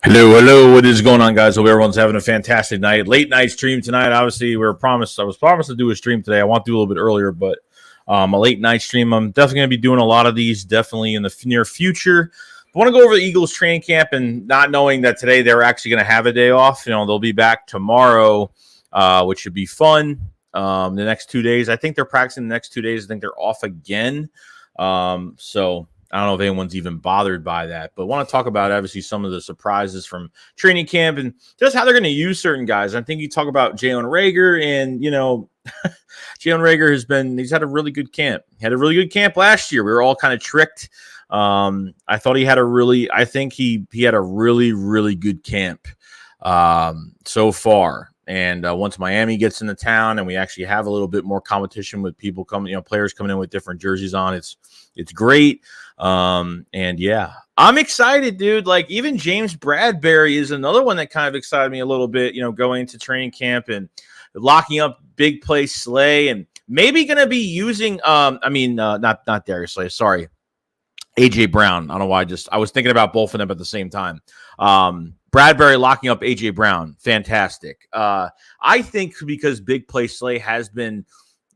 Hello, what is going on, guys? Hope everyone's having a fantastic night. Late night stream tonight. Obviously, I was promised to do a stream today. I want to do a little bit earlier, but a late night stream. I'm definitely going to be doing a lot of these definitely in the near future. I want to go over the Eagles training camp, and not knowing that today they're actually going to have a day off. They'll be back tomorrow, which should be fun. The next 2 days, I think they're practicing the next 2 days. I think they're off again. So I don't know if anyone's even bothered by that, but I want to talk about obviously some of the surprises from training camp and just how they're going to use certain guys. I think you talk about Jalen Reagor, and Jalen Reagor he's had a really good camp. He had a really good camp last year. We were all kind of tricked. I thought he had he had a really, really good camp so far. And once Miami gets into town and we actually have a little bit more competition with people coming, players coming in with different jerseys on, it's great. And yeah, I'm excited, dude. Like, even James Bradberry is another one that kind of excited me a little bit, going into training camp and locking up big play Slay, and maybe going to be using, not Darius Slay, sorry, AJ Brown. I don't know why I was thinking about both of them at the same time. Bradberry locking up AJ Brown, fantastic. I think because big play Slay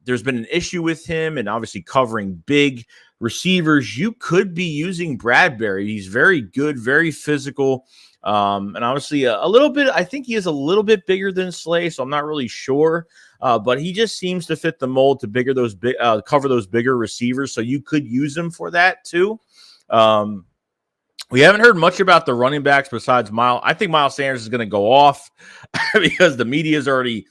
there's been an issue with him, and obviously covering big receivers, you could be using Bradberry. He's very good, very physical, and obviously a little bit. I think he is a little bit bigger than Slay, so I'm not really sure. But he just seems to fit the mold to cover those bigger receivers. So you could use him for that too. We haven't heard much about the running backs besides Miles. I think Miles Sanders is going to go off because the media is already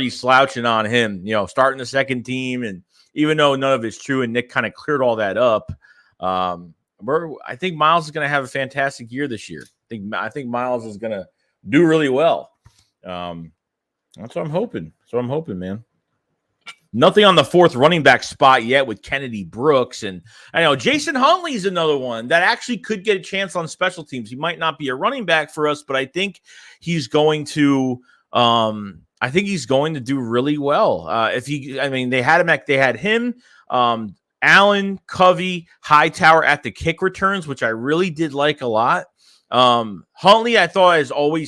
slouching on him, starting the second team. And even though none of it's true, and Nick kind of cleared all that up, I think Miles is going to have a fantastic year this year. I think Miles is going to do really well. That's what I'm hoping. Man. Nothing on the fourth running back spot yet with Kennedy Brooks. And I know Jason Huntley is another one that actually could get a chance on special teams. He might not be a running back for us, but I think he's going to do really well. They had him, Allen, Covey, Hightower at the kick returns, which I really did like a lot. Huntley, I thought Huntley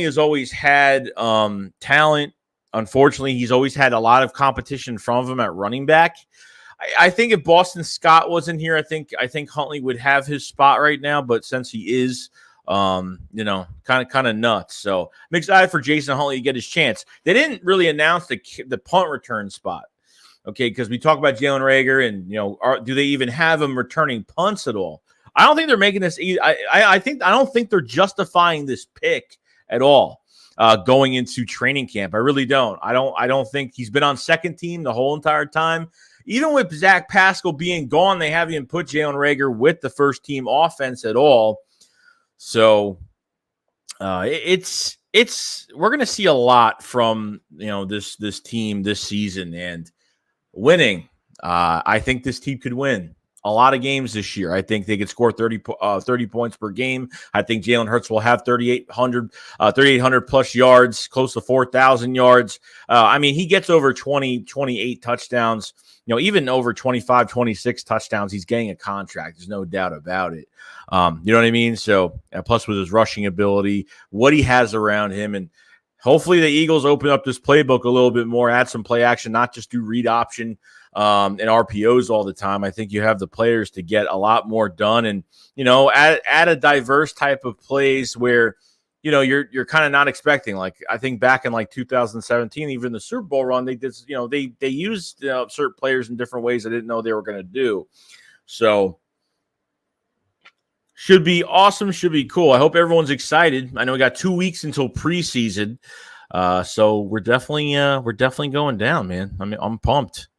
has always had talent. Unfortunately, he's always had a lot of competition from him at running back. I think if Boston Scott wasn't here, I think Huntley would have his spot right now. But since he is, kind of nuts, so I'm excited for Jason Huntley to get his chance. They didn't really announce the punt return spot, okay? Because we talk about Jalen Reagor, and do they even have him returning punts at all? I don't think they're making this. I don't think they're justifying this pick at all. Going into training camp, I really don't. I don't think he's been on second team the whole entire time. Even with Zach Pascal being gone, they haven't even put Jalen Reagor with the first team offense at all. So we're going to see a lot from this team this season, and winning. I think this team could win a lot of games this year. I think they could score 30 points per game. I think Jalen Hurts will have 3,800 plus yards, close to 4,000 yards. He gets over 28 touchdowns, even over 25, 26 touchdowns. He's getting a contract. There's no doubt about it. You know what I mean? So plus with his rushing ability, what he has around him, and hopefully the Eagles open up this playbook a little bit more, add some play action, not just do read option and RPOs all the time. I think you have the players to get a lot more done, and add a diverse type of plays where you're kind of not expecting. Like I think back in like 2017, even the Super Bowl run, they did they used certain players in different ways I didn't know they were going to do. So should be awesome, should be cool. I hope everyone's excited. I know we got 2 weeks until preseason, so we're definitely going down, man. I mean, I'm pumped.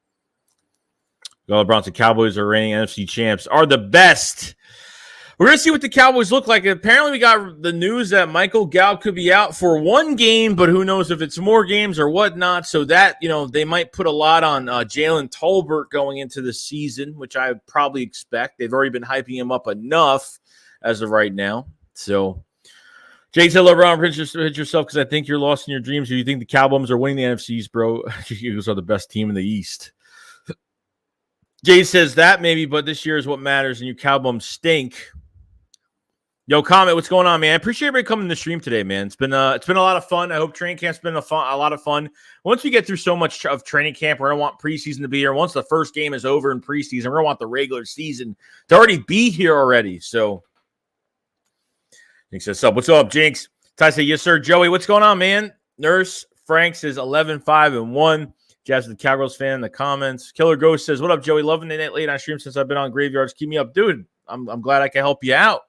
The Browns and Cowboys are reigning NFC champs, are the best. We're going to see what the Cowboys look like. Apparently, we got the news that Michael Gallup could be out for one game, but who knows if it's more games or whatnot. So that, they might put a lot on Jalen Tolbert going into the season, which I probably expect. They've already been hyping him up enough as of right now. So, Jake said, LeBron, hit yourself because I think you're lost in your dreams. Do you think the Cowboys are winning the NFCs, bro? Eagles are the best team in the East. Jay says that maybe, but this year is what matters, and you Cowboys stink. Yo, Comet, what's going on, man? I appreciate everybody coming to the stream today, man. It's been a lot of fun. I hope training camp's been a lot of fun. Once we get through so much of training camp, we're gonna want preseason to be here. Once the first game is over in preseason, we're gonna want the regular season to already be here already. So, Jinx says, what's up, Jinx? Ty said, yes, sir. Joey, what's going on, man? Nurse Frank says 11-5-1. Jazz the Cowgirls fan in the comments. Killer Ghost says, what up, Joey? Loving the late on stream since I've been on Graveyards. Keep me up, dude. I'm glad I can help you out.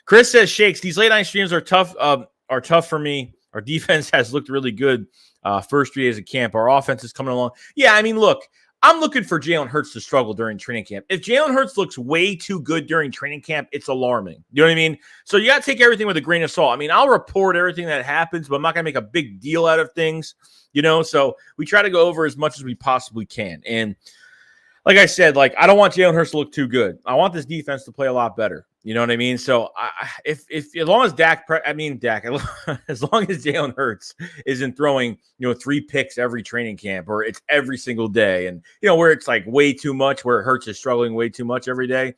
Chris says, Shakes, these late night streams are tough for me. Our defense has looked really good first 3 days of camp. Our offense is coming along. Yeah, I mean, look, I'm looking for Jalen Hurts to struggle during training camp. If Jalen Hurts looks way too good during training camp, it's alarming. You know what I mean? So you got to take everything with a grain of salt. I mean, I'll report everything that happens, but I'm not going to make a big deal out of things, So we try to go over as much as we possibly can. And like I said, I don't want Jalen Hurts to look too good. I want this defense to play a lot better. You know what I mean? So if as long as as long as Jalen Hurts isn't throwing, 3 picks every training camp, or it's every single day, and where it's like way too much, where Hurts is struggling way too much every day,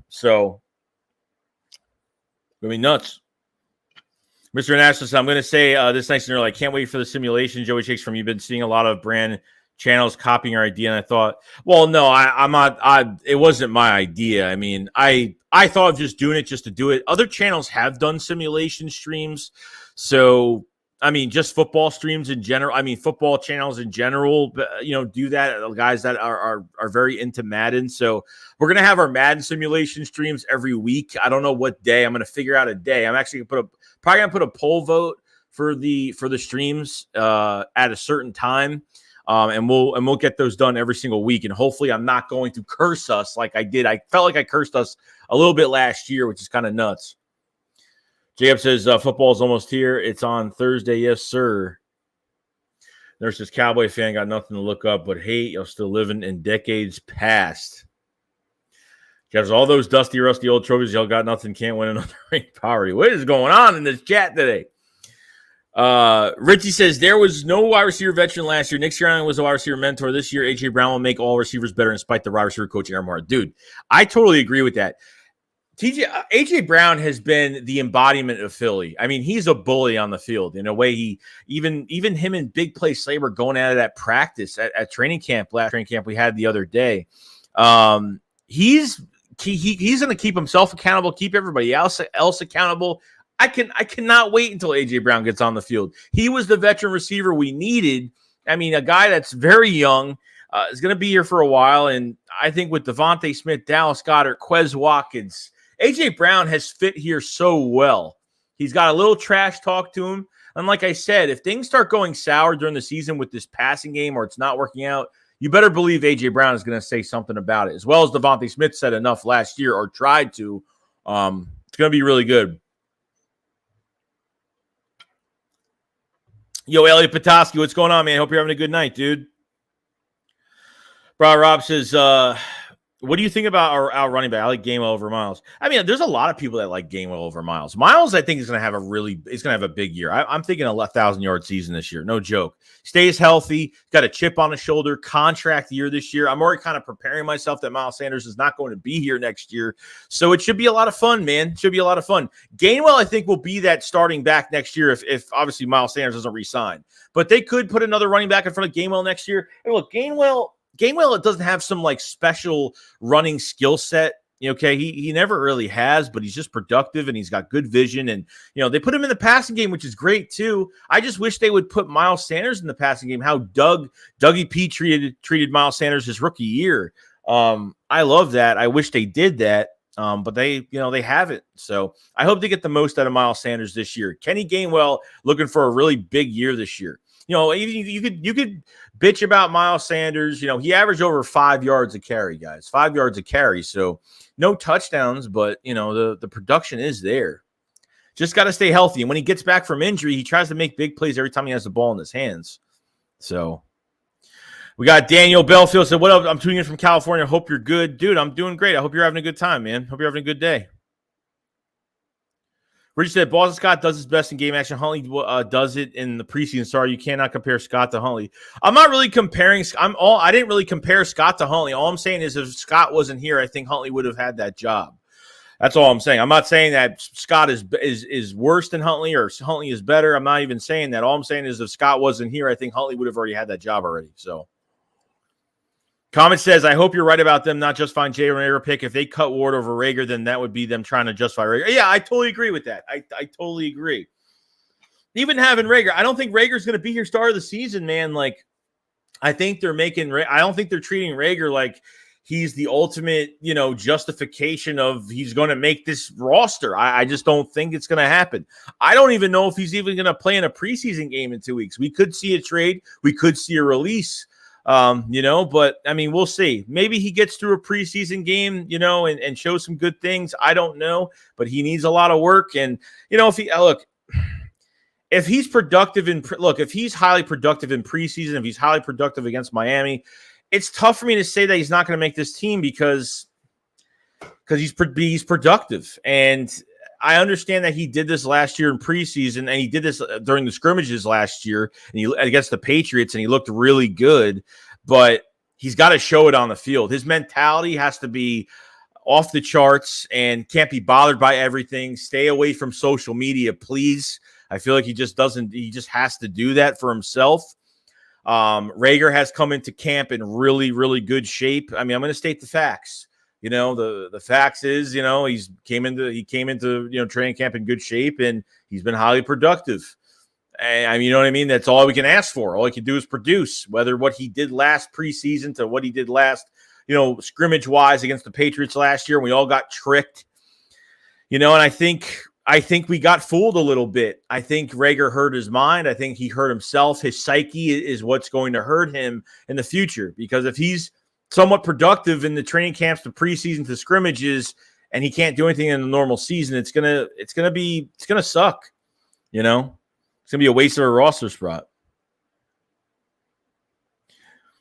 so I mean nuts. Mr. National, I'm going to say this nice and early. I can't wait for the simulation. Joey Shakes from you've been seeing a lot of brand channels copying our idea, and I thought, well, no, I'm not. It wasn't my idea. I mean, I thought of just doing it just to do it. Other channels have done simulation streams, so I mean, just football streams in general. I mean, football channels in general, do that. Guys that are very into Madden. So we're gonna have our Madden simulation streams every week. I don't know what day. I'm gonna figure out a day. I'm actually probably gonna put a poll vote for the streams at a certain time. And we'll get those done every single week. And hopefully I'm not going to curse us like I did. I felt like I cursed us a little bit last year, which is kind of nuts. Jacob says, football is almost here. It's on Thursday. Yes, sir. Nurse's Cowboy fan got nothing to look up but hate. You're still living in decades past. Because all those dusty, rusty old trophies, y'all got nothing, can't win another ring. Poverty. What is going on in this chat today? Richie says there was no wide receiver veteran last year. Nick Sirianni was a wide receiver mentor. This year, AJ Brown will make all receivers better in spite the wide receiver coach Aaron Moore. Dude, I totally agree with that. AJ Brown has been the embodiment of Philly. I mean, he's a bully on the field in a way. He even him and Big Play Slater going at it at practice at training camp, last training camp we had the other day. He's going to keep himself accountable, keep everybody else accountable. I cannot wait until AJ Brown gets on the field. He was the veteran receiver we needed. I mean, a guy that's very young is going to be here for a while. And I think with Devontae Smith, Dallas Goedert, Quez Watkins, AJ Brown has fit here so well. He's got a little trash talk to him. And like I said, if things start going sour during the season with this passing game or it's not working out, you better believe AJ Brown is going to say something about it, as well as Devontae Smith said enough last year or tried to. It's going to be really good. Yo, Elliot Petoskey, what's going on, man? Hope you're having a good night, dude. Bro Rob says, What do you think about our running back? I like Gainwell over Miles. I mean, there's a lot of people that like Gainwell over Miles. Miles, I think, is going to have a big year. I'm thinking a 1,000-yard season this year. No joke. Stays healthy, got a chip on his shoulder, contract year this year. I'm already kind of preparing myself that Miles Sanders is not going to be here next year. So it should be a lot of fun, man. It should be a lot of fun. Gainwell, I think, will be that starting back next year if obviously Miles Sanders doesn't re-sign. But they could put another running back in front of Gainwell next year. And look, Gainwell, it doesn't have some like special running skill set. Okay, he never really has, but he's just productive and he's got good vision. And they put him in the passing game, which is great too. I just wish they would put Miles Sanders in the passing game. How Dougie P treated Miles Sanders his rookie year. I love that. I wish they did that. But they haven't. So I hope they get the most out of Miles Sanders this year. Kenny Gainwell looking for a really big year this year. You could bitch about Miles Sanders. He averaged over 5 yards a carry, guys. 5 yards a carry. So no touchdowns, but the production is there. Just got to stay healthy. And when he gets back from injury, he tries to make big plays every time he has the ball in his hands. So we got Daniel Belfield said, "What up? I'm tuning in from California. Hope you're good, dude. I'm doing great. I hope you're having a good time, man. Hope you're having a good day." Rich said, "Boston Scott does his best in game action. Huntley does it in the preseason. Sorry, you cannot compare Scott to Huntley." I'm not really comparing. I didn't really compare Scott to Huntley. All I'm saying is, if Scott wasn't here, I think Huntley would have had that job. That's all I'm saying. I'm not saying that Scott is worse than Huntley or Huntley is better. I'm not even saying that. All I'm saying is, if Scott wasn't here, I think Huntley would have already had that job already. So. Comment says, "I hope you're right about them not justifying Jay Rager pick. If they cut Ward over Rager, then that would be them trying to justify Rager." Yeah, I totally agree with that. I totally agree. Even having Rager, I don't think Rager's going to be here start of the season, man. Like, I think they're I don't think they're treating Rager like he's the ultimate, justification of he's going to make this roster. I just don't think it's going to happen. I don't even know if he's even going to play in a preseason game in 2 weeks. We could see a trade. We could see a release. But I mean, we'll see. Maybe he gets through a preseason game, and shows some good things. I don't know, but he needs a lot of work. And, if he's productive if he's highly productive in preseason, if he's highly productive against Miami, it's tough for me to say that he's not going to make this team because he's productive. And I understand that he did this last year in preseason, and he did this during the scrimmages last year and against the Patriots, and he looked really good. But he's got to show it on the field. His mentality has to be off the charts and can't be bothered by everything. Stay away from social media, please. I feel like he just has to do that for himself. Rager has come into camp in really, really good shape. I mean, I'm going to state the facts. The facts is, he came into training camp in good shape, and he's been highly productive. I mean, you know what I mean? That's all we can ask for. All he can do is produce, whether what he did last preseason to what he did last, scrimmage wise against the Patriots last year. We all got tricked, and I think we got fooled a little bit. I think Rager hurt his mind. I think he hurt himself. His psyche is what's going to hurt him in the future, because if he's somewhat productive in the training camps, the preseason, to scrimmages, and he can't do anything in the normal season, it's gonna suck. It's gonna be a waste of a roster spot.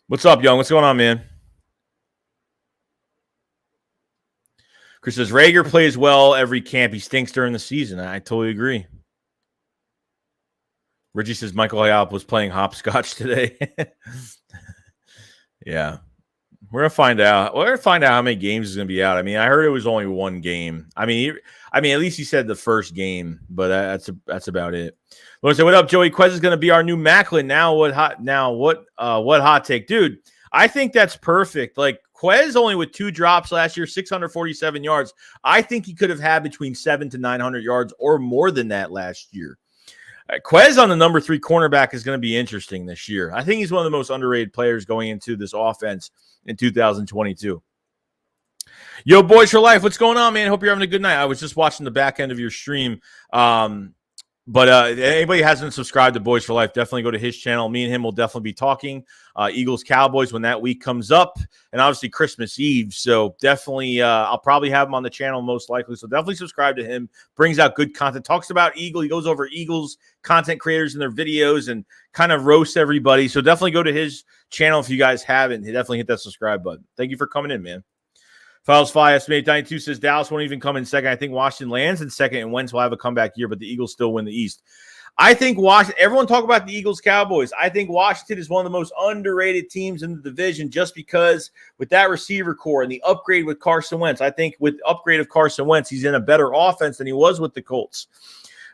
What's up, Young? What's going on, man? Chris says Rager plays well every camp. He stinks during the season. I totally agree. Richie says Michael Hayop was playing hopscotch today. Yeah. We're gonna find out. We're gonna find out how many games is gonna be out. I mean, I heard it was only one game. I mean, at least he said the first game, but that's about it. Let's say, "What up, Joey? Quez is gonna be our new Macklin." What hot take, dude? I think that's perfect. Like, Quez only with 2 drops last year, 647 yards. I think he could have had between 700 to 900 yards or more than that last year. Quez on the number 3 cornerback is going to be interesting this year. I think he's one of the most underrated players going into this offense in 2022. Yo, Boys for Life, what's going on, man? Hope you're having a good night. I was just watching the back end of your stream. But anybody hasn't subscribed to Boys for Life, definitely go to his channel. Me and him will definitely be talking Eagles Cowboys when that week comes up, and obviously Christmas Eve. So definitely, I'll probably have him on the channel most likely. So definitely subscribe to him. Brings out good content. Talks about Eagle. He goes over Eagles content creators and their videos and kind of roasts everybody. So definitely go to his channel if you guys haven't. Definitely hit that subscribe button. Thank you for coming in, man. Files Fly Estimate 92 says Dallas won't even come in second. I think Washington lands in second, and Wentz will have a comeback year, but the Eagles still win the East. I think Washington, everyone talk about the Eagles Cowboys. I think Washington is one of the most underrated teams in the division just because with that receiver core and the upgrade with Carson Wentz, I think with upgrade of Carson Wentz, he's in a better offense than he was with the Colts.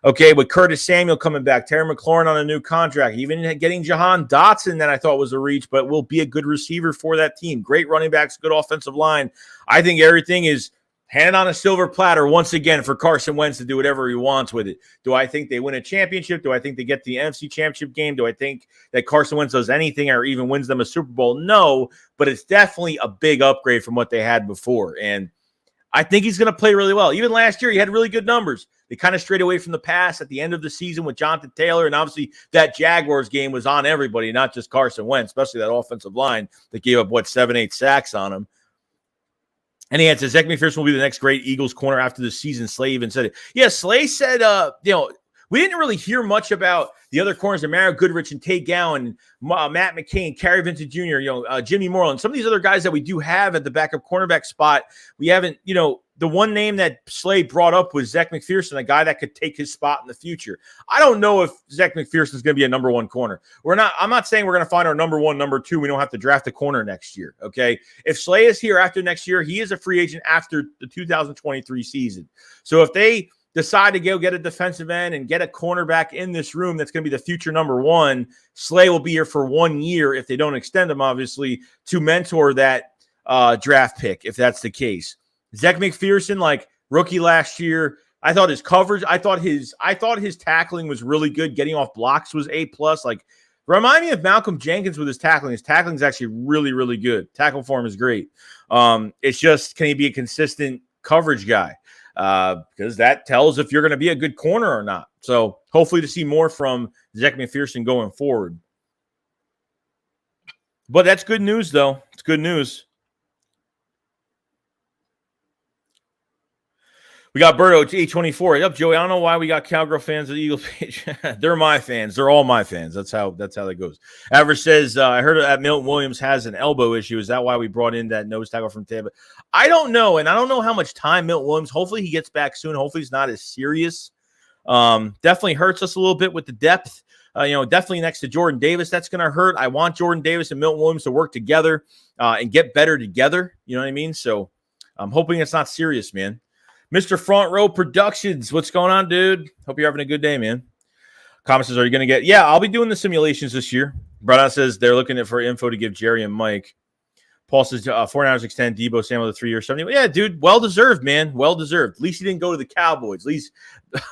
Okay, with Curtis Samuel coming back, Terry McLaurin on a new contract, even getting Jahan Dotson that I thought was a reach, but will be a good receiver for that team. Great running backs, good offensive line. I think everything is handed on a silver platter once again for Carson Wentz to do whatever he wants with it. Do I think they win a championship? Do I think they get the NFC championship game? Do I think that Carson Wentz does anything or even wins them a Super Bowl? No, but it's definitely a big upgrade from what they had before. And I think he's going to play really well. Even last year, he had really good numbers. They kind of strayed away from the pass at the end of the season with Jonathan Taylor. And obviously, that Jaguars game was on everybody, not just Carson Wentz, especially that offensive line that gave up, 7-8 sacks on him. And he had said, Zach McPherson will be the next great Eagles corner after the season. Slay even said it. Yeah, Slay said, we didn't really hear much about the other corners, Mario Goodrich and Tate Gowan, Matt McCain, Kerry Vincent Jr., Jimmy Moreland, some of these other guys that we do have at the backup cornerback spot. We haven't, the one name that Slay brought up was Zach McPherson, a guy that could take his spot in the future. I don't know if Zach McPherson is going to be a number one corner. I'm not saying we're going to find our number one, number two. We don't have to draft a corner next year. Okay. If Slay is here after next year, he is a free agent after the 2023 season. So if they decide to go get a defensive end and get a cornerback in this room that's going to be the future number one, Slay will be here for 1 year if they don't extend him, obviously, to mentor that draft pick, if that's the case. Zach McPherson, rookie last year, I thought his coverage, I thought his tackling was really good. Getting off blocks was A+. Remind me of Malcolm Jenkins with his tackling. His tackling is actually really, really good. Tackle form is great. It's just, can he be a consistent coverage guy? Because that tells if you're going to be a good corner or not. So hopefully to see more from Zach McPherson going forward. But that's good news, though. It's good news. We got Berto H24. Yep, Joey. I don't know why we got Cowgirl fans of the Eagles page. They're my fans. They're all my fans. That's how that goes. Average says, I heard that Milton Williams has an elbow issue. Is that why we brought in that nose tackle from Tampa? I don't know, and I don't know how much time Milton Williams. Hopefully he gets back soon. Hopefully he's not as serious. Definitely hurts us a little bit with the depth. Definitely next to Jordan Davis, that's going to hurt. I want Jordan Davis and Milton Williams to work together and get better together. You know what I mean? So I'm hoping it's not serious, man. Mr. Front Row Productions, what's going on, dude? Hope you're having a good day, man. Comment says, are you going to get... Yeah, I'll be doing the simulations this year. Brad says they're looking for info to give Jerry and Mike. Paul says 49ers extend Debo Samuel to 3 years. 70. Yeah, dude, well-deserved, man. Well-deserved. At least he didn't go to the Cowboys.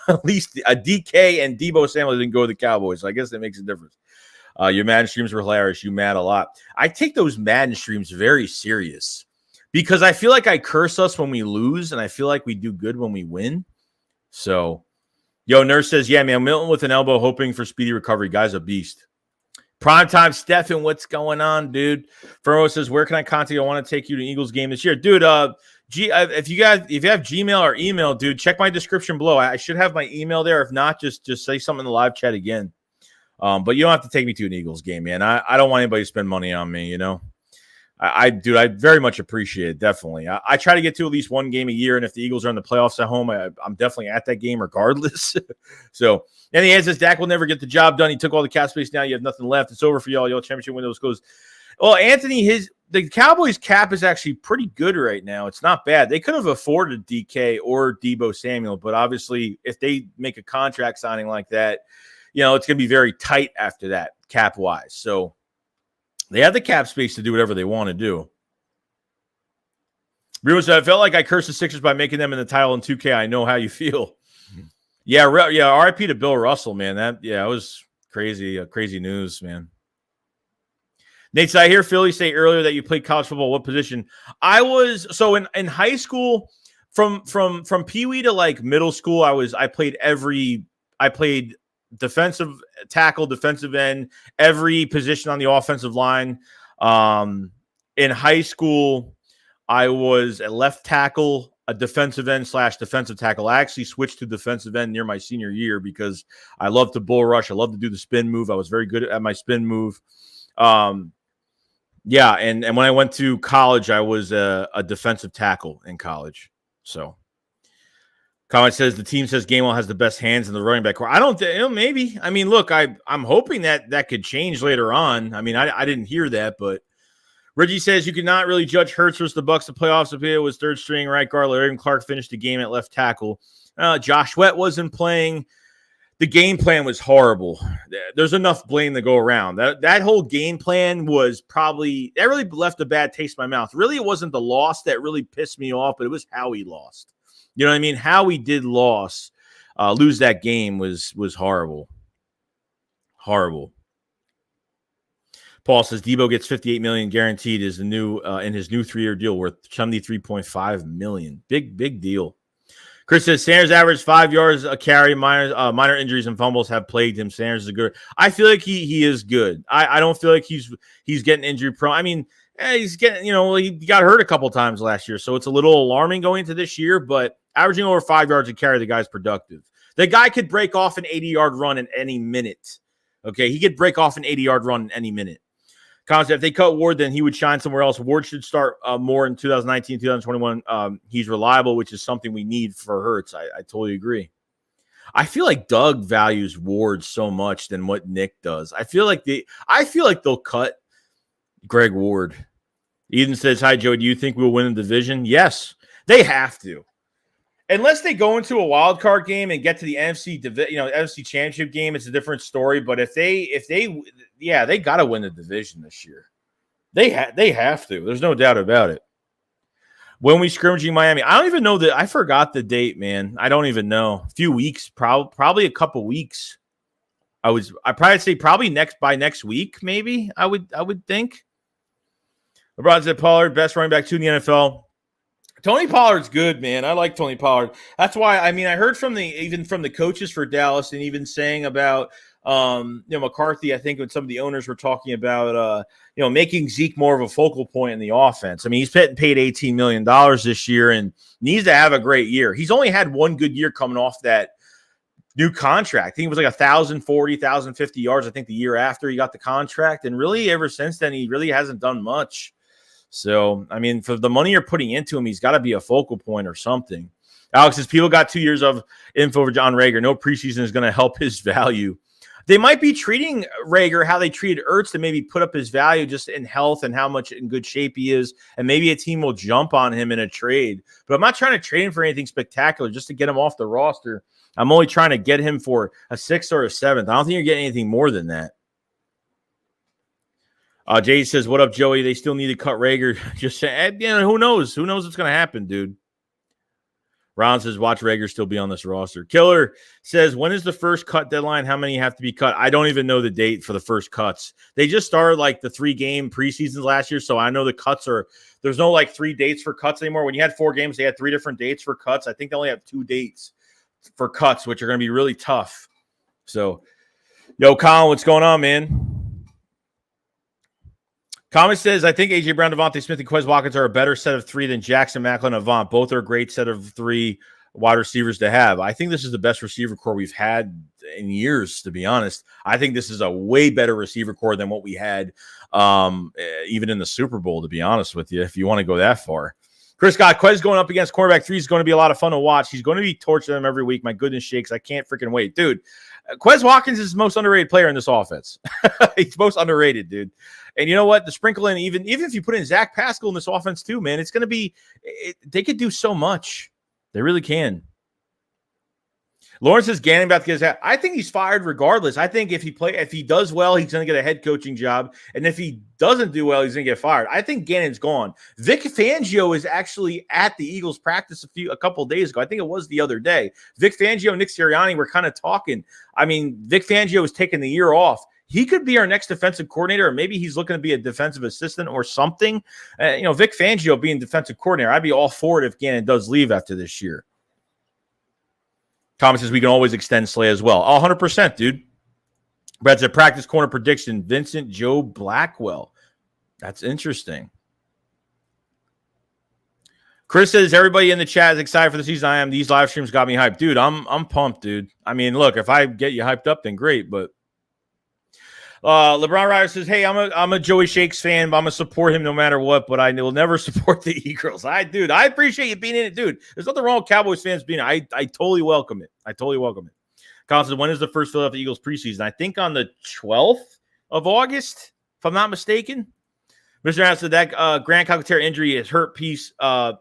At least DK and Debo Samuel didn't go to the Cowboys. So I guess that makes a difference. Your Madden streams were hilarious. You mad a lot. I take those Madden streams very serious. Because I feel like I curse us when we lose, and I feel like we do good when we win. So, Nurse says, yeah, man, Milton with an elbow, hoping for speedy recovery. Guy's a beast. Primetime Stefan, what's going on, dude? Furrow says, where can I contact you? I want to take you to an Eagles game this year. Dude, if you have Gmail or email, dude, check my description below. I should have my email there. If not, just say something in the live chat again. But you don't have to take me to an Eagles game, man. I don't want anybody to spend money on me, I very much appreciate it, definitely. I try to get to at least one game a year, and if the Eagles are in the playoffs at home, I'm definitely at that game regardless. So, and he has this, Dak will never get the job done. He took all the cap space now. You have nothing left. It's over for y'all. Y'all championship window is closed. Well, Anthony, the Cowboys cap is actually pretty good right now. It's not bad. They could have afforded DK or Debo Samuel, but obviously if they make a contract signing like that, it's going to be very tight after that cap-wise. So, they have the cap space to do whatever they want to do. Bruno said, I felt like I cursed the Sixers by making them in the title in 2K. I know how you feel. Yeah, RIP to Bill Russell, man. That was crazy, crazy news, man. Nate said, I hear Philly say earlier that you played college football. What position? I was in high school, from Pee-wee to middle school. I played defensive tackle, defensive end, every position on the offensive line. In high school, I was a left tackle, a defensive end / defensive tackle. I actually switched to defensive end near my senior year because I love to bull rush. I love to do the spin move. I was very good at my spin move. Yeah, and when I went to college, I was a defensive tackle in college. So, comment says the team says Gainwell has the best hands in the running back core. I don't think, maybe. I mean, look, I'm hoping that could change later on. I mean, I didn't hear that, but Reggie says you could not really judge Hurts versus the Bucs. The playoffs if it was third string right guard. Larry Clark finished the game at left tackle. Josh Sweat wasn't playing. The game plan was horrible. There's enough blame to go around. That whole game plan was probably – that really left a bad taste in my mouth. Really, it wasn't the loss that really pissed me off, but it was how he lost. You know what I mean? How he did lose that game was horrible. Horrible. Paul says Debo gets $58 million guaranteed is the new in his new 3-year deal worth $73.5 million. Big deal. Chris says Sanders averaged 5 yards a carry. Minor injuries and fumbles have plagued him. Sanders is good. I feel like he is good. I don't feel like he's getting injury prone. I mean, he's getting, he got hurt a couple times last year, so it's a little alarming going into this year, but averaging over 5 yards a carry, the guy's productive. The guy could break off an 80-yard run in any minute. Okay, he could break off an 80-yard run in any minute. Concept, if they cut Ward, then he would shine somewhere else. Ward should start more in 2019, 2021. He's reliable, which is something we need for Hurts. I totally agree. I feel like Doug values Ward so much than what Nick does. I feel like they'll cut Greg Ward. Eden says, "Hi Joe, do you think we'll win the division?" Yes, they have to. Unless they go into a wild card game and get to the NFC Championship game, it's a different story. But if they got to win the division this year. They have to. There's no doubt about it. When we scrimmaging Miami, I don't even know that. I forgot the date, man. I don't even know. A few weeks, probably a couple weeks. I probably say probably by next week, maybe. I would think. LeBron said Pollard, best running back 2 in the NFL. Tony Pollard's good, man. I like Tony Pollard. That's why, I heard from the coaches for Dallas and even saying about McCarthy, I think when some of the owners were talking about making Zeke more of a focal point in the offense. I mean, he's paid $18 million this year and needs to have a great year. He's only had one good year coming off that new contract. I think it was like 1,040, 1,050 yards, I think the year after he got the contract. And really ever since then, he really hasn't done much. So, I mean, for the money you're putting into him, he's got to be a focal point or something. Alex says, people got 2 years of info for John Rager. No preseason is going to help his value. They might be treating Rager how they treated Ertz to maybe put up his value just in health and how much in good shape he is. And maybe a team will jump on him in a trade. But I'm not trying to trade him for anything spectacular just to get him off the roster. I'm only trying to get him for a 6th or a 7th. I don't think you're getting anything more than that. Jay says, what up, Joey? They still need to cut Rager. Just say, who knows? Who knows what's going to happen, dude? Ron says, watch Rager still be on this roster. Killer says, when is the first cut deadline? How many have to be cut? I don't even know the date for the first cuts. They just started like the 3-game preseasons last year, so I know the cuts there's no like 3 dates for cuts anymore. When you had 4 games, they had 3 different dates for cuts. I think they only have 2 dates for cuts, which are going to be really tough. So, yo, Colin, what's going on, man? Comment says, I think A.J. Brown, Devontae Smith, and Quez Watkins are a better set of 3 than Jackson, Macklin, and Avant. Both are a great set of 3 wide receivers to have. I think this is the best receiver core we've had in years, to be honest. I think this is a way better receiver core than what we had even in the Super Bowl, to be honest with you, if you want to go that far. Chris Scott, Quez going up against cornerback 3 is going to be a lot of fun to watch. He's going to be torturing them every week. My goodness shakes. I can't freaking wait. Dude, Quez Watkins is the most underrated player in this offense. He's most underrated, dude. And you know what? The sprinkle in, even if you put in Zach Pascal in this offense too, man, it's going to be they could do so much. They really can. Lawrence is Gannon about to get his hat. I think he's fired regardless. I think if he does well, he's going to get a head coaching job. And if he doesn't do well, he's going to get fired. I think Gannon's gone. Vic Fangio is actually at the Eagles practice a couple of days ago. I think it was the other day. Vic Fangio and Nick Sirianni were kind of talking. I mean, Vic Fangio is taking the year off. He could be our next defensive coordinator, or maybe he's looking to be a defensive assistant or something. Vic Fangio being defensive coordinator, I'd be all for it if Gannon does leave after this year. Thomas says we can always extend Slay as well. 100%, dude. Brad said practice corner prediction, Vincent Joe Blackwell. That's interesting. Chris says everybody in the chat is excited for the season. I am. These live streams got me hyped. Dude, I'm pumped, dude. I mean, look, if I get you hyped up, then great, but LeBron Ryder says, "Hey, I'm a Joey Shakes fan, but I'm gonna support him no matter what. But I will never support the Eagles." I appreciate you being in it, dude. There's nothing wrong with Cowboys fans being in it. I totally welcome it. I totally welcome it. Colin says, "When is the first Philadelphia Eagles preseason?" I think on the 12th of August, if I'm not mistaken. Mr. Adams said that Grant Calcaterra injury is a hurt piece. I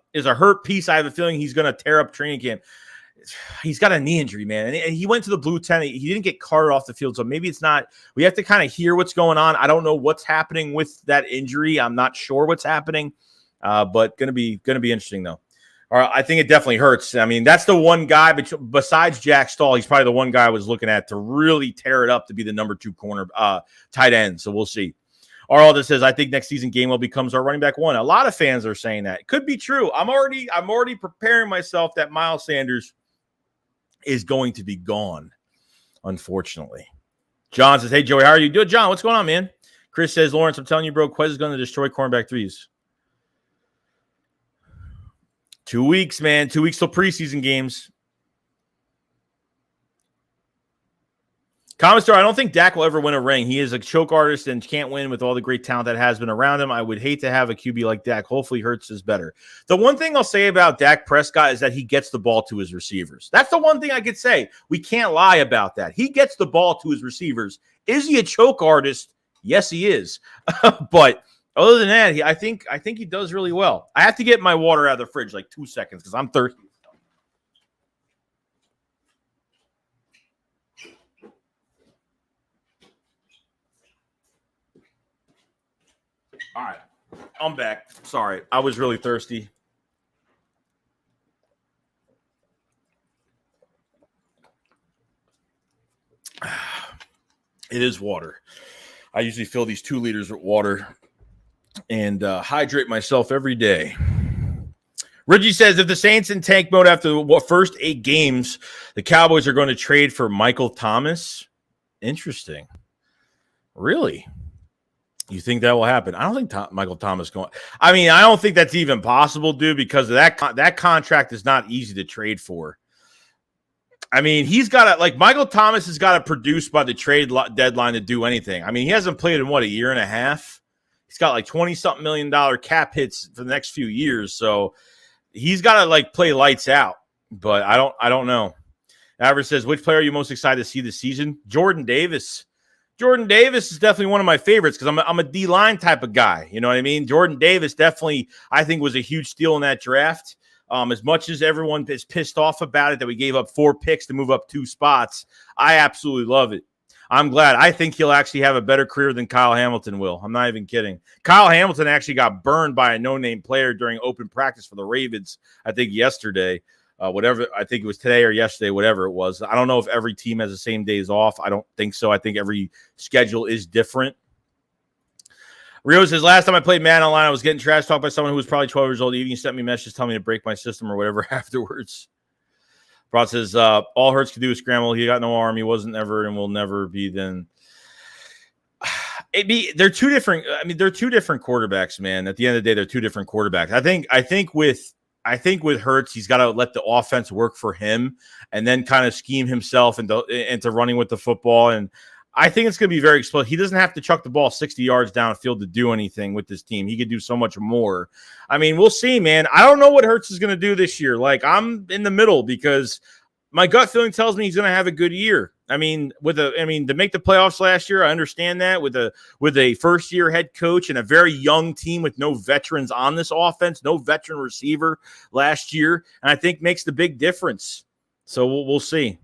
have a feeling he's gonna tear up training camp. He's got a knee injury, man. And he went to the blue tent. He didn't get carted off the field. So maybe it's not, we have to kind of hear what's going on. I don't know what's happening with that injury. I'm not sure what's happening, but going to be interesting though. All right, I think it definitely hurts. I mean, that's the one guy, besides Jack Stahl, he's probably the one guy I was looking at to really tear it up to be the number 2 corner tight end. So we'll see. Arl that says, I think next season Gainwell becomes our running back 1. A lot of fans are saying that. It could be true. I'm already preparing myself that Miles Sanders is going to be gone, unfortunately. John says, hey, Joey, how are you doing? John, what's going on, man? Chris says, Lawrence, I'm telling you, bro, Quez is going to destroy cornerback 3s. 2 weeks, man. 2 weeks till preseason games. Commissar, I don't think Dak will ever win a ring. He is a choke artist and can't win with all the great talent that has been around him. I would hate to have a QB like Dak. Hopefully Hurts is better. The one thing I'll say about Dak Prescott is that he gets the ball to his receivers. That's the one thing I could say. We can't lie about that. He gets the ball to his receivers. Is he a choke artist? Yes, he is. But other than that, I think he does really well. I have to get my water out of the fridge like 2 seconds because I'm thirsty. All right, I'm back. Sorry, I was really thirsty. It is water. I usually fill these 2 liters with water and hydrate myself every day. Reggie says, if the Saints in tank mode after the first 8 games, the Cowboys are going to trade for Michael Thomas. Interesting. Really? You think that will happen? I don't think Michael Thomas going. I mean, I don't think that's even possible, dude, because of that contract is not easy to trade for. I mean, he's got to, like, Michael Thomas has got to produce by the trade deadline to do anything. I mean, he hasn't played in, a year and a half? He's got like $20-something million cap hits for the next few years. So he's got to, like, play lights out. But I don't know. Average says, which player are you most excited to see this season? Jordan Davis. Jordan Davis is definitely one of my favorites because I'm a D-line type of guy. You know what I mean? Jordan Davis definitely, I think, was a huge steal in that draft. As much as everyone is pissed off about it that we gave up 4 picks to move up 2 spots, I absolutely love it. I'm glad. I think he'll actually have a better career than Kyle Hamilton will. I'm not even kidding. Kyle Hamilton actually got burned by a no-name player during open practice for the Ravens, I think yesterday. Whatever, I think it was today or yesterday, whatever it was. I don't know if every team has the same days off. I don't think so. I think every schedule is different. Rio says, last time I played Madden Online, I was getting trash talked by someone who was probably 12 years old. Even he sent me messages telling me to break my system or whatever afterwards. Broad says, all Hurts could do is scramble. He got no arm. He wasn't ever and will never be then. They're two different. I mean, they're 2 different quarterbacks, man. At the end of the day, they're 2 different quarterbacks. I think with Hurts, he's got to let the offense work for him and then kind of scheme himself into running with the football. And I think it's going to be very explosive. He doesn't have to chuck the ball 60 yards downfield to do anything with this team. He could do so much more. I mean, we'll see, man. I don't know what Hurts is going to do this year. Like, I'm in the middle because my gut feeling tells me he's going to have a good year. I mean, to make the playoffs last year, I understand that with a first-year head coach and a very young team with no veterans on this offense, no veteran receiver last year, and I think makes the big difference. So we'll see.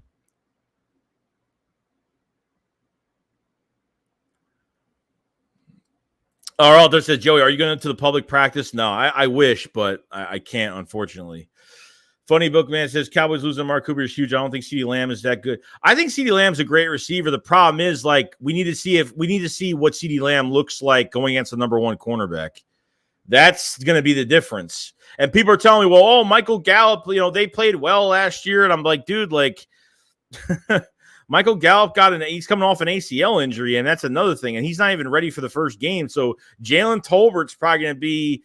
Araldo says, Joey, are you going to the public practice? No, I wish, but I can't, unfortunately. Funny Bookman says, Cowboys losing Mark Cooper is huge. I don't think CeeDee Lamb is that good. I think CeeDee Lamb's a great receiver. The problem is, like, we need to see what CeeDee Lamb looks like going against the number 1 cornerback. That's going to be the difference. And people are telling me, well, Michael Gallup, they played well last year. And I'm like, dude, like, Michael Gallup he's coming off an ACL injury, and that's another thing. And he's not even ready for the first game. So Jalen Tolbert's probably going to be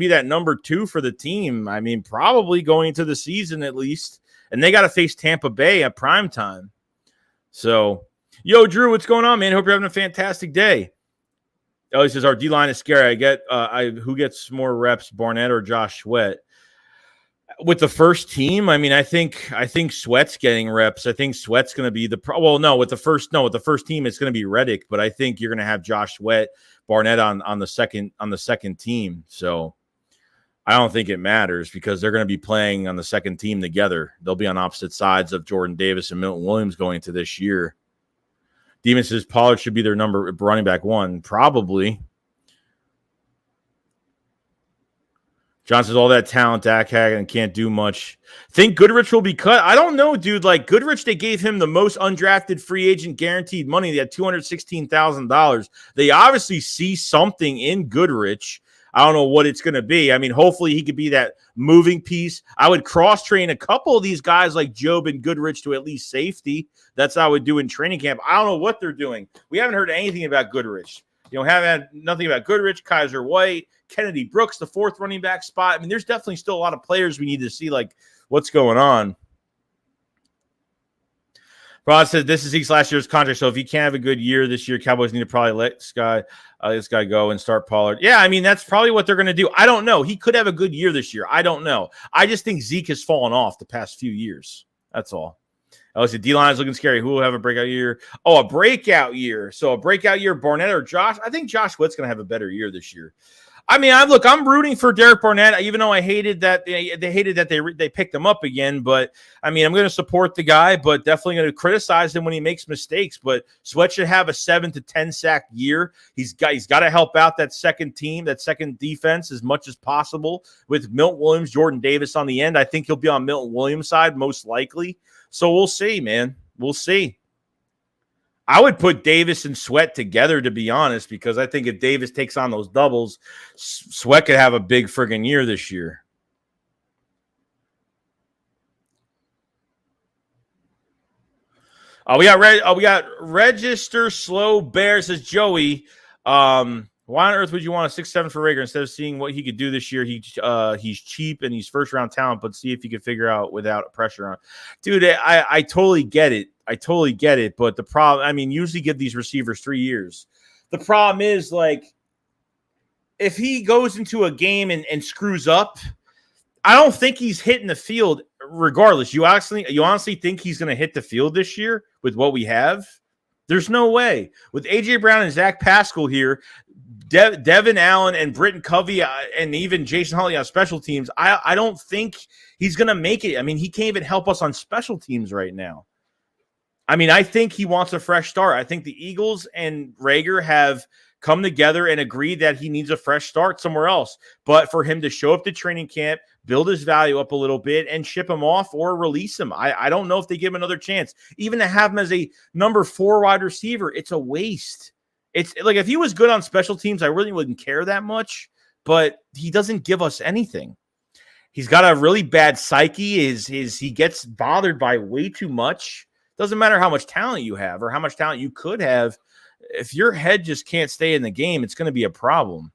that number 2 for the team. I mean, probably going into the season at least. And they got to face Tampa Bay at prime time. So Yo, Drew, what's going on, man? Hope you're having a fantastic day. Oh, he says our D line is scary. I get who gets more reps, Barnett or Josh Sweat? With the first team, I mean, I think Sweat's getting reps. I think Sweat's going to be with the first team, it's going to be Reddick, but I think you're going to have Josh Sweat, Barnett on the second team. So I don't think it matters because they're going to be playing on the second team together. They'll be on opposite sides of Jordan Davis and Milton Williams going into this year. Demon says Pollard should be their number running back one, probably. John says all that talent, Dak Hagen can't do much. Think Goodrich will be cut? I don't know, dude. Like Goodrich, they gave him the most undrafted free agent guaranteed money. They had $216,000. They obviously see something in Goodrich. I don't know what it's going to be. I mean, hopefully he could be that moving piece. I would cross-train a couple of these guys like Job and Goodrich to at least safety. That's how I would do in training camp. I don't know what they're doing. We haven't heard anything about Goodrich. Haven't had nothing about Goodrich, Kaiser White, Kennedy Brooks, the fourth running back spot. I mean, there's definitely still a lot of players we need to see, like, what's going on. Rod says this is Zeke's last year's contract, so if he can't have a good year this year, Cowboys need to probably let this guy go and start Pollard. Yeah, I mean, that's probably what they're going to do. I don't know. He could have a good year this year. I don't know. I just think Zeke has fallen off the past few years. That's all. Oh, so D-line is looking scary. Who will have a breakout year? Oh, a breakout year. So a breakout year, Barnett or Josh? I think Josh Sweat's going to have a better year this year. I mean, I'm rooting for Derek Barnett, even though I hated that they picked him up again. But I mean, I'm going to support the guy, but definitely going to criticize him when he makes mistakes. But Sweat should have a 7 to 10 sack year. He's got to help out that second team, that second defense as much as possible with Milton Williams, Jordan Davis on the end. I think he'll be on Milton Williams' side most likely. So we'll see, man. We'll see. I would put Davis and Sweat together, to be honest, because I think if Davis takes on those doubles, Sweat could have a big friggin' year this year. We got Register Slow Bear, says Joey. Why on earth would you want a 6'7" for Rager instead of seeing what he could do this year? He's cheap and he's first round talent, but see if he could figure out without pressure on. Dude, I totally get it. But the problem, I mean, usually give these receivers 3 years. The problem is, like, if he goes into a game and screws up, I don't think he's hitting the field regardless. You honestly think he's going to hit the field this year with what we have? There's no way. With A.J. Brown and Zach Pascal here, Devin Allen and Britton Covey and even Jason Huntley on special teams, I don't think he's going to make it. I mean, he can't even help us on special teams right now. I mean, I think he wants a fresh start. I think the Eagles and Rager have come together and agreed that he needs a fresh start somewhere else. But for him to show up to training camp, build his value up a little bit, and ship him off or release him, I don't know if they give him another chance. Even to have him as a number 4 wide receiver, it's a waste. It's like if he was good on special teams, I really wouldn't care that much. But he doesn't give us anything. He's got a really bad psyche. He gets bothered by way too much. Doesn't matter how much talent you have or how much talent you could have. If your head just can't stay in the game, it's going to be a problem.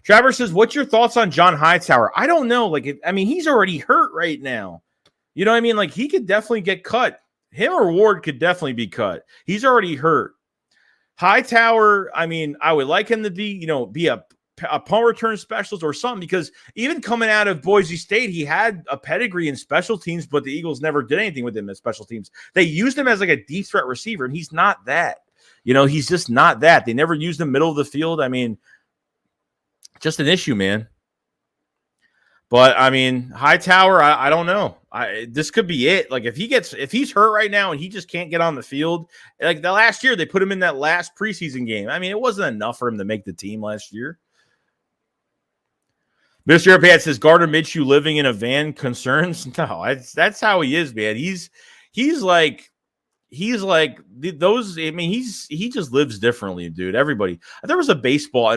Travers says, what's your thoughts on John Hightower? I don't know. He's already hurt right now. You know what I mean? Like, he could definitely get cut. Him or Ward could definitely be cut. He's already hurt. Hightower, I mean, I would like him to be a punt return specialist or something, because even coming out of Boise State, he had a pedigree in special teams, but the Eagles never did anything with him in special teams. They used him as like a deep threat receiver, and he's not that. He's just not that. They never used him middle of the field. I mean, just an issue, man. But I mean, Hightower, I don't know. This could be it. Like if he's hurt right now and he just can't get on the field, like the last year they put him in that last preseason game. I mean, it wasn't enough for him to make the team last year. Mr. Airpad says Gardner Minshew living in a van concerns. No, that's how he is, man. He's like those. I mean, he just lives differently, dude. Everybody. There was a baseball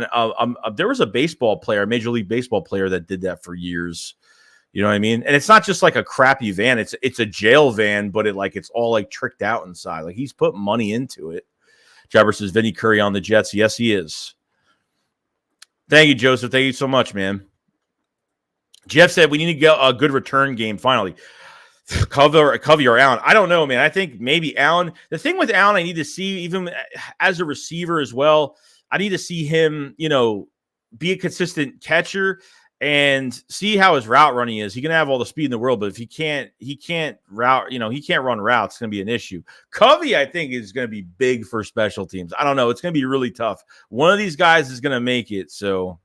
player, Major League Baseball player that did that for years. You know what I mean? And it's not just like a crappy van. It's a jail van, but it's all like tricked out inside. Like he's put money into it. Jabber says Vinny Curry on the Jets. Yes, he is. Thank you, Joseph. Thank you so much, man. Jeff said we need to get a good return game finally. Covey or Allen. I don't know, man. I think maybe Allen. The thing with Allen, I need to see, even as a receiver as well, I need to see him, be a consistent catcher and see how his route running is. He can have all the speed in the world, but if he can't route, he can't run routes, it's going to be an issue. Covey, I think, is going to be big for special teams. I don't know. It's going to be really tough. One of these guys is going to make it. So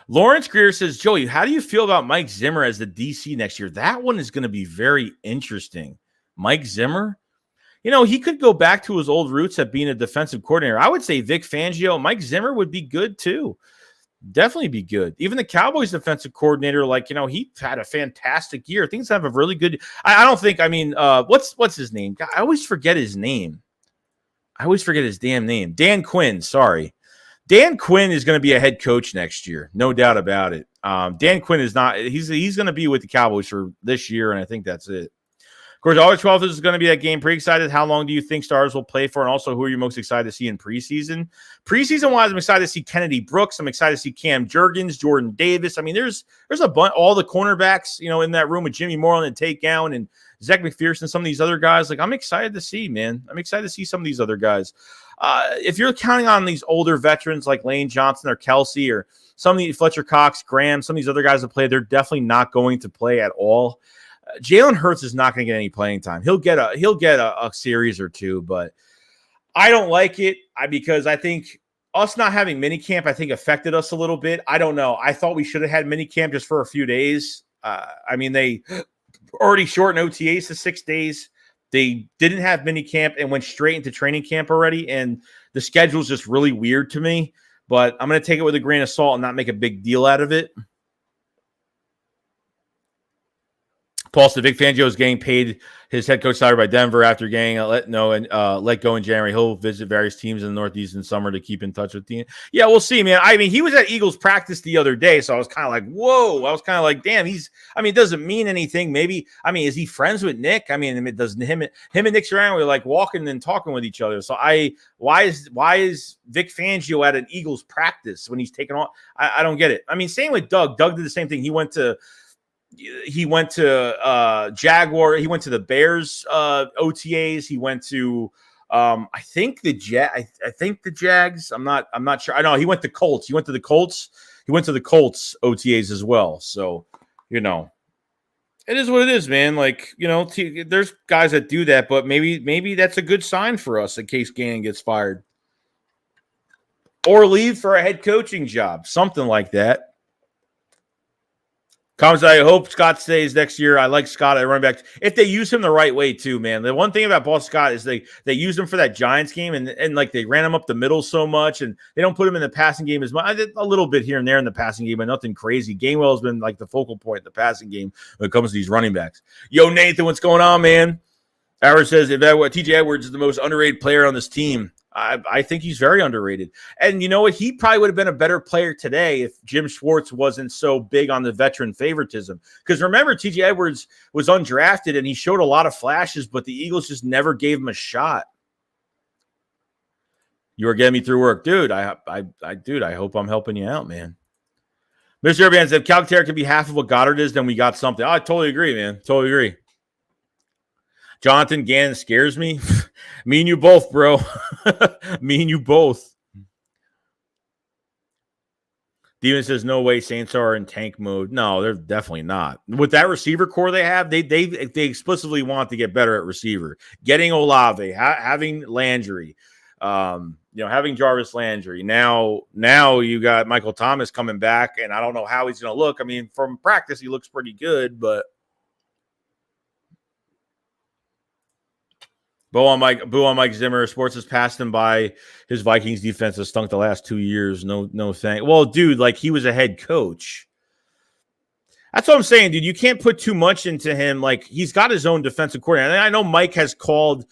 Lawrence Greer says, Joey, how do you feel about Mike Zimmer as the DC next year? That one is going to be very interesting. Mike Zimmer, he could go back to his old roots at being a defensive coordinator. I would say Vic Fangio, Mike Zimmer would be good too. Definitely be good. Even the Cowboys defensive coordinator, he had a fantastic year. Things have a really good. I don't think. What's his name? I always forget his name. I always forget his damn name. Dan Quinn. Sorry. Dan Quinn is going to be a head coach next year, no doubt about it. Dan Quinn is not. He's going to be with the Cowboys for this year, and I think that's it. Of course, August 12th is going to be that game. Pretty excited. How long do you think stars will play for? And also, who are you most excited to see in preseason? Preseason-wise, I'm excited to see Kennedy Brooks. I'm excited to see Cam Jurgens, Jordan Davis. I mean, there's a bunch, all the cornerbacks, in that room with Jimmy Moreland and Tate Gowan and Zach McPherson, some of these other guys. I'm excited to see, man. I'm excited to see some of these other guys. If you're counting on these older veterans like Lane Johnson or Kelsey or some of these Fletcher Cox, Graham, some of these other guys that play, they're definitely not going to play at all. Jalen Hurts is not going to get any playing time. He'll get a series or two, but I don't like it because I think us not having minicamp, I think, affected us a little bit. I don't know. I thought we should have had minicamp just for a few days. They already shortened OTAs to 6 days. They didn't have minicamp and went straight into training camp already, and the schedule's just really weird to me. But I'm going to take it with a grain of salt and not make a big deal out of it. Paul said Vic Fangio is getting paid his head coach salary by Denver after getting let go in January. He'll visit various teams in the Northeast in summer to keep in touch with team. Yeah, we'll see, man. I mean, he was at Eagles practice the other day, so I was kind of like, whoa. I was kind of like, damn, it doesn't mean anything. Maybe, is he friends with Nick? It doesn't him and Nick Sirianni were like walking and talking with each other. So why is Vic Fangio at an Eagles practice when he's taking off? I don't get it. Same with Doug. Doug did the same thing. He went to Jaguar. He went to the Bears OTAs. He went to I think the Jags. I'm not sure. I know he went to Colts. He went to the Colts. He went to the Colts OTAs as well. So, it is what it is, man. There's guys that do that, but maybe that's a good sign for us in case Gannon gets fired or leave for a head coaching job, something like that. Comments, I hope Scott stays next year. I like Scott at running back. If they use him the right way, too, man. The one thing about Boston Scott is they used him for that Giants game, and they ran him up the middle so much, and they don't put him in the passing game as much. I did a little bit here and there in the passing game, but nothing crazy. Gainwell has been the focal point in the passing game when it comes to these running backs. Yo, Nathan, what's going on, man? Howard says, if TJ Edwards is the most underrated player on this team, I think he's very underrated. And you know what? He probably would have been a better player today if Jim Schwartz wasn't so big on the veteran favoritism. Because remember, TJ Edwards was undrafted and he showed a lot of flashes, but the Eagles just never gave him a shot. You were getting me through work. Dude, I hope I'm helping you out, man. Mr. Urban said, if Calcaterra could be half of what Goddard is, then we got something. I totally agree, man. Totally agree. Jonathan Gannon scares me. Me and you both, bro. Me and you both. Demon says, no way Saints are in tank mode. No, they're definitely not. With that receiver core they have, they explicitly want to get better at receiver. Getting Olave, having Landry, having Jarvis Landry. Now you got Michael Thomas coming back, and I don't know how he's going to look. From practice, he looks pretty good, but Boo on Mike Zimmer. Sports has passed him by. His Vikings defense has stunk the last 2 years. No thank. Well, dude, he was a head coach. That's what I'm saying, dude. You can't put too much into him. He's got his own defensive coordinator. And I know Mike has called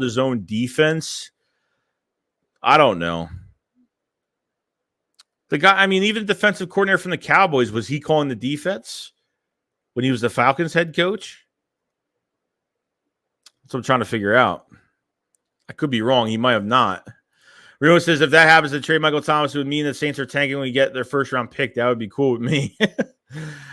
his own defense. I don't know. The guy, even defensive coordinator from the Cowboys, was he calling the defense when he was the Falcons head coach? That's what I'm trying to figure out. I could be wrong. He might have not. Reno says, if that happens to trade Michael Thomas, it would mean the Saints are tanking when we get their first round pick. That would be cool with me.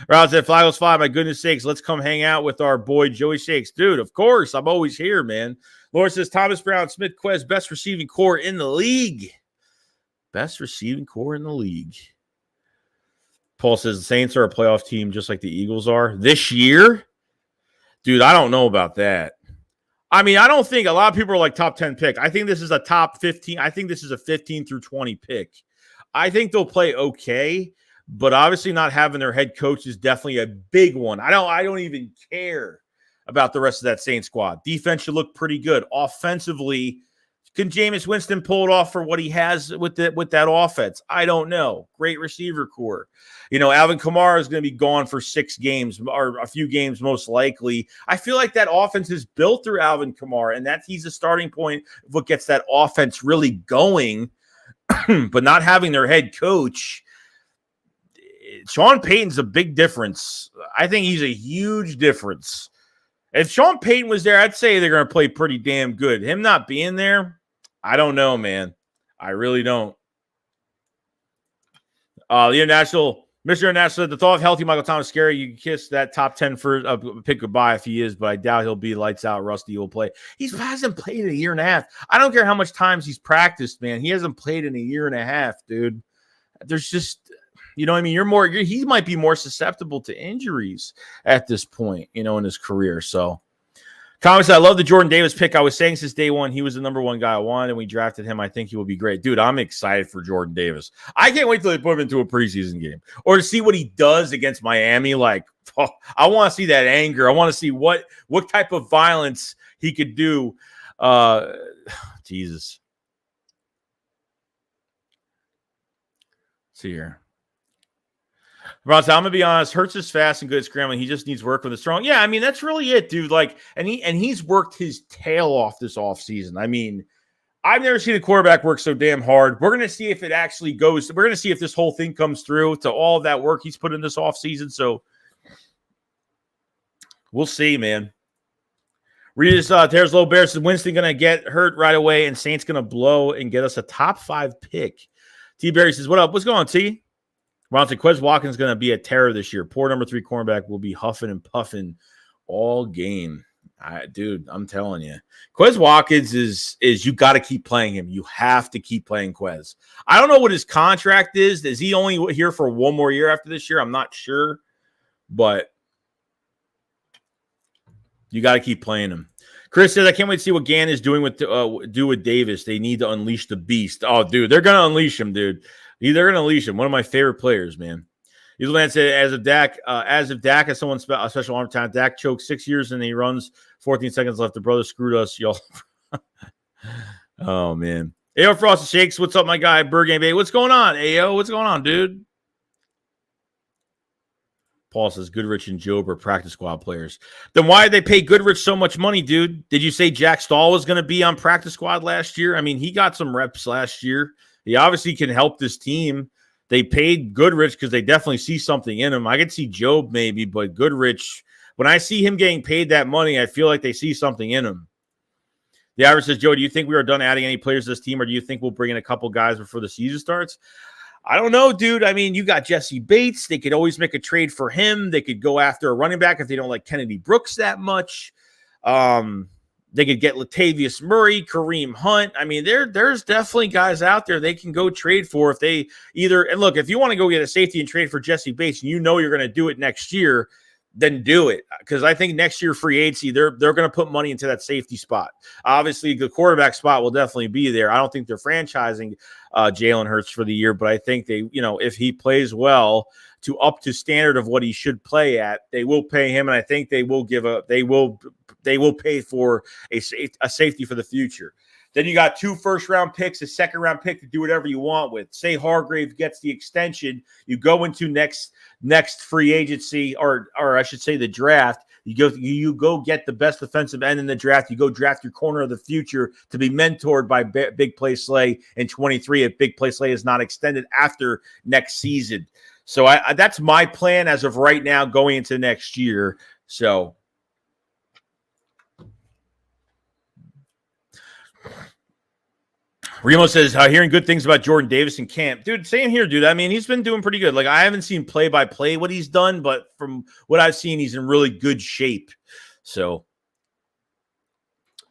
Rob said, Flagos 5, my goodness sakes, let's come hang out with our boy Joey Shakes. Dude, of course, I'm always here, man. Laura says, Thomas Brown, Smith Quez, best receiving core in the league. Best receiving core in the league. Paul says, the Saints are a playoff team just like the Eagles are. This year? Dude, I don't know about that. I mean, I don't think a lot of people are like top 10 pick. I think this is a top 15. I think this is a 15 through 20 pick. I think they'll play okay, but obviously not having their head coach is definitely a big one. I don't even care about the rest of that Saints squad. Defense should look pretty good. Offensively, can Jameis Winston pull it off for what he has with that offense? I don't know. Great receiver core. You know, Alvin Kamara is going to be gone for 6 games or a few games most likely. I feel like that offense is built through Alvin Kamara, and that he's a starting point of what gets that offense really going. But not having their head coach, Sean Payton's a big difference. I think he's a huge difference. If Sean Payton was there, I'd say they're going to play pretty damn good. Him not being there, I don't know, man. I really don't. Mr. International said, the thought of healthy Michael Thomas scary. You can kiss that top 10 for pick goodbye if he is, but I doubt he'll be lights out. Rusty will play. He hasn't played in a year and a half. I don't care how much times he's practiced, man. He hasn't played in a year and a half, dude. There's just, you know what I mean? He might be more susceptible to injuries at this point, you know, in his career. So, Thomas, I love the Jordan Davis pick. I was saying since day one, he was the number 1 guy I wanted, and we drafted him. I think he will be great. Dude, I'm excited for Jordan Davis. I can't wait till they put him into a preseason game or to see what he does against Miami. Like, oh, I want to see that anger. I want to see what type of violence he could do. Jesus. Let's see here. Ron, I'm gonna be honest. Hurts is fast and good at scrambling. He just needs work with the strong. Yeah, I mean that's really it, dude. Like, and he's worked his tail off this offseason. I mean, I've never seen a quarterback work so damn hard. We're gonna see if it actually goes. We're gonna see if this whole thing comes through to all of that work he's put in this offseason. So we'll see, man. Regis Tears Low Bear says Winston gonna get hurt right away, and Saints gonna blow and get us a top 5 pick. T Barry says, "What up? What's going on, T?" Ron said, Quez Watkins is going to be a terror this year. Poor number 3 cornerback will be huffing and puffing all game. Dude, I'm telling you. Quez Watkins is you got to keep playing him. You have to keep playing Quez. I don't know what his contract is. Is he only here for 1 more year after this year? I'm not sure. But you got to keep playing him. Chris says, I can't wait to see what Gann is doing with Davis. They need to unleash the beast. Oh, dude, they're going to unleash him, dude. They're going to unleash him. One of my favorite players, man. Eagleman said, as if Dak has someone a special arm talent, Dak choked 6 years and he runs 14 seconds left. The brother screwed us, y'all. Oh, man. Ayo Frost Shakes, what's up, my guy? Bird Game Bay. What's going on, Ayo? What's going on, dude? Paul says Goodrich and Job are practice squad players. Then why did they pay Goodrich so much money, dude? Did you say Jack Stahl was going to be on practice squad last year? I mean, he got some reps last year. He obviously can help this team. They paid Goodrich because they definitely see something in him. I could see Job maybe, but Goodrich, when I see him getting paid that money, I feel like they see something in him. The average says, Joe, do you think we are done adding any players to this team, or do you think we'll bring in a couple guys before the season starts? I don't know, dude. I mean, you got Jesse Bates. They could always make a trade for him. They could go after a running back if they don't like Kennedy Brooks that much. They could get Latavius Murray, Kareem Hunt. I mean, there's definitely guys out there they can go trade for if they either – and look, if you want to go get a safety and trade for Jesse Bates and you know you're going to do it next year, then do it. Because I think next year free agency, they're going to put money into that safety spot. Obviously, the quarterback spot will definitely be there. I don't think they're franchising Jalen Hurts for the year, but I think they, you know, if he plays well – to up to standard of what he should play at, they will pay him, and I think they will they will pay for a safety for the future. Then you got 2 first-round picks, a second-round pick to do whatever you want with. Say Hargrave gets the extension, you go into next free agency, or I should say the draft. You go get the best defensive end in the draft. You go draft your corner of the future to be mentored by Big Play Slay in 23 if Big Play Slay is not extended after next season. So that's my plan as of right now going into next year. So Remo says, hearing good things about Jordan Davis in camp. Dude, same here, dude. I mean, he's been doing pretty good. Like, I haven't seen play-by-play what he's done, but from what I've seen, he's in really good shape. So,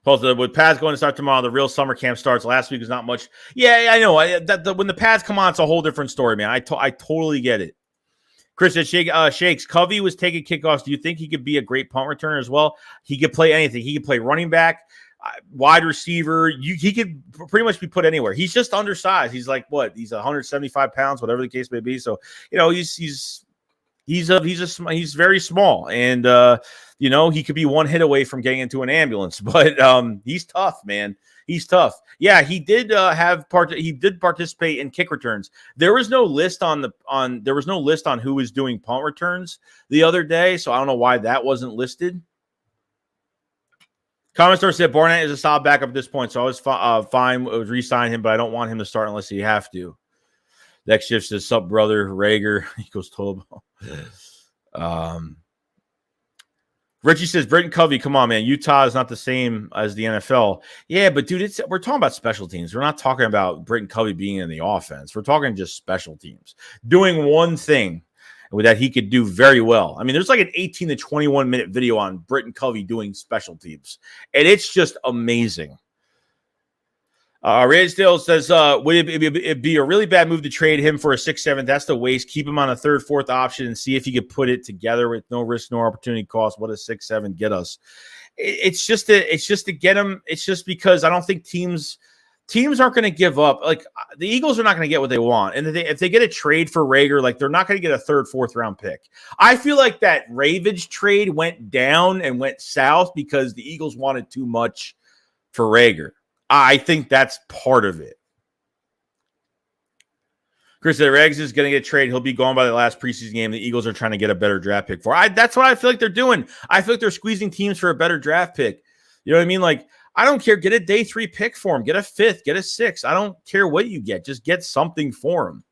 with Pads going to start tomorrow, the real summer camp starts. Last week was not much. Yeah, I know. When the Pads come on, it's a whole different story, man. I totally get it. Chris said, Shakes, Covey was taking kickoffs. Do you think he could be a great punt returner as well? He could play anything. He could play running back, wide receiver. He could pretty much be put anywhere. He's just undersized. He's like, what? He's 175 pounds, whatever the case may be. So, he's very small, and he could be one hit away from getting into an ambulance. But he's tough, man. He's tough. Yeah, he did participate in kick returns. There was no list on who was doing punt returns the other day, so I don't know why that wasn't listed. Comment store said Barnett is a solid backup at this point, so I was fine with re-sign him, but I don't want him to start unless he have to. Next shift says, sup, brother, Rager equals Tobo. Richie says, Britton Covey, come on, man. Utah is not the same as the NFL. Yeah, but, dude, we're talking about special teams. We're not talking about Britton Covey being in the offense. We're talking just special teams. Doing one thing that he could do very well. I mean, there's like an 18 to 21-minute video on Britton Covey doing special teams, and it's just amazing. Raysdale says, would it be a really bad move to trade him for a 6-7? That's the waste. Keep him on a 3rd, 4th option and see if he could put it together with no risk, no opportunity cost. What does 6-7 get us? It's just to get him. It's just because I don't think teams aren't going to give up. Like, the Eagles are not going to get what they want. And if they get a trade for Rager, like, they're not going to get a 3rd, 4th round pick. I feel like that Ravens trade went down and went south because the Eagles wanted too much for Rager. I think that's part of it. Chris said, Reggs is going to get traded. He'll be gone by the last preseason game. The Eagles are trying to get a better draft pick for. That's what I feel like they're doing. I feel like they're squeezing teams for a better draft pick. You know what I mean? Like, I don't care. Get a day 3 pick for him. Get a 5th. Get a 6th. I don't care what you get. Just get something for him.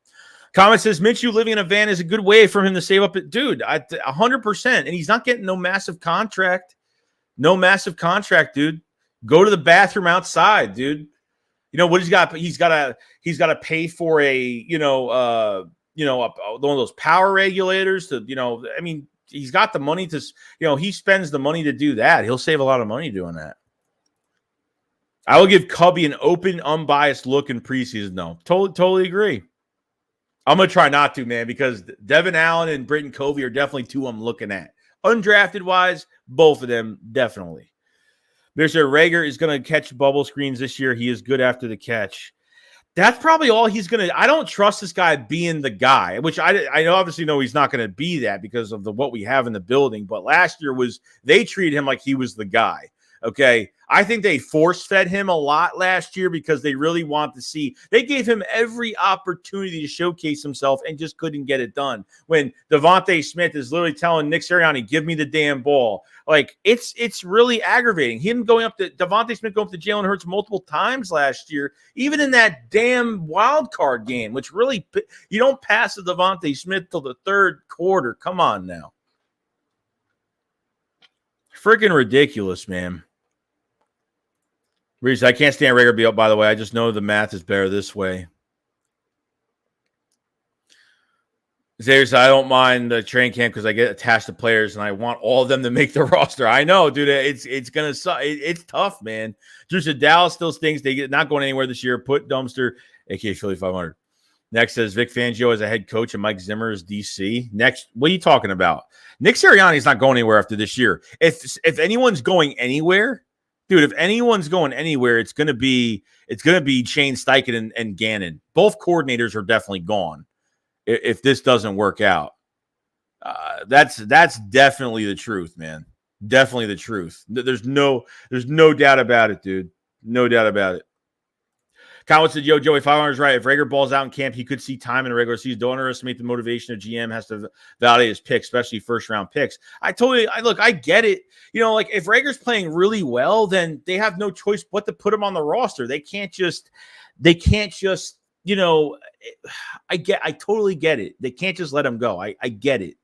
Comment says, Minshew living in a van is a good way for him to save up. Dude, 100%. And he's not getting no massive contract. No massive contract, dude. Go to the bathroom outside, dude. You know what he's got? He's got to pay for a one of those power regulators to, I mean, he's got the money to, he spends the money to do that. He'll save a lot of money doing that. I will give Cubby an open, unbiased look in preseason. No, totally agree. I'm going to try not to, man, because Devin Allen and Britton Covey are definitely 2 I'm looking at. Undrafted wise, both of them, definitely. Mr. Rager is going to catch bubble screens this year. He is good after the catch. That's probably all he's going to – I don't trust this guy being the guy, which I obviously know he's not going to be that because of what we have in the building. But last year they treated him like he was the guy, okay? I think they force-fed him a lot last year because they really want to see – they gave him every opportunity to showcase himself and just couldn't get it done. When Devontae Smith is literally telling Nick Sirianni, give me the damn ball. Like, it's really aggravating. Devontae Smith going up to Jalen Hurts multiple times last year, even in that damn wild card game, which really – you don't pass the Devontae Smith till the 3rd quarter. Come on now. Freaking ridiculous, man. Reese, I can't stand Rager Beal, by the way. I just know the math is better this way. Xavier, I don't mind the training camp because I get attached to players and I want all of them to make the roster. I know, dude. It's gonna suck. It's tough, man. Drew said Dallas still stinks. They get not going anywhere this year. Put Dumpster, aka Philly 500. Next says Vic Fangio as a head coach and Mike Zimmer as DC. Next, what are you talking about? Nick Sirianni's not going anywhere after this year. If anyone's going anywhere. Dude, if anyone's going anywhere, it's gonna be Shane Steichen and Gannon. Both coordinators are definitely gone if this doesn't work out. That's definitely the truth, man. Definitely the truth. There's no doubt about it, dude. No doubt about it. Colin said, yo, Joey, 500 is right. If Rager balls out in camp, he could see time in a regular season. Don't underestimate the motivation of GM has to validate his picks, especially first-round picks. I get it. Like, if Rager's playing really well, then they have no choice but to put him on the roster. They can't just, I totally get it. They can't just let him go. I get it.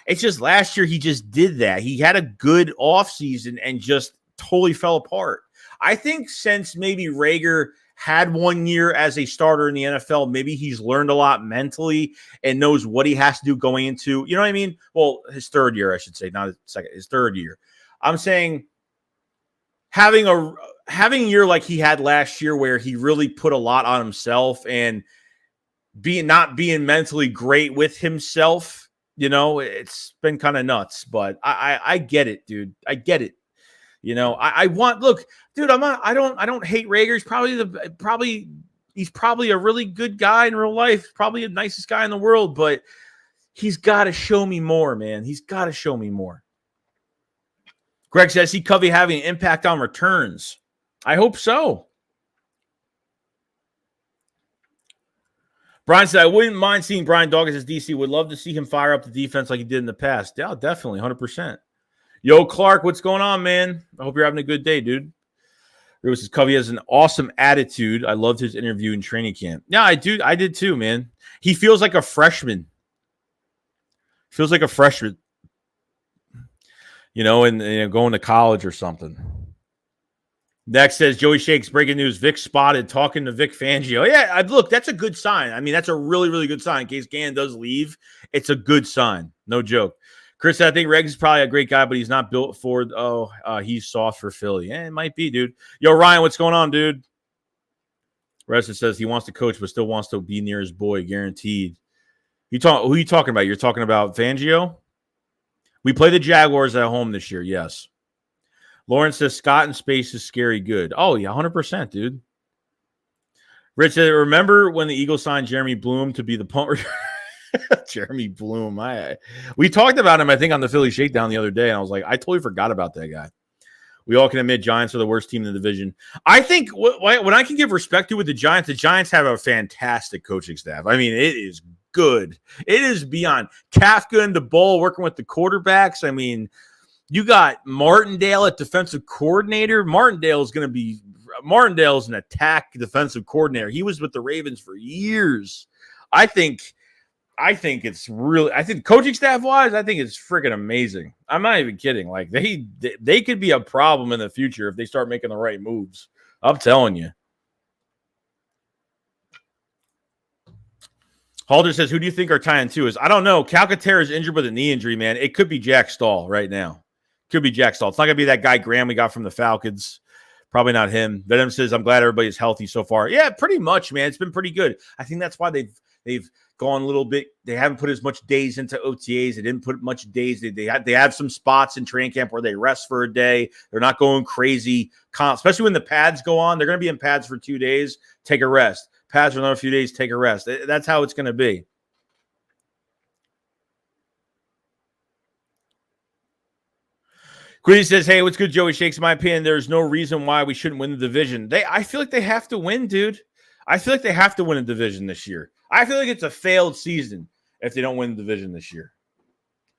It's just last year he just did that. He had a good offseason and just totally fell apart. I think since maybe Rager had 1 year as a starter in the NFL. Maybe he's learned a lot mentally and knows what he has to do going into, you know what I mean? Well, his third year, I should say, not his second, his third year. I'm saying having a year like he had last year where he really put a lot on himself and not being mentally great with himself, you know, it's been kind of nuts, but I get it, dude. I get it. You know, I want, look, dude, I don't hate Rager. He's probably a really good guy in real life, probably the nicest guy in the world, but he's got to show me more, man. He's got to show me more. Greg says, see Covey having an impact on returns. I hope so. Brian said, I wouldn't mind seeing Brian Dawkins as DC. Would love to see him fire up the defense like he did in the past. Yeah, definitely, 100%. Yo, Clark, what's going on, man? I hope you're having a good day, dude. Lewis says, Covey has an awesome attitude. I loved his interview in training camp. Yeah, I did too, man. He feels like a freshman. Feels like a freshman. You know, and going to college or something. Next says, Joey Shakes, breaking news, Vic spotted talking to Vic Fangio. Yeah, look, that's a good sign. I mean, that's a really, really good sign. In case Gannon does leave, it's a good sign. No joke. Chris, I think Regs is probably a great guy, but he's not built for, he's soft for Philly. Yeah, it might be, dude. Yo, Ryan, what's going on, dude? Resta says he wants to coach, but still wants to be near his boy, guaranteed. Who are you talking about? You're talking about Fangio? We play the Jaguars at home this year, yes. Lawrence says Scott in space is scary good. Oh, yeah, 100%, dude. Rich said, remember when the Eagles signed Jeremy Bloom to be the punt returner? Jeremy Bloom. We talked about him, I think, on the Philly Shakedown the other day, and I was like, I totally forgot about that guy. We all can admit Giants are the worst team in the division. I think what I can give respect to with the Giants have a fantastic coaching staff. I mean, it is good. It is beyond. Kafka and DeBoll working with the quarterbacks. I mean, you got Martindale at defensive coordinator. Martindale's an attack defensive coordinator. He was with the Ravens for years. I think coaching staff wise, I think it's freaking amazing. I'm not even kidding. Like they could be a problem in the future if they start making the right moves. I'm telling you. Halder says, who do you think our tie-in two is? I don't know. Calcaterra is injured with a knee injury, man. It could be Jack Stahl right now. Could be Jack Stahl. It's not going to be that guy Graham we got from the Falcons. Probably not him. Venom says, I'm glad everybody's healthy so far. Yeah, pretty much, man. It's been pretty good. I think that's why they've gone a little bit. They haven't put as much days into OTAs. They didn't put much days. They have some spots in training camp where they rest for a day. They're not going crazy, especially when the pads go on. They're going to be in pads for 2 days. Take a rest. Pads for another few days. Take a rest. That's how it's going to be. Quiddy says, hey, what's good, Joey Shakes? In my opinion, there's no reason why we shouldn't win the division. I feel like they have to win, dude. I feel like they have to win a division this year. I feel like it's a failed season if they don't win the division this year.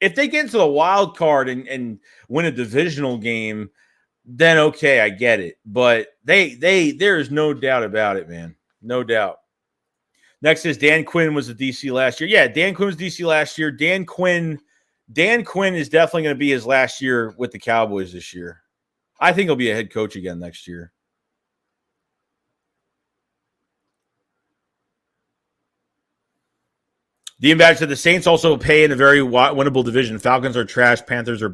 If they get into the wild card and win a divisional game, then okay, I get it. But there's no doubt about it, man. No doubt. Next is Dan Quinn was the DC last year. Yeah, Dan Quinn was DC last year. Dan Quinn is definitely going to be his last year with the Cowboys this year. I think he'll be a head coach again next year. Dean Badge said the Saints also pay in a very winnable division. Falcons are trash. Panthers are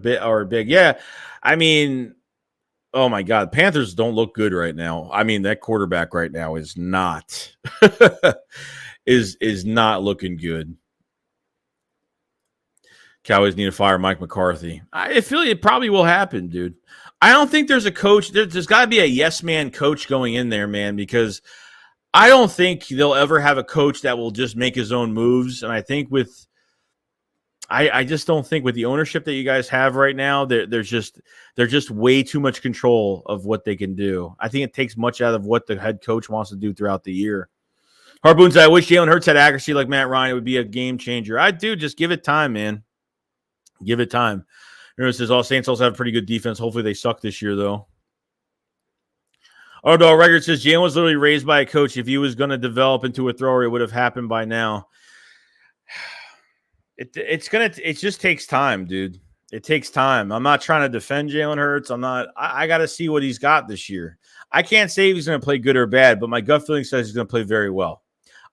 big. Yeah, I mean, oh my God, Panthers don't look good right now. I mean, that quarterback right now is not is not looking good. Cowboys need to fire Mike McCarthy. I feel it probably will happen, dude. I don't think there's a coach. There's got to be a yes man coach going in there, man, because I don't think they'll ever have a coach that will just make his own moves. And I think I just don't think with the ownership that you guys have right now, they're just way too much control of what they can do. I think it takes much out of what the head coach wants to do throughout the year. Harpoon said, I wish Jalen Hurts had accuracy like Matt Ryan. It would be a game changer. I do. Just give it time, man. Give it time. Everyone says all Saints also have a pretty good defense. Hopefully they suck this year, though. Dog Record says Jalen was literally raised by a coach. If he was going to develop into a thrower, it would have happened by now. It just takes time, dude. It takes time. I'm not trying to defend Jalen Hurts. I got to see what he's got this year. I can't say if he's going to play good or bad, but my gut feeling says he's going to play very well.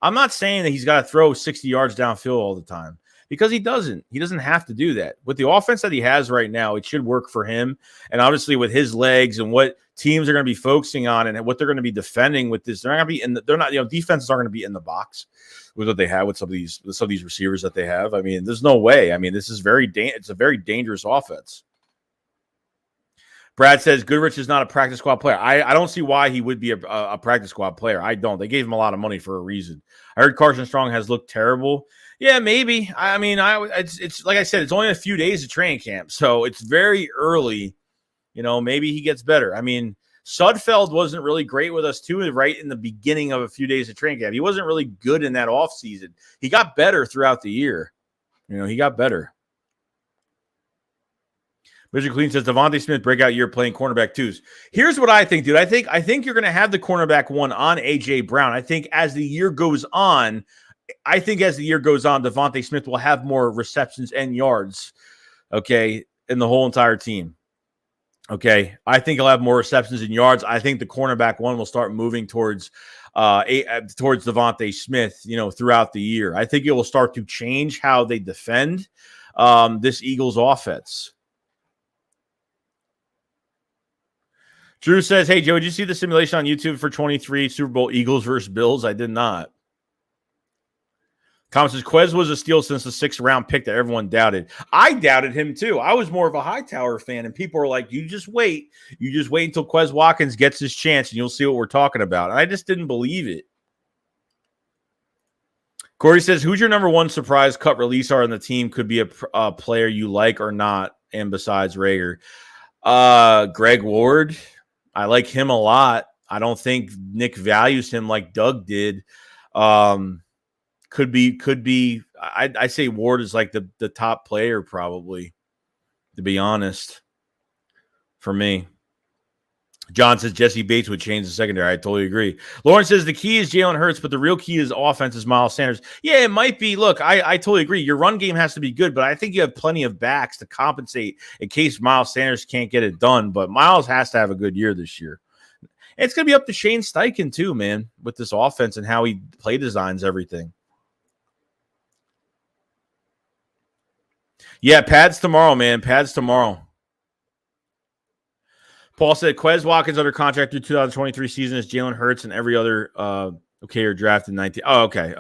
I'm not saying that he's got to throw 60 yards downfield all the time because he doesn't. He doesn't have to do that. With the offense that he has right now, it should work for him. And obviously with his legs and what teams are going to be focusing on and what they're going to be defending with this, they're not going to be defenses aren't going to be in the box with what they have with some of these receivers that they have. I mean, there's no way. I mean, this is it's a very dangerous offense. Brad says Goodrich is not a practice squad player. I don't see why he would be a practice squad player. I don't. They gave him a lot of money for a reason. I heard Carson Strong has looked terrible. Yeah, maybe. I mean, it's like I said, it's only a few days of training camp, so it's very early. Maybe he gets better. I mean, Sudfeld wasn't really great with us too, right in the beginning of a few days of training camp. He wasn't really good in that offseason. He got better throughout the year. He got better. Richard Clean says Devontae Smith breakout year playing cornerback twos. Here's what I think, dude. I think you're going to have the cornerback one on AJ Brown. I think as the year goes on, Devontae Smith will have more receptions and yards, okay, in the whole entire team. Okay, I think he'll have more receptions and yards. I think the cornerback one will start moving towards Devontae Smith, throughout the year. I think it will start to change how they defend this Eagles offense. Drew says, hey, Joe, did you see the simulation on YouTube for 23 Super Bowl Eagles versus Bills? I did not. Comment says, Quez was a steal since the 6th round pick that everyone doubted. I doubted him too. I was more of a Hightower fan, and people are like, you just wait. You just wait until Quez Watkins gets his chance, and you'll see what we're talking about. And I just didn't believe it. Corey says, who's your number one surprise cut release on the team? Could be a player you like or not, and besides Rager. Greg Ward. I like him a lot. I don't think Nick values him like Doug did. Could be. I say Ward is like the top player probably, to be honest, for me. John says Jesse Bates would change the secondary. I totally agree. Lauren says the key is Jalen Hurts, but the real key is offense is Miles Sanders. Yeah, it might be. Look, I totally agree. Your run game has to be good, but I think you have plenty of backs to compensate in case Miles Sanders can't get it done. But Miles has to have a good year this year. It's going to be up to Shane Steichen too, man, with this offense and how he play designs everything. Yeah, pads tomorrow, man. Pads tomorrow. Paul said Quez Watkins under contract through 2023 season is Jalen Hurts and every other or drafted 19. Oh, okay.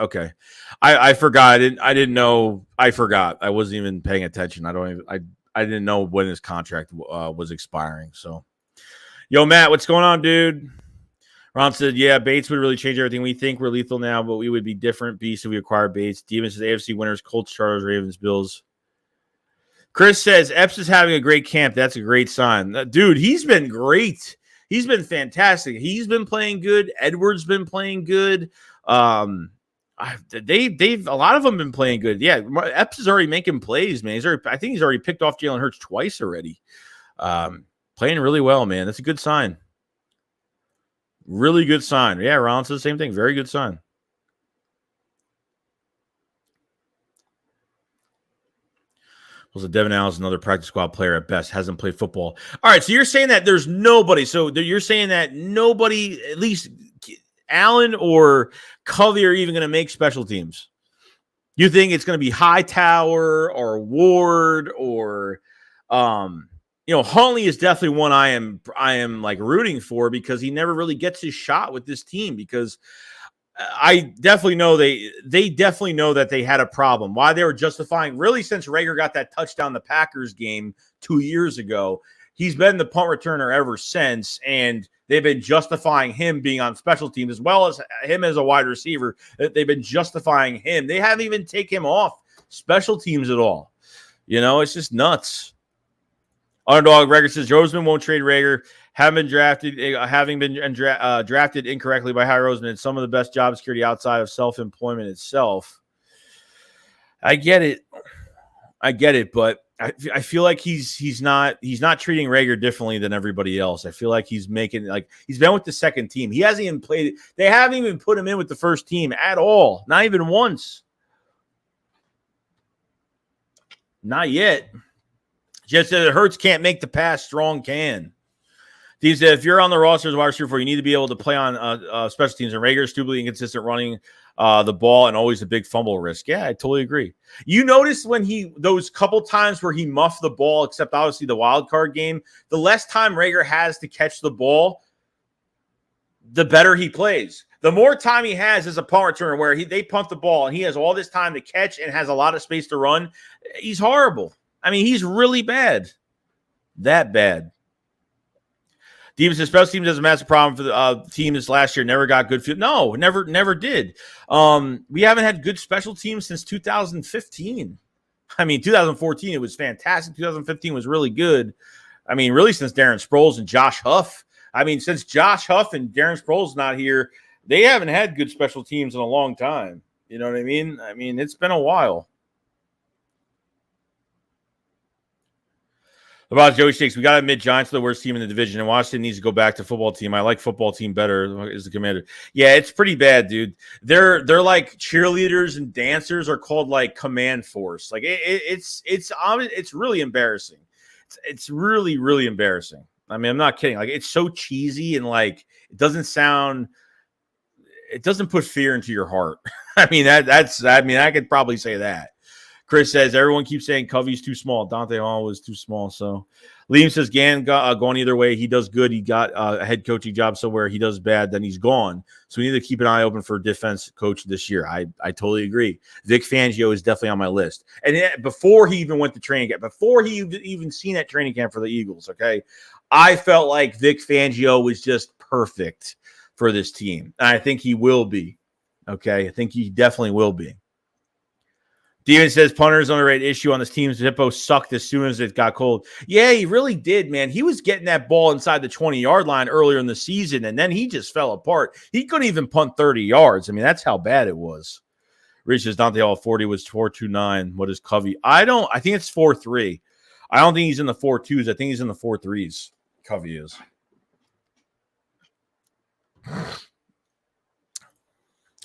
I forgot. I didn't know. I forgot. I wasn't even paying attention. I didn't know when his contract was expiring. So, yo, Matt, what's going on, dude? Ron said, yeah, Bates would really change everything. We think we're lethal now, but we would be different beasts if we acquired Bates. Demons says AFC winners, Colts, Chargers, Ravens, Bills. Chris says, Epps is having a great camp. That's a great sign. Dude, he's been great. He's been fantastic. He's been playing good. Edwards been playing good. They've a lot of them been playing good. Yeah, Epps is already making plays, man. I think he's already picked off Jalen Hurts twice already. Playing really well, man. That's a good sign. Really good sign. Yeah, Ron says the same thing. Very good sign. Was Devin Allen's another practice squad player at best, hasn't played football. All right, so you're saying that there's nobody. So you're saying that nobody, at least Allen or Covey, are even going to make special teams. You think it's going to be Hightower or Ward or, Huntley is definitely one I am like rooting for because he never really gets his shot with this team because I definitely know they definitely know that they had a problem. Why they were justifying, really, since Rager got that touchdown in the Packers game 2 years ago, he's been the punt returner ever since, and they've been justifying him being on special teams as well as him as a wide receiver. They've been justifying him. They haven't even taken him off special teams at all. It's just nuts. Underdog record says Roseman won't trade Rager. Having been drafted incorrectly by Howie Roseman, some of the best job security outside of self-employment itself. I get it, but I feel like he's not treating Rager differently than everybody else. I feel like he's been with the second team. He hasn't even played. They haven't even put him in with the first team at all. Not even once. Not yet. Just that Hurts can't make the pass, Strong can. He said, if you're on the roster as a wide receiver, you need to be able to play on special teams. And Rager is stupidly inconsistent running the ball and always a big fumble risk. Yeah, I totally agree. You notice when those couple times where he muffed the ball, except obviously the wild card game, the less time Rager has to catch the ball, the better he plays. The more time he has as a punt returner where they punt the ball and he has all this time to catch and has a lot of space to run, he's horrible. I mean, he's really bad. That bad. Demons, special teams has a massive problem for the team this last year. Never got good field. No, never did. We haven't had good special teams since 2015. I mean, 2014, it was fantastic. 2015 was really good. I mean, really since Darren Sproles and Josh Huff. I mean, since Josh Huff and Darren Sproles not here, they haven't had good special teams in a long time. You know what I mean? I mean, it's been a while. About Joey Shakes, we got to admit Giants are the worst team in the division, and Washington needs to go back to football team. I like football team better as the commander. Yeah, it's pretty bad, dude. They're like cheerleaders and dancers are called like command force. Like it's really embarrassing. It's really, really embarrassing. I mean, I'm not kidding. Like it's so cheesy and like it doesn't put fear into your heart. I mean, I could probably say that. Chris says, everyone keeps saying Covey's too small. Dante Hall was too small. So Liam says, Gann going either way. He does good. He got a head coaching job somewhere. He does bad, then he's gone. So we need to keep an eye open for a defense coach this year. I totally agree. Vic Fangio is definitely on my list. And before he even went to training camp, before he even seen that training camp for the Eagles, okay, I felt like Vic Fangio was just perfect for this team. And I think he will be. Okay, I think he definitely will be. Steven says punter's underrated issue on this team. Zippo sucked as soon as it got cold. Yeah, he really did, man. He was getting that ball inside the 20-yard line earlier in the season, and then he just fell apart. He couldn't even punt 30 yards. I mean, that's how bad it was. Rich says Dante Hall 40 was 4.29. What is Covey? I think it's 4.3. I don't think he's in the 4.2s. I think he's in the 4.3s. Covey is.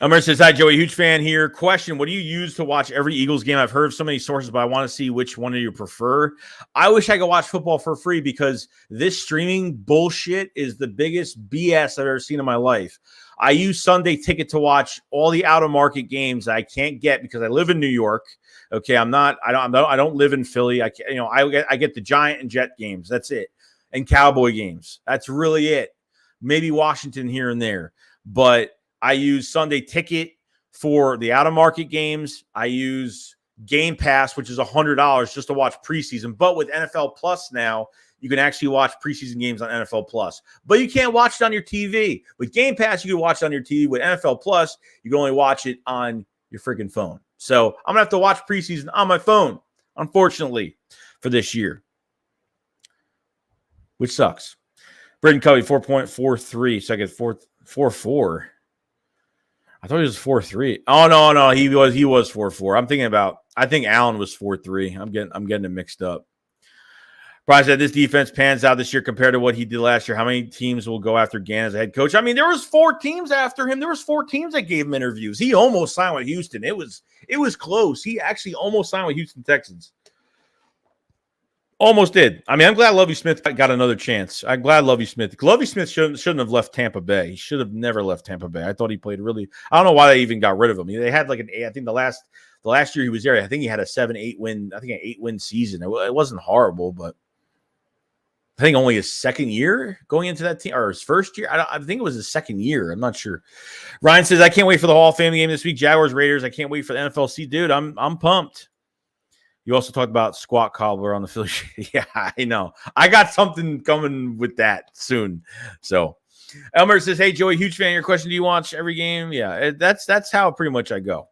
Amir says, hi, Joey. Huge fan here. Question, what do you use to watch every Eagles game? I've heard of so many sources, but I want to see which one do you prefer. I wish I could watch football for free because this streaming bullshit is the biggest BS I've ever seen in my life. I use Sunday Ticket to watch all the out-of-market games that I can't get because I live in New York. Okay, I don't live in Philly. I get the Giant and Jet games. That's it. And Cowboy games. That's really it. Maybe Washington here and there. But I use Sunday Ticket for the out-of-market games. I use Game Pass, which is $100 just to watch preseason. But with NFL Plus now, you can actually watch preseason games on NFL Plus. But you can't watch it on your TV. With Game Pass, you can watch it on your TV. With NFL Plus, you can only watch it on your freaking phone. So I'm going to have to watch preseason on my phone, unfortunately, for this year, which sucks. Britton Covey, 4.43. Second, 4.4. I thought he was 4.3. Oh, no, he was 4.4. I think Allen was 4.3. I'm getting it mixed up. Brian said this defense pans out this year compared to what he did last year. How many teams will go after Gann as a head coach? I mean, there was 4 teams after him. There was 4 teams that gave him interviews. He almost signed with Houston. It was close. He actually almost signed with Houston Texans. Almost did. I mean, I'm glad Lovie Smith got another chance. I'm glad Lovie Smith. Lovie Smith shouldn't have left Tampa Bay. He should have never left Tampa Bay. I thought he played really. I don't know why they even got rid of him. They had like an 8. I think the last year he was there, I think he had a 7-8 win. I think an 8-win season. It wasn't horrible, but I think only his second year going into that team or his first year. I think it was his second year. I'm not sure. Ryan says I can't wait for the Hall of Fame game this week. Jaguars Raiders. I can't wait for the NFLC, dude. I'm pumped. You also talked about squat cobbler on the Philly. Yeah, I know. I got something coming with that soon. So Elmer says, hey, Joey, huge fan of your question. Do you watch every game? Yeah, that's how pretty much I go.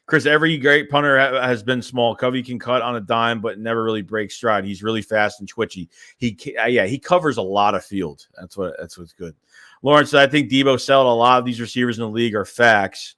Chris, every great punter has been small. Covey can cut on a dime, but never really breaks stride. He's really fast and twitchy. He covers a lot of field. That's what's good. Lawrence said, I think Debo settled a lot of these receivers in the league are facts.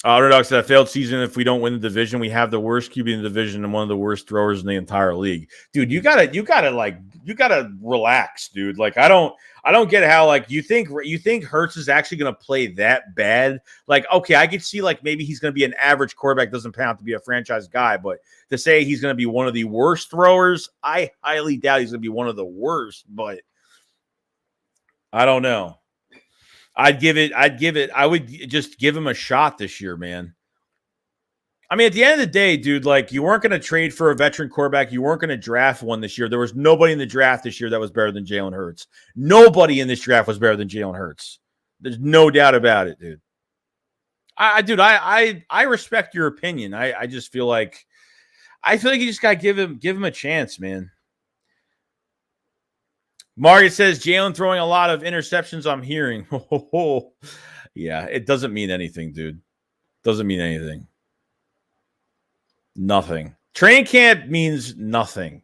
Underdog said, "A failed season. If we don't win the division, we have the worst QB in the division and one of the worst throwers in the entire league." Dude, you gotta relax, dude. Like, I don't get how, like, you think Hurts is actually gonna play that bad. Like, okay, I could see like maybe he's gonna be an average quarterback, doesn't pan out to be a franchise guy, but to say he's gonna be one of the worst throwers, I highly doubt he's gonna be one of the worst. But I don't know. I would just give him a shot this year, man. I mean, at the end of the day, dude, like, you weren't going to trade for a veteran quarterback. You weren't going to draft one this year. There was nobody in the draft this year that was better than Jalen Hurts. Nobody in this draft was better than Jalen Hurts. There's no doubt about it, dude. I respect your opinion. I just feel like you just got to give him a chance, man. Margaret says Jalen throwing a lot of interceptions. I'm hearing. Yeah, it doesn't mean anything, dude. Doesn't mean anything. Nothing. Training camp means nothing.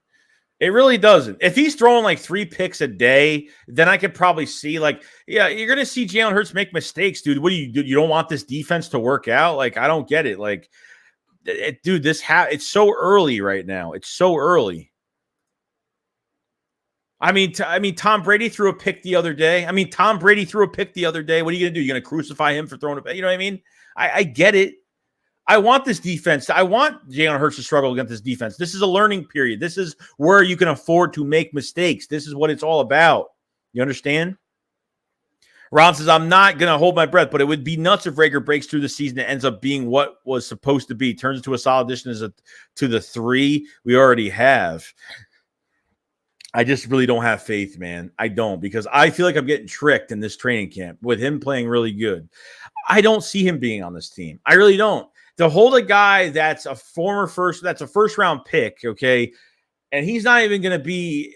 It really doesn't. If he's throwing like 3 picks a day, then I could probably see, like, yeah, you're going to see Jalen Hurts make mistakes, dude. What do you do? You don't want this defense to work out? Like, I don't get it. Like, dude, it's so early right now. It's so early. I mean, Tom Brady threw a pick the other day. What are you going to do? You're going to crucify him for throwing a pick? You know what I mean? I get it. I want this defense. I want Jalen Hurts to struggle against this defense. This is a learning period. This is where you can afford to make mistakes. This is what it's all about. You understand? Ron says, I'm not going to hold my breath, but it would be nuts if Rager breaks through the season and ends up being what was supposed to be. Turns into a solid addition to the 3 we already have. I just really don't have faith, man. I don't, because I feel like I'm getting tricked in this training camp with him playing really good. I don't see him being on this team. I really don't. To hold a guy that's a first round pick, okay, and he's not even going to be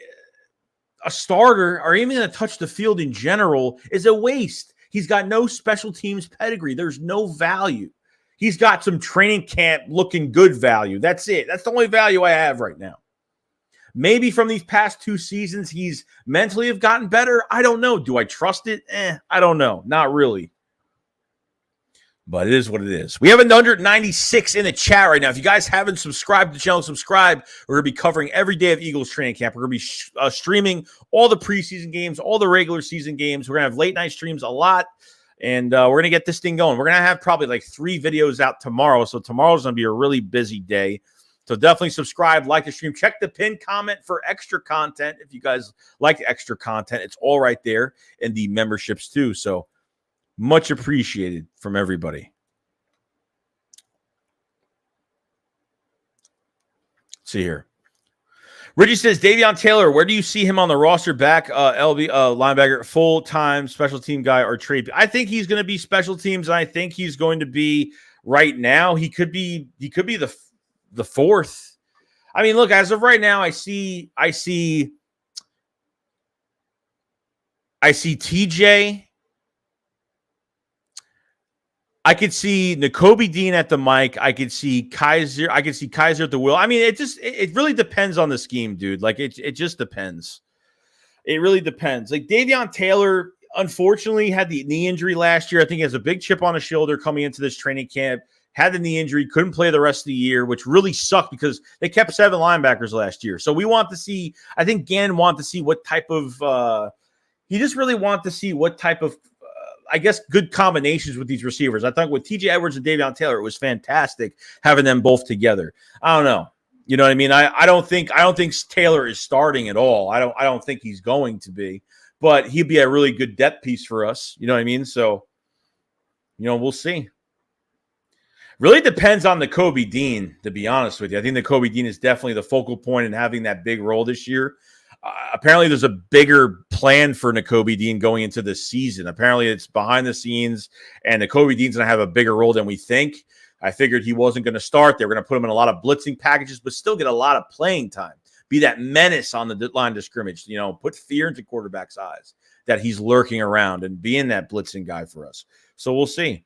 a starter or even going to touch the field in general is a waste. He's got no special teams pedigree. There's no value. He's got some training camp looking good value. That's it. That's the only value I have right now. Maybe from these past 2 seasons, he's mentally have gotten better. I don't know. Do I trust it? I don't know. Not really. But it is what it is. We have 196 in the chat right now. If you guys haven't subscribed to the channel, subscribe. We're going to be covering every day of Eagles training camp. We're going to be streaming all the preseason games, all the regular season games. We're going to have late night streams a lot. And we're going to get this thing going. We're going to have probably like 3 videos out tomorrow. So tomorrow's going to be a really busy day. So definitely subscribe, like the stream. Check the pinned comment for extra content. If you guys like extra content, it's all right there in the memberships too. So much appreciated from everybody. Let's see here. Richie says, Davion Taylor, where do you see him on the roster? Back, LB linebacker, full-time special team guy, or trade? I think he's going to be special teams, and I think he's going to be right now. He could be the 4th. I mean, look, as of right now, I see TJ. I could see Nakobe Dean at the mic. I could see Kaiser. I could see Kaiser at the wheel. I mean, it really depends on the scheme, dude. Like, it just depends. It really depends. Like, Davion Taylor, unfortunately, had the knee injury last year. I think he has a big chip on his shoulder coming into this training camp. Had the knee injury, couldn't play the rest of the year, which really sucked because they kept 7 linebackers last year. So we want to see, I think Gann wanted to see what type of, he just really wanted to see what type of, I guess, good combinations with these receivers. I thought with TJ Edwards and Davion Taylor, it was fantastic having them both together. I don't know. You know what I mean? I don't think Taylor is starting at all. I don't think he's going to be, but he'd be a really good depth piece for us. You know what I mean? So, we'll see. Really depends on the Kobe Dean, to be honest with you. I think the Kobe Dean is definitely the focal point in having that big role this year. Apparently, there's a bigger plan for Nakobe Dean going into this season. Apparently, it's behind the scenes, and Nakobe Dean's going to have a bigger role than we think. I figured he wasn't going to start. They were going to put him in a lot of blitzing packages, but still get a lot of playing time. Be that menace on the line of scrimmage. Put fear into quarterback's eyes that he's lurking around and being that blitzing guy for us. So we'll see.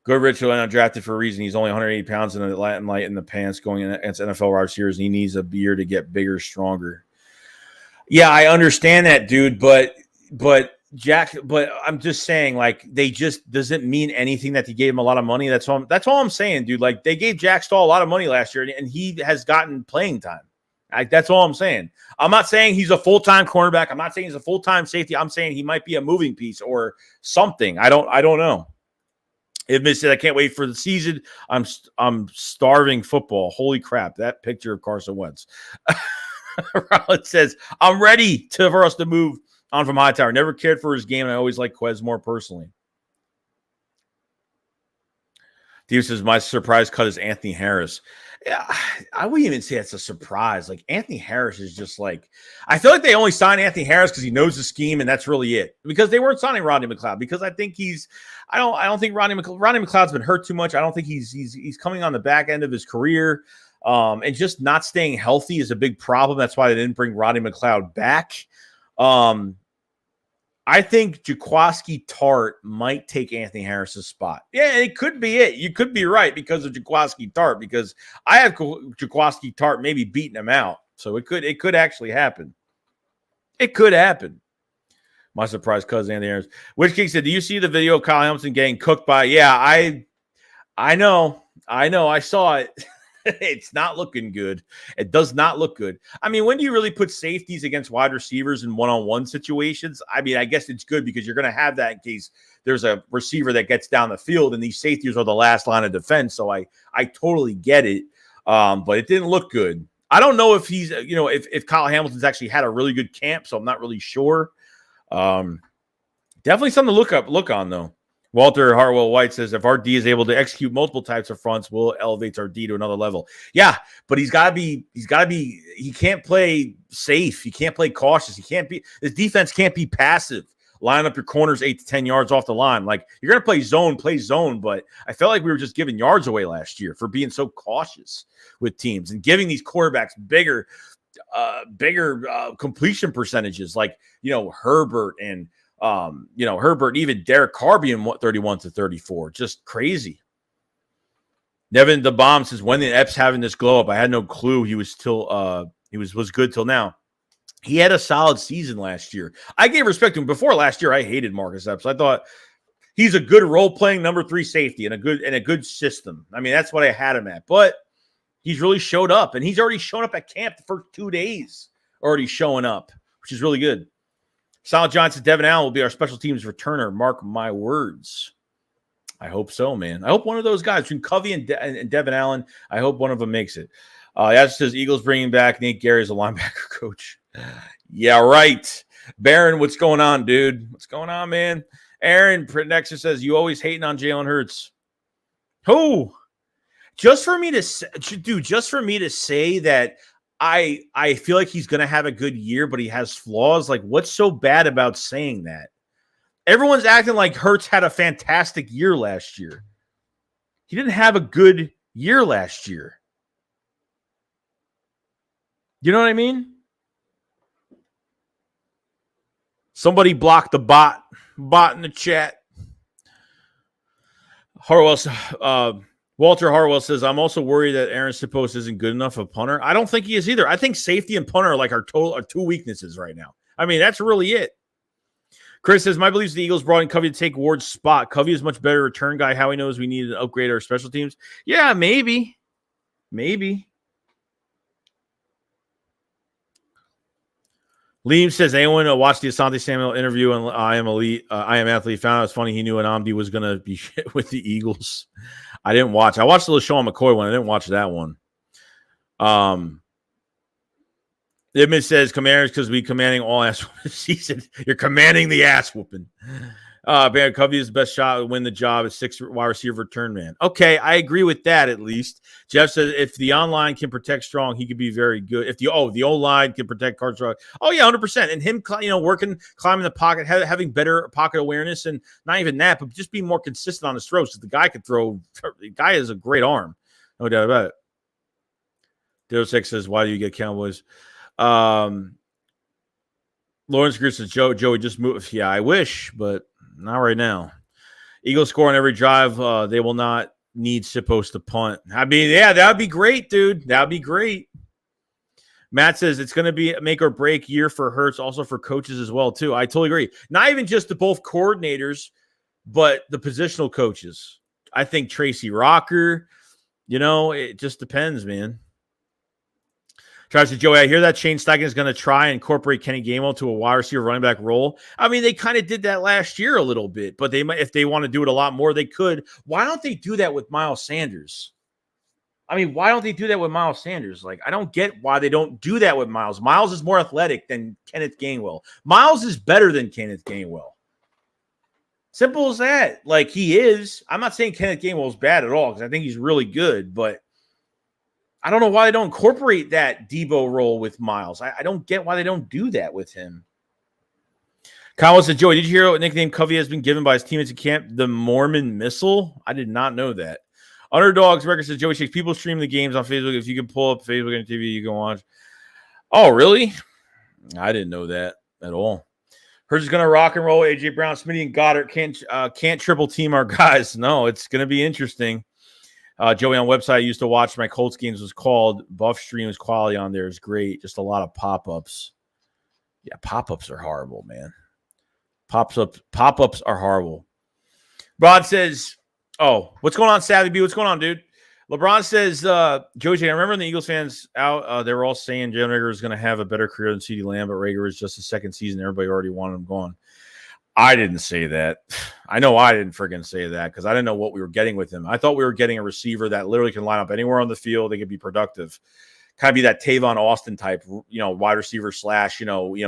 Good Rich, undrafted for a reason. He's only 180 pounds in the Latin light in the pants going against NFL wide receivers. He needs a beard to get bigger, stronger. Yeah, I understand that, dude, but Jack, but I'm just saying, like, they just doesn't mean anything that he gave him a lot of money. That's all I'm saying, dude. Like, they gave Jack Stahl a lot of money last year, and he has gotten playing time. Like, that's all I'm saying. I'm not saying he's a full-time cornerback. I'm not saying he's a full-time safety. I'm saying he might be a moving piece or something. I don't know. It said, I can't wait for the season. I'm starving football. Holy crap. That picture of Carson Wentz. Rollins says, I'm ready for us to move on from Hightower. Never cared for his game, and I always like Quez more personally. Steve says, my surprise cut is Anthony Harris. Yeah, I wouldn't even say it's a surprise. Like, Anthony Harris is just like, I feel like they only signed Anthony Harris because he knows the scheme, and that's really it. Because they weren't signing Rodney McLeod. Because I think I don't think Rodney McLeod's been hurt too much. I don't think he's coming on the back end of his career. And just not staying healthy is a big problem. That's why they didn't bring Rodney McLeod back. I think Jaquiski Tartt might take Anthony Harris's spot. Yeah, it could be it. You could be right because of Jaquiski Tartt, because I have Jaquiski Tartt maybe beating him out. So it could actually happen. It could happen. My surprise cousin Anthony Harris. Which King said, do you see the video of Kyle Hamilton getting cooked by? Yeah, I know. I saw it. It's not looking good. It does not look good. I mean, when do you really put safeties against wide receivers in one-on-one situations? I mean, I guess it's good because you're going to have that in case there's a receiver that gets down the field, and these safeties are the last line of defense. So I totally get it. But it didn't look good. I don't know if he's, if Kyle Hamilton's actually had a really good camp, so I'm not really sure. Definitely something to look on though. Walter Hartwell White says, if our D is able to execute multiple types of fronts, we'll elevate our D to another level. Yeah, but he can't play safe. He can't play cautious. His defense can't be passive. Line up your corners 8 to 10 yards off the line. Like, you're going to play zone, but I felt like we were just giving yards away last year for being so cautious with teams and giving these quarterbacks bigger completion percentages, like, Herbert and Herbert, even Derek Carr being 31 to 34. Just crazy. Nevin the Bomb says, when the Epps having this glow up, I had no clue he was was good till now. He had a solid season last year. I gave respect to him. Before last year, I hated Marcus Epps. I thought he's a good role-playing number 3 safety in a good system. I mean, that's what I had him at. But he's really showed up, and he's already shown up at camp the first 2 days, already showing up, which is really good. Solid Johnson, Devin Allen will be our special teams returner. Mark my words. I hope so, man. I hope one of those guys, between Covey and Devin Allen, I hope one of them makes it. That says Eagles bringing back Nate Gary as a linebacker coach. Yeah, right. Baron, what's going on, dude? What's going on, man? Aaron Nexus says, you always hating on Jalen Hurts. Who? Just for me to say that I feel like he's going to have a good year, but he has flaws. Like, what's so bad about saying that? Everyone's acting like Hurts had a fantastic year last year. He didn't have a good year last year. You know what I mean? Somebody blocked the bot in the chat. Walter Harwell says, I'm also worried that Aaron Sipos isn't good enough a punter. I don't think he is either. I think safety and punter are like our two weaknesses right now. I mean, that's really it. Chris says, my belief is the Eagles brought in Covey to take Ward's spot. Covey is much better return guy. Howie knows we need to upgrade our special teams. Yeah, maybe. Liam says, anyone watched the Asante Samuel interview on I Am Elite, I Am Athlete, found it was funny he knew Anamdi was going to be shit with the Eagles. I didn't watch. I watched the LaShawn McCoy one. I didn't watch that one. Edmund says, Commanders, because we commanding all ass whooping this season. You're commanding the ass whooping. Baron Covey is the best shot to win the job as 6th wide receiver return man. Okay, I agree with that at least. Jeff says if the online can protect Strong, he could be very good. If the O-line can protect Card Strong, oh yeah, 100%. And him, working, climbing the pocket, having better pocket awareness, and not even that, but just being more consistent on his throws. Because the guy could throw. The guy has a great arm, no doubt about it. Deus Ex says, "Why do you get Cowboys?" Lawrence Greer says, Joey just moved. Yeah, I wish, but not right now. Eagles score on every drive. They will not need Sipos to punt. I mean, yeah, that would be great, dude. That would be great. Matt says it's going to be a make or break year for Hurts, also for coaches as well, too. I totally agree. Not even just the both coordinators, but the positional coaches. I think Tracy Rocker, it just depends, man. Travis says, Joey, I hear that Shane Steichen is going to try and incorporate Kenny Gainwell to a wide receiver running back role. I mean, they kind of did that last year a little bit, but they might, if they want to do it a lot more, they could. Why don't they do that with Miles Sanders? I mean, why don't they do that with Miles Sanders? Like, I don't get why they don't do that with Miles. Miles is more athletic than Kenneth Gainwell. Miles is better than Kenneth Gainwell. Simple as that. Like, he is. I'm not saying Kenneth Gainwell is bad at all because I think he's really good, but I don't know why they don't incorporate that Debo role with Miles. I don't get why they don't do that with him. Kyle said, Joey, did you hear what nickname Covey has been given by his teammates at camp? The Mormon Missile? I did not know that. Underdogs record says, Joey Shakes, people stream the games on Facebook. If you can pull up Facebook and TV, you can watch. Oh, really? I didn't know that at all. Hurts is going to rock and roll. AJ Brown, Smitty, and Goddard can't triple team our guys. No, it's going to be interesting. Joey, on website I used to watch my Colts games was called Buff Streams. Quality on there is great. Just a lot of pop-ups. Yeah, pop-ups are horrible, man. Pop-ups are horrible. Rod says, oh, what's going on, Savvy B? What's going on, dude? LeBron says, Joey, I remember when the Eagles fans out, they were all saying Jalen Reagor is going to have a better career than CeeDee Lamb, but Reagor is just the second season. Everybody already wanted him gone. I didn't say that. I know I didn't friggin' say that because I didn't know what we were getting with him. I thought we were getting a receiver that literally can line up anywhere on the field. They could be productive. Kind of be that Tavon Austin type, wide receiver slash,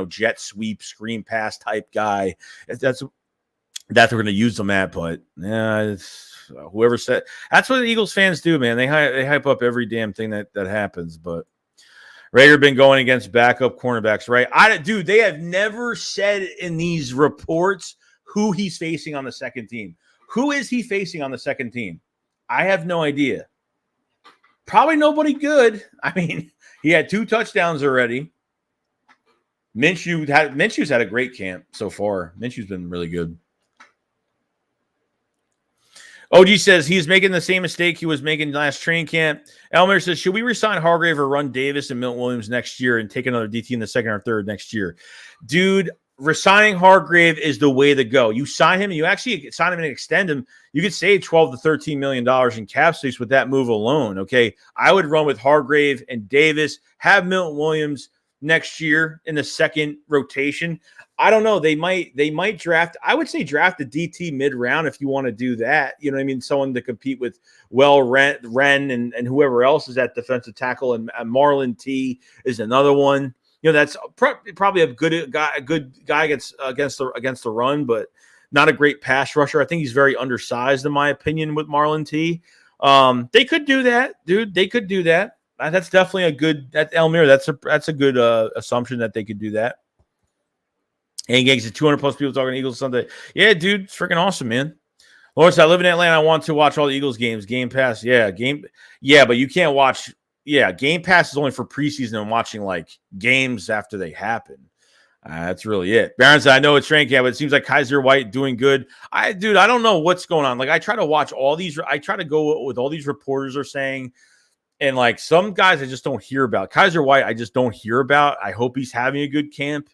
jet sweep, screen pass type guy. That's what we're going to use them at. But yeah, whoever said that's what the Eagles fans do, man. They hype up every damn thing that happens. But Reagor been going against backup cornerbacks, right? Dude, they have never said in these reports who he's facing on the second team. Who is he facing on the second team? I have no idea. Probably nobody good. I mean, he had 2 touchdowns already. Minshew's had a great camp so far. Minshew's been really good. OG says he's making the same mistake he was making last training camp. Elmer says, should we resign Hargrave or run Davis and Milton Williams next year and take another DT in the second or third next year? Dude, resigning Hargrave is the way to go. You sign him, and you actually sign him and extend him. You could save $12 to $13 million in cap space with that move alone, okay? I would run with Hargrave and Davis, have Milton Williams next year in the second rotation. I don't know. They might draft. I would say draft a DT mid-round if you want to do that. You know what I mean? Someone to compete with Wren and whoever else is at defensive tackle. And Marlon T is another one. That's probably a good guy against the run, but not a great pass rusher. I think he's very undersized in my opinion with Marlon T. They could do that, dude. They could do that. That's definitely a good. That Elmira. That's a good assumption that they could do that. And gigs at 200 plus people talking Eagles Sunday. Yeah, dude, it's freaking awesome, man. Lawrence, I live in Atlanta. I want to watch all the Eagles games. Game Pass, but you can't watch. Yeah, Game Pass is only for preseason and watching like games after they happen. That's really it. Barron said, I know it's ranking, but it seems like Kaiser White doing good. I don't know what's going on. Like, I try to watch all these. I try to go with all these reporters are saying. And like some guys I just don't hear about. Kaiser White, I just don't hear about. I hope he's having a good camp.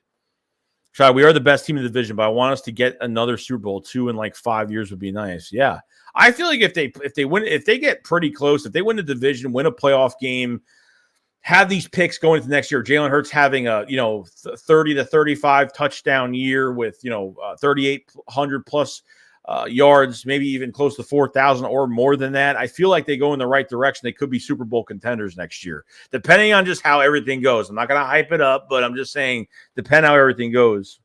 We are the best team in the division, but I want us to get another Super Bowl 2 in like 5 years would be nice. Yeah. I feel like if they get pretty close, if they win the division, win a playoff game, have these picks going into next year, Jalen Hurts having a 30 to 35 touchdown year with 3,800 plus yards, maybe even close to 4,000 or more than that. I feel like they go in the right direction. They could be Super Bowl contenders next year, depending on just how everything goes. I'm not going to hype it up, but I'm just saying, depend how everything goes.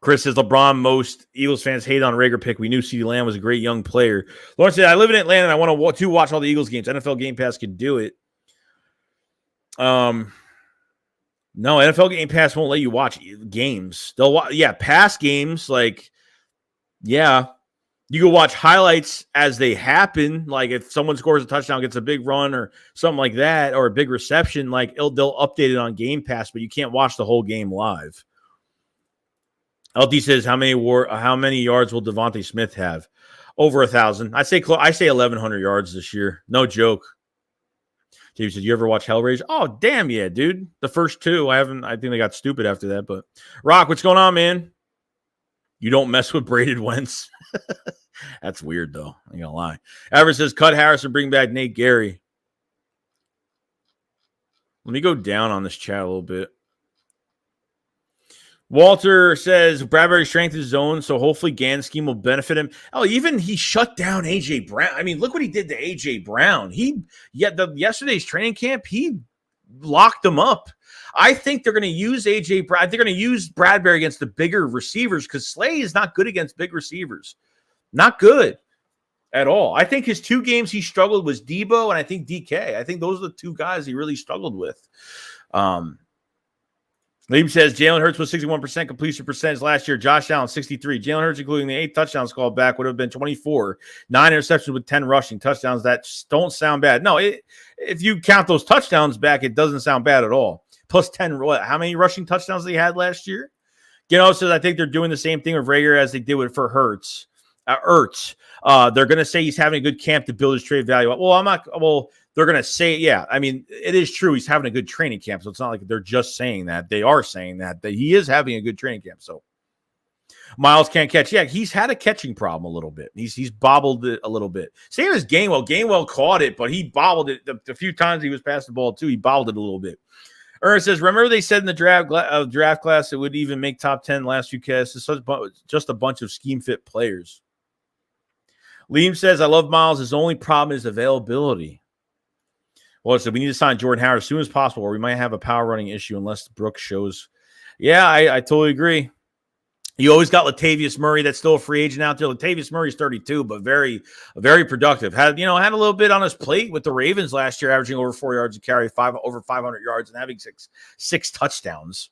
Chris says LeBron, most Eagles fans hate on Reagor pick. We knew CeeDee Lamb was a great young player. Lawrence said, I live in Atlanta and I want to watch all the Eagles games. NFL Game Pass can do it. No, NFL Game Pass won't let you watch games. They'll pass games like. Yeah, you can watch highlights as they happen. Like if someone scores a touchdown, gets a big run or something like that, or a big reception, like they'll update it on Game Pass, but you can't watch the whole game live. LD says, how many yards will Devontae Smith have? Over 1,000. I say 1,100 yards this year. No joke. James said, "You ever watch Hellraiser?" Oh, damn yeah, dude. The first two, I haven't. I think they got stupid after that. But Rock, what's going on, man? You don't mess with braided Wentz. That's weird, though. I ain't gonna lie. Everett says, "Cut Harris and bring back Nate Gary." Let me go down on this chat a little bit. Walter says Bradbury strength is zone, so hopefully Gann's scheme will benefit him. Oh, even he shut down AJ Brown. I mean, look what he did to AJ Brown. Yesterday's training camp, he locked him up. I think they're going to use AJ Brown. They're going to use Bradbury against the bigger receivers because Slay is not good against big receivers. Not good at all. I think his 2 games he struggled was Debo and I think DK. I think those are the 2 guys he really struggled with. Liam says Jalen Hurts was 61% completion percentage last year. Josh Allen, 63. Jalen Hurts, including the 8 touchdowns called back, would have been 24. 9 interceptions with 10 rushing touchdowns. That don't sound bad. No, if you count those touchdowns back, it doesn't sound bad at all. Plus 10. How many rushing touchdowns they had last year? Gino says, I think they're doing the same thing with Rager as they did with for Hurts. Ertz. They're going to say he's having a good camp to build his trade value up. Well, they're going to say, yeah, I mean, it is true. He's having a good training camp. So it's not like they're just saying that. They are saying that he is having a good training camp. So Miles can't catch. Yeah, he's had a catching problem a little bit. He's bobbled it a little bit. Same as Gainwell. Gainwell caught it, but he bobbled it. The few times he was passing the ball, too, he bobbled it a little bit. Ernest says, remember they said in the draft class it would even make top 10 last few casts. It's just a bunch of scheme fit players. Liam says, I love Miles. His only problem is availability. Well, so we need to sign Jordan Howard as soon as possible, or we might have a power running issue unless Brooks shows. Yeah, I totally agree. You always got Latavius Murray that's still a free agent out there. Latavius Murray's 32, but very, very productive. Had a little bit on his plate with the Ravens last year, averaging over 4 yards a carry, over 500 yards, and having six touchdowns.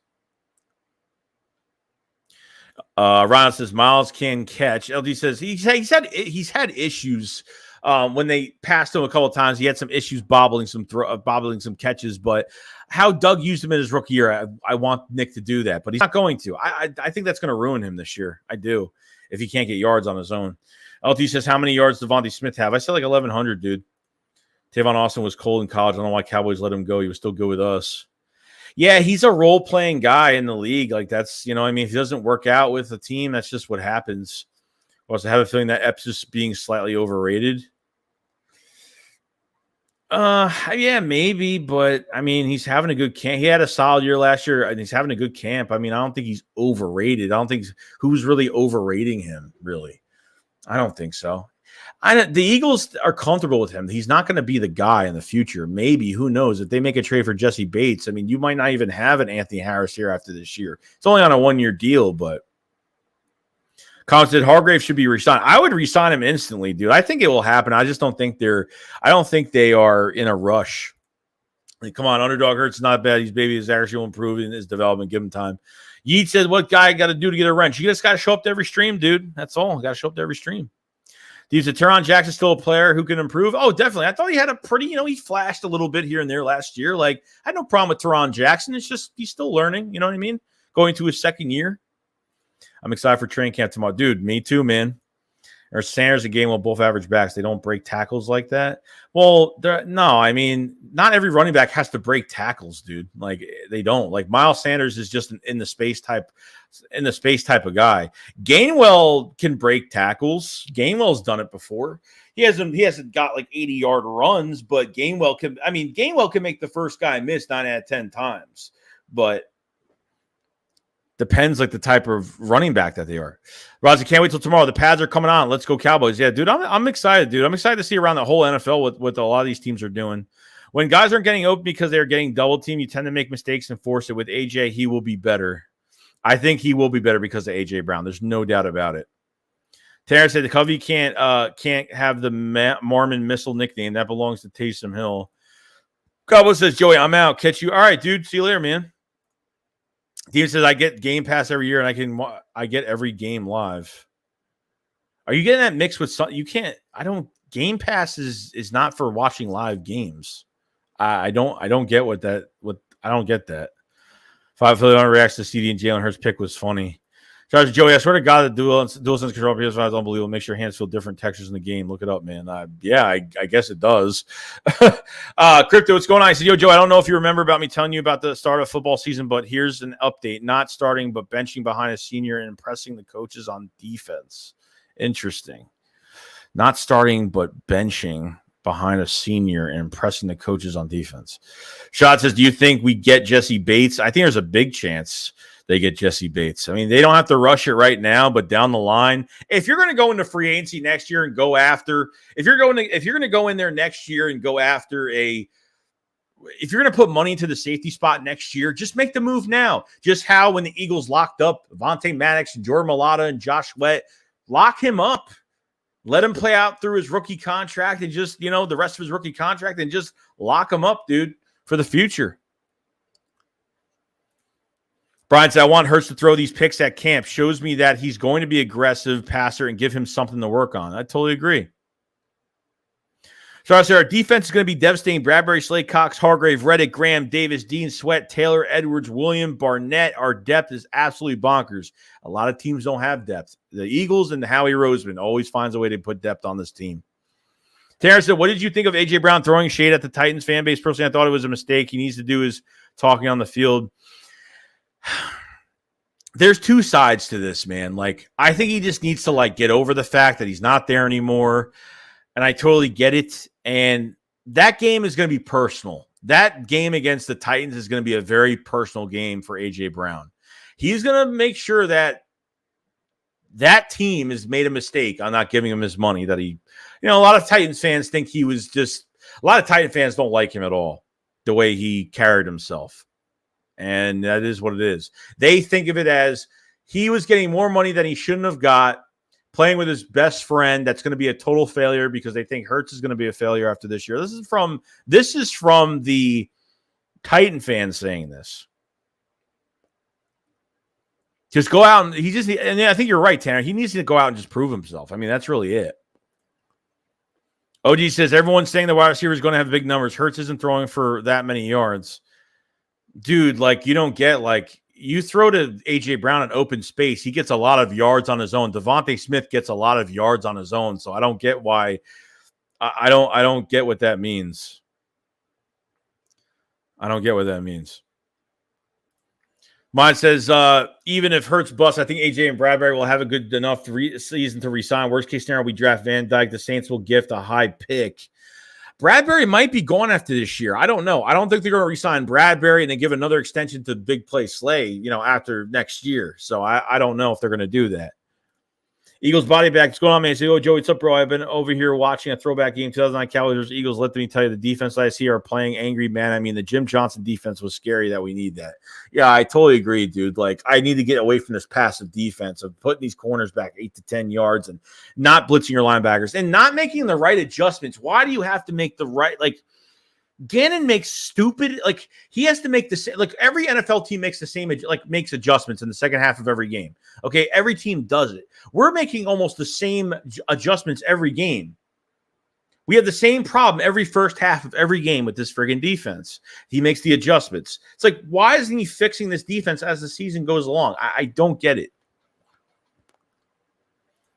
Ron says Miles can catch. LD says he's had issues. When they passed him a couple of times, he had some issues bobbling some catches. But how Doug used him in his rookie year, I want Nick to do that, but he's not going to. I think that's going to ruin him this year. I do, if he can't get yards on his own. LT says, how many yards does Devontae Smith have? I said like 1,100, dude. Tavon Austin was cold in college. I don't know why Cowboys let him go. He was still good with us. Yeah, he's a role-playing guy in the league. Like that's, if he doesn't work out with the team, that's just what happens. I also have a feeling that Epps is being slightly overrated. Yeah, maybe, but I mean, he's having a good camp. He had a solid year last year, and he's having a good camp. I mean, I don't think he's overrated. I don't think who's really overrating him, really. I don't think so. The Eagles are comfortable with him. He's not going to be the guy in the future. Maybe, who knows? If they make a trade for Jesse Bates, I mean, you might not even have an Anthony Harris here after this year. It's only on a 1-year deal, but Collins said Hargrave should be re-signed. I would re-sign him instantly, dude. I think it will happen. I just don't think I don't think they are in a rush. Like, come on, underdog Hurts is not bad. He's baby. His actually will improve in his development. Give him time. Yeet said, what guy got to do to get a wrench? You just got to show up to every stream, dude. That's all. Got to show up to every stream. Steve said, Teron Jackson's still a player who can improve. Oh, definitely. I thought he had a pretty, he flashed a little bit here and there last year. Like, I had no problem with Teron Jackson. It's just he's still learning. You know what I mean? Going to his second year. I'm excited for training camp tomorrow. Dude, me too, man. Or Sanders and Gainwell both average backs. They don't break tackles like that. Well, no, I mean, not every running back has to break tackles, dude. Like, they don't. Like, Miles Sanders is just in the space type of guy. Gainwell can break tackles. Gainwell's done it before. He hasn't got like 80-yard runs, but Gainwell can make the first guy miss 9 out of 10 times. But depends like the type of running back that they are. Roger, can't wait till tomorrow. The pads are coming on. Let's go Cowboys. Yeah, dude, I'm excited, dude. I'm excited to see around the whole NFL what a lot of these teams are doing. When guys aren't getting open because they're getting double team, you tend to make mistakes and force it. With AJ, he will be better. I think he will be better because of AJ Brown. There's no doubt about it. Terrence said the Covey can't have the Mormon missile nickname. That belongs to Taysom Hill. Cowboy says, Joey, I'm out. Catch you. All right, dude. See you later, man. Steven says, I get Game Pass every year, and I get every game live. Are you getting that mixed with something? You can't. Game Pass is not for watching live games. I don't get I don't get that. 5 Philly reacts to CD and Jalen Hurts pick was funny. Shout out to Joey. I swear to God, the DualSense control PS5 is unbelievable. It makes your hands feel different textures in the game. Look it up, man. I guess it does. Crypto, what's going on? I said, yo, Joe, I don't know if you remember about me telling you about the start of football season, but here's an update. Not starting, but benching behind a senior and impressing the coaches on defense. Interesting. Not starting, but benching behind a senior and impressing the coaches on defense. Shot says, do you think we get Jesse Bates? I think there's a big chance they get Jesse Bates. I mean, they don't have to rush it right now, but down the line, if you're going to go into free agency next year and go after, if you're going to go in there next year and go after if you're going to put money into the safety spot next year, just make the move now. Just how when the Eagles locked up Avonte Maddox and Jordan Mailata and Josh Sweat, lock him up. Let him play out through his rookie contract and just, the rest of his rookie contract and just lock him up, dude, for the future. Brian said, I want Hurts to throw these picks at camp. Shows me that he's going to be aggressive passer and give him something to work on. I totally agree. So I said, our defense is going to be devastating. Bradbury, Slade, Cox, Hargrave, Reddick, Graham, Davis, Dean, Sweat, Taylor, Edwards, William, Barnett. Our depth is absolutely bonkers. A lot of teams don't have depth. The Eagles and Howie Roseman always finds a way to put depth on this team. Terrence said, what did you think of A.J. Brown throwing shade at the Titans fan base? Personally, I thought it was a mistake. He needs to do his talking on the field. There's two sides to this, man. Like, I think he just needs to, get over the fact that he's not there anymore. And I totally get it. And that game is going to be personal. That game against the Titans is going to be a very personal game for A.J. Brown. He's going to make sure that team has made a mistake on not giving him his money that he, a lot of Titans fans think he was just, a lot of Titan fans don't like him at all, the way he carried himself. And that is what it is. They think of it as he was getting more money than he shouldn't have got, playing with his best friend. That's going to be a total failure because they think Hurts is going to be a failure after this year. This is from the Titan fans saying this. Just go out and I think you're right, Tanner. He needs to go out and just prove himself. I mean, that's really it. OG says everyone's saying the wide receiver is going to have big numbers. Hurts isn't throwing for that many yards. Dude, you don't get, you throw to A.J. Brown in open space, he gets a lot of yards on his own. Devontae Smith gets a lot of yards on his own, so I don't get why. I don't get what that means. I don't get what that means. Mine says, even if Hurts busts, I think A.J. and Bradbury will have a good enough season to resign. Worst case scenario, we draft Van Dyke. The Saints will gift a high pick. Bradbury might be gone after this year. I don't know. I don't think they're going to re-sign Bradbury and then give another extension to Big Play Slay, after next year. So I don't know if they're going to do that. Eagles body back. What's going on, man? I say, oh, Joey, what's up, bro? I've been over here watching a throwback game, 2009 Cowboys versus Eagles. Let me tell you, the defense I see are playing angry, man. I mean, the Jim Johnson defense was scary that we need that. Yeah, I totally agree, dude. I need to get away from this passive defense of putting these corners back 8 to 10 yards and not blitzing your linebackers and not making the right adjustments. Why do you have to make the right, Gannon makes stupid, he has to make the same, every NFL team makes the same, makes adjustments in the second half of every game. Okay. Every team does it. We're making almost the same adjustments every game. We have the same problem every first half of every game with this friggin' defense. He makes the adjustments. It's why isn't he fixing this defense as the season goes along? I don't get it.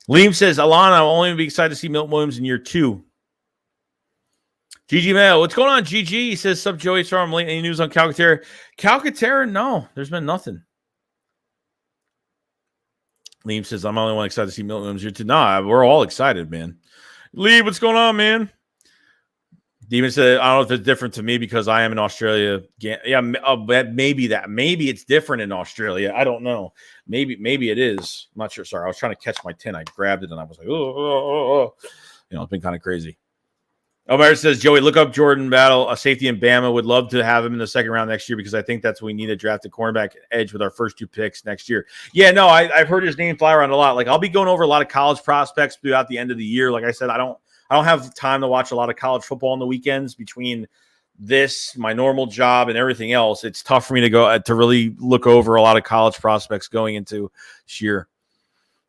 Liam says, Alana, I'll only be excited to see Milton Williams in year 2. GG Mail, what's going on, GG? He says, sup, Joey Storm, late any news on Calcaterra? Calcaterra, no, there's been nothing. Liam says, I'm the only one excited to see Milton Williams here too. Nah, we're all excited, man. Lee, what's going on, man? Demon said, I don't know if it's different to me because I am in Australia. Yeah, maybe that. Maybe it's different in Australia. I don't know. Maybe it is. I'm not sure. Sorry, I was trying to catch my tin. I grabbed it and I was like, oh. It's been kind of crazy. Omar says, Joey, look up Jordan Battle, a safety in Bama. Would love to have him in the second round next year because I think that's what we need to draft a cornerback edge with our first 2 picks next year. Yeah, no, I've heard his name fly around a lot. I'll be going over a lot of college prospects throughout the end of the year. Like I said, I don't have time to watch a lot of college football on the weekends between this, my normal job, and everything else. It's tough for me to go to really look over a lot of college prospects going into this year.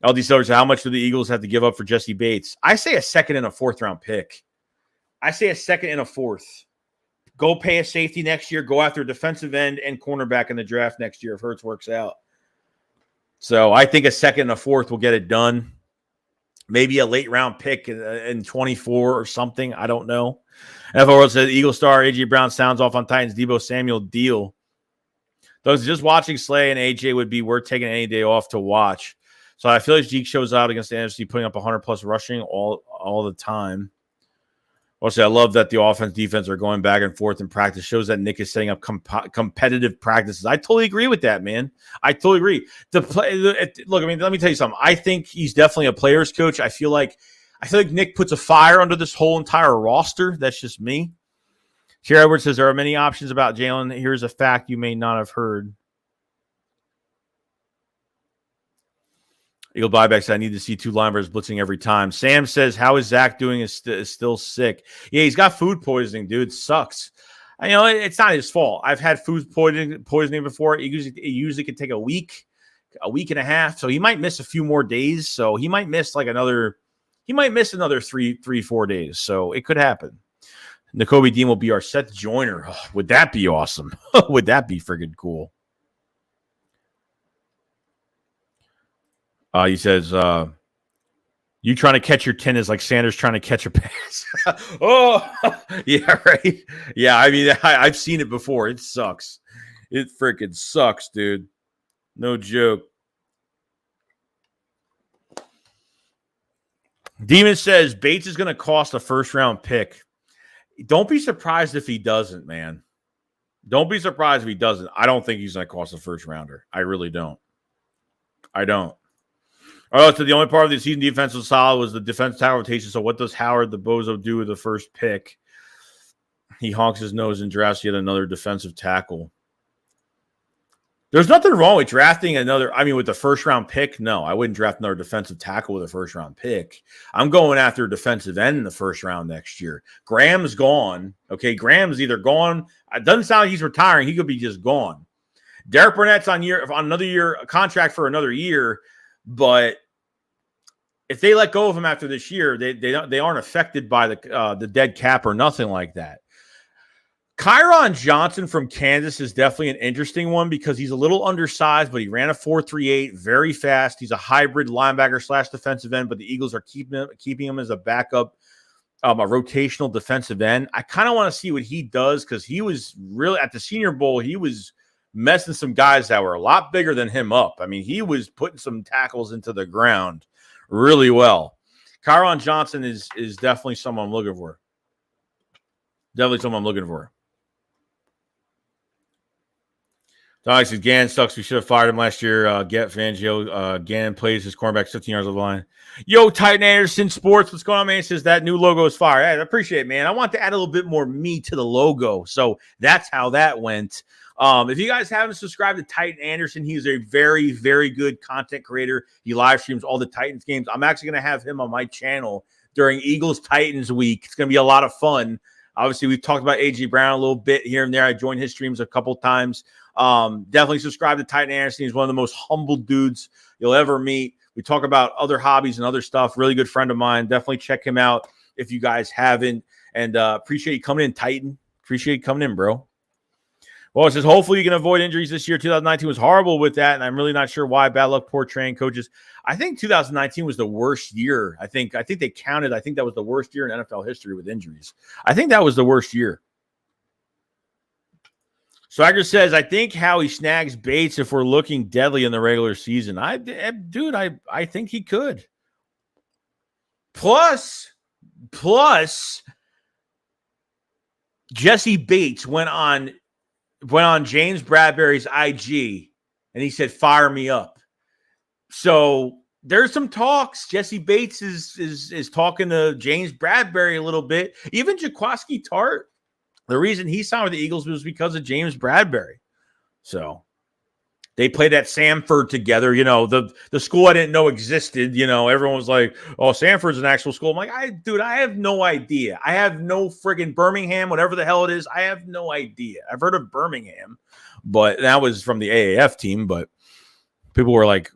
LD Silver said, how much do the Eagles have to give up for Jesse Bates? I say a second and a fourth round pick. I say a second and a fourth. Go pay a safety next year. Go after a defensive end and cornerback in the draft next year if Hurts works out. So I think a second and a fourth will get it done. Maybe a late round pick in 24 or something. I don't know. NFL World says Eagle star A.J. Brown sounds off on Titans. Debo Samuel deal. Those just watching Slay and AJ would be worth taking any day off to watch. So I feel like Zeke shows out against the NFC, putting up 100+ rushing all the time. Also, I love that the offense, defense are going back and forth in practice. Shows that Nick is setting up competitive practices. I totally agree with that, man. I totally agree. Look, I mean, let me tell you something. I think he's definitely a player's coach. I feel like Nick puts a fire under this whole entire roster. That's just me. Sherry Edwards says there are many options about Jalen. Here's a fact you may not have heard. Eagle buyback said, I need to see 2 linebackers blitzing every time. Sam says, how is Zach doing? Is still sick. Yeah, he's got food poisoning, dude. It sucks. It's not his fault. I've had food poisoning before. It usually can take a week and a half. So he might miss a few more days. So he might miss another 3-4 days. So it could happen. N'Kobe Dean will be our Seth Joyner. Oh, would that be awesome? Would that be friggin' cool? He says, you trying to catch your 10 is like Sanders trying to catch a pass. Oh, yeah, right. Yeah, I mean, I've seen it before. It sucks. It freaking sucks, dude. No joke. Demon says Bates is going to cost a first-round pick. Don't be surprised if he doesn't, man. Don't be surprised if he doesn't. I don't think he's going to cost a first-rounder. I really don't. I don't. Oh, so the only part of the season defense was solid was the defense tackle rotation. So what does Howard the Bozo do with the first pick? He honks his nose and drafts yet another defensive tackle. There's nothing wrong with drafting with the first-round pick. No, I wouldn't draft another defensive tackle with a first-round pick. I'm going after a defensive end in the first round next year. Graham's gone. Okay, Graham's either gone. It doesn't sound like he's retiring. He could be just gone. Derek Burnett's on another year, a contract for another year. But if they let go of him after this year, they aren't affected by the dead cap or nothing like that. Kyron Johnson from Kansas is definitely an interesting one because he's a little undersized, but he ran a 4.38, very fast. He's a hybrid linebacker / defensive end, but the Eagles are keeping him as a backup, a rotational defensive end. I kind of want to see what he does because he was really at the Senior Bowl. He was messing some guys that were a lot bigger than him up. I mean, he was putting some tackles into the ground really well. Kyron Johnson is definitely someone I'm looking for. Definitely someone I'm looking for. Doug says, Gannon sucks. We should have fired him last year. Get Fangio. Gannon plays his cornerback 15 yards of the line. Yo, Titan Anderson Sports. What's going on, man? He says that new logo is fire. I appreciate it, man. I want to add a little bit more meat to the logo. So that's how that went. If you guys haven't subscribed to Titan Anderson, he is a very, very good content creator. He live streams all the Titans games. I'm actually going to have him on my channel during Eagles-Titans week. It's going to be a lot of fun. Obviously, we've talked about A.J. Brown a little bit here and there. I joined his streams a couple times. Definitely subscribe to Titan Anderson. He's one of the most humble dudes you'll ever meet. We talk about other hobbies and other stuff. Really good friend of mine. Definitely check him out if you guys haven't. And appreciate you coming in, Titan. Appreciate you coming in, bro. Well, it says, hopefully you can avoid injuries this year. 2019 was horrible with that, and I'm really not sure why. Bad luck, poor train coaches. I think 2019 was the worst year. I think they counted. I think that was the worst year in NFL history with injuries. I think that was the worst year. Swagger says, I think Howie snags Bates if we're looking deadly in the regular season. I think he could. Plus, Jesse Bates went on James Bradbury's IG and he said, fire me up. So there's some talks. Jesse Bates is talking to James Bradbury a little bit. Even Jaquiski Tartt, the reason he signed with the Eagles was because of James Bradbury. So they played at Samford together. You know, the school I didn't know existed. You know, everyone was like, oh, Samford's an actual school. I'm like, I have no idea. I have no friggin' Birmingham, whatever the hell it is. I have no idea. I've heard of Birmingham, but that was from the AAF team. But people were like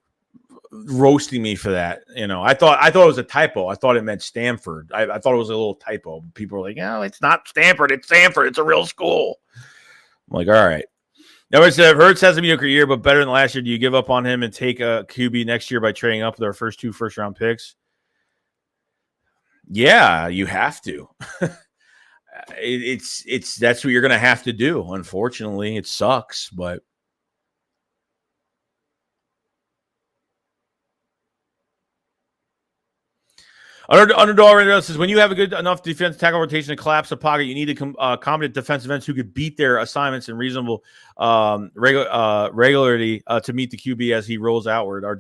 roasting me for that. You know, I thought it was a typo. I thought it meant Stanford. I thought it was a little typo. People were like, no, it's not Stanford. It's Samford. It's a real school. I'm like, all right. Now, I said, if Hurts has a mediocre year, but better than last year, do you give up on him and take a QB next year by trading up with our first 2 first-round picks? Yeah, you have to. It's that's what you're going to have to do. Unfortunately, it sucks, but Underdog says, when you have a good enough defense tackle rotation to collapse the pocket, you need a competent defensive ends who could beat their assignments in reasonable regularity to meet the QB as he rolls outward. I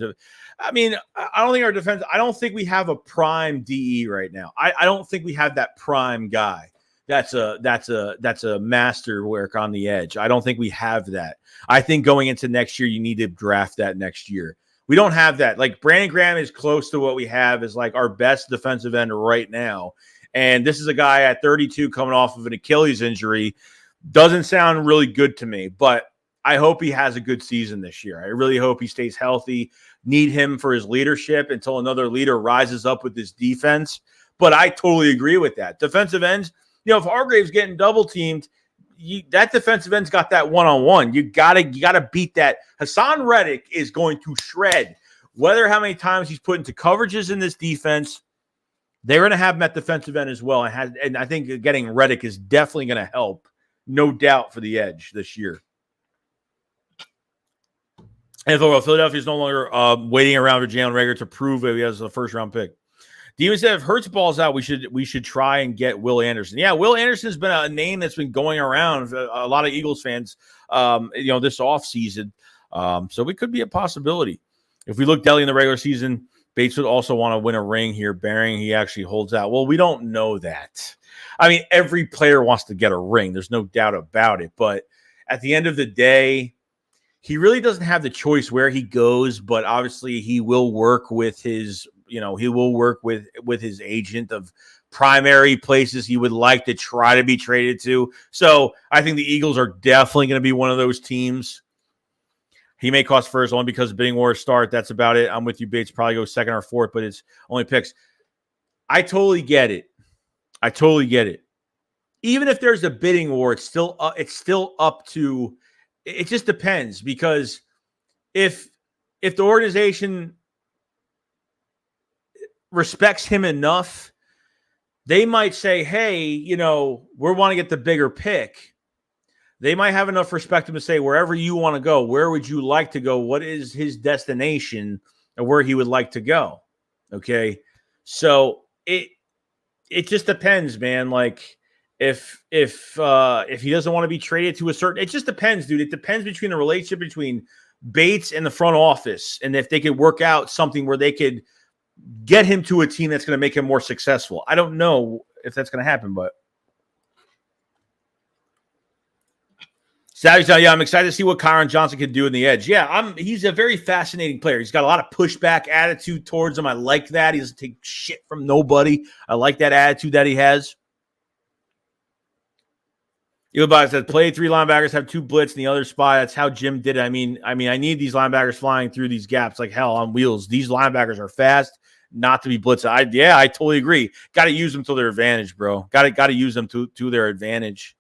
don't think our defense. I don't think we have a prime DE right now. I don't think we have that prime guy. That's a master work on the edge. I don't think we have that. I think going into next year, you need to draft that next year. We don't have that. Like, Brandon Graham is close to what we have as like our best defensive end right now. And this is a guy at 32 coming off of an Achilles injury. Doesn't sound really good to me, but I hope he has a good season this year. I really hope he stays healthy. Need him for his leadership until another leader rises up with this defense. But I totally agree with that. Defensive ends, if Hargrave's getting double teamed, that defensive end's got that one-on-one. You gotta beat that. Hassan Reddick is going to shred. Whether how many times he's put into coverages in this defense, they're going to have him at defensive end as well. And I think getting Reddick is definitely going to help, no doubt, for the edge this year. And Philadelphia is no longer waiting around for Jalen Reagor to prove that he has a first-round pick. Demon said, if Hurts balls out, we should try and get Will Anderson. Yeah, Will Anderson has been a name that's been going around for a lot of Eagles fans, this offseason. So it could be a possibility. If we look Delhi in the regular season, Bates would also want to win a ring here, bearing he actually holds out. Well, we don't know that. I mean, every player wants to get a ring. There's no doubt about it. But at the end of the day, he really doesn't have the choice where he goes, but obviously he will work with his with his agent of primary places he would like to try to be traded to. So I think the Eagles are definitely going to be one of those teams. He may cost first only because bidding war start. That's about it. I'm with you, Bates. Probably go second or fourth, but it's only picks. I totally get it. Even if there's a bidding war, it's still up to. It just depends, because if the organization respects him enough, they might say, hey, we want to get the bigger pick. They might have enough respect to say, wherever you want to go, where would you like to go? What is his destination and where he would like to go? Okay. So it just depends, man. Like, if he doesn't want to be traded to a certain, it just depends, dude. It depends between the relationship between Bates and the front office, and if they could work out something where they could get him to a team that's going to make him more successful. I don't know if that's going to happen, but Savage, yeah, I'm excited to see what Kyron Johnson can do in the edge. Yeah, he's a very fascinating player. He's got a lot of pushback attitude towards him. I like that. He doesn't take shit from nobody. I like that attitude that he has. Eli said, play 3 linebackers, have 2 blitz in the other spot. That's how Jim did it. I mean, I need these linebackers flying through these gaps like hell on wheels. These linebackers are fast, not to be blitzed. I totally agree. Got to use them to their advantage, bro. Got to use them to their advantage.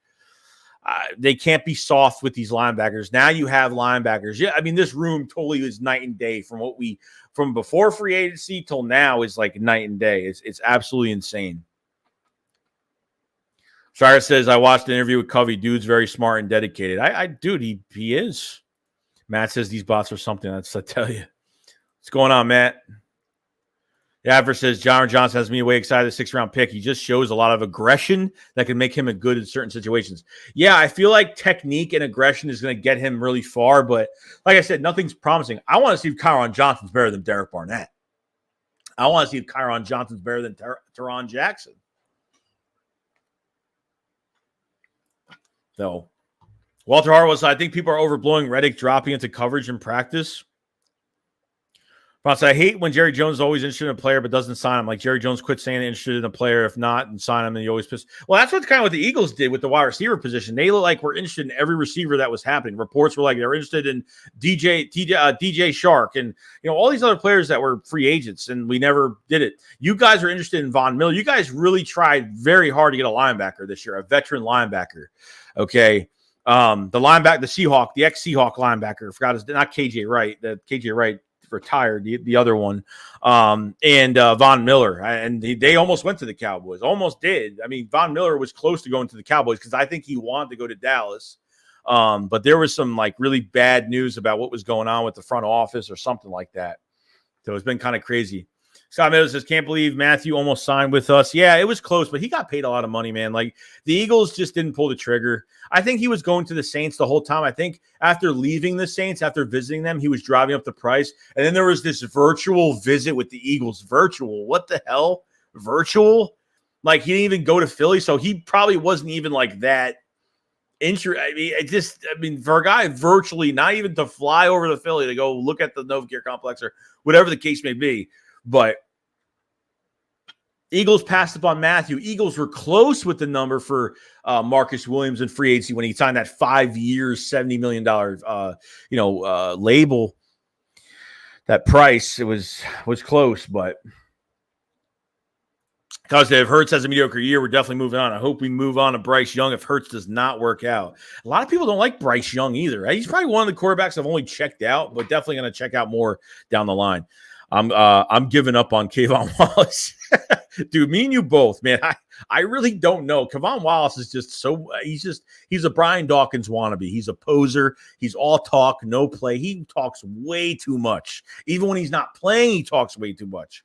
They can't be soft with these linebackers. Now you have linebackers. Yeah, I mean, this room totally is night and day from before free agency till now is like night and day. It's absolutely insane. Shire says, I watched the interview with Covey. Dude's very smart and dedicated. Dude, he is. Matt says these bots are something. I tell you. What's going on, Matt? The Adver says, John Johnson has me way excited, 6th-round pick. He just shows a lot of aggression that can make him a good in certain situations. Yeah, I feel like technique and aggression is going to get him really far, but like I said, nothing's promising. I want to see if Kyron Johnson's better than Derek Barnett. I want to see if Kyron Johnson's better than Teron Jackson. So, Walter Harwell, I think people are overblowing Reddick dropping into coverage in practice. I hate when Jerry Jones is always interested in a player but doesn't sign him. Like, Jerry Jones quit saying interested in a player, if not, and sign him, and he always piss. Well, that's kind of what the Eagles did with the wide receiver position. They look like we're interested in every receiver that was happening. Reports were like they're interested in DJ Shark and all these other players that were free agents, and we never did it. You guys are interested in Von Miller. You guys really tried very hard to get a linebacker this year, a veteran linebacker. Okay. The linebacker, the Seahawk, the ex-Seahawk linebacker, forgot his, not KJ Wright. The KJ Wright retired, the other one, and Von Miller, and they almost went to the Cowboys, almost did. I mean, Von Miller was close to going to the Cowboys because I think he wanted to go to Dallas, but there was some like really bad news about what was going on with the front office or something like that. So it's been kind of crazy. Scott Meadows says, can't believe Matthew almost signed with us. Yeah, it was close, but he got paid a lot of money, man. Like, the Eagles just didn't pull the trigger. I think he was going to the Saints the whole time. I think after leaving the Saints, after visiting them, he was driving up the price. And then there was this virtual visit with the Eagles. Virtual. What the hell? Virtual? Like, he didn't even go to Philly, so he probably wasn't even like that. I mean, for a guy virtually, not even to fly over to Philly to go look at the Novacare complex or whatever the case may be. But Eagles passed up on Matthew. Eagles were close with the number for Marcus Williams in free agency when he signed that 5 years, $70 million, label. That price, it was close, but because if Hurts has a mediocre year, we're definitely moving on. I hope we move on to Bryce Young if Hurts does not work out. A lot of people don't like Bryce Young either. Right? He's probably one of the quarterbacks I've only checked out, but definitely going to check out more down the line. I'm giving up on Kayvon Wallace. Dude, me and you both, man. I really don't know. Kayvon Wallace is just he's a Brian Dawkins wannabe. He's a poser. He's all talk, no play. He talks way too much. Even when he's not playing, he talks way too much.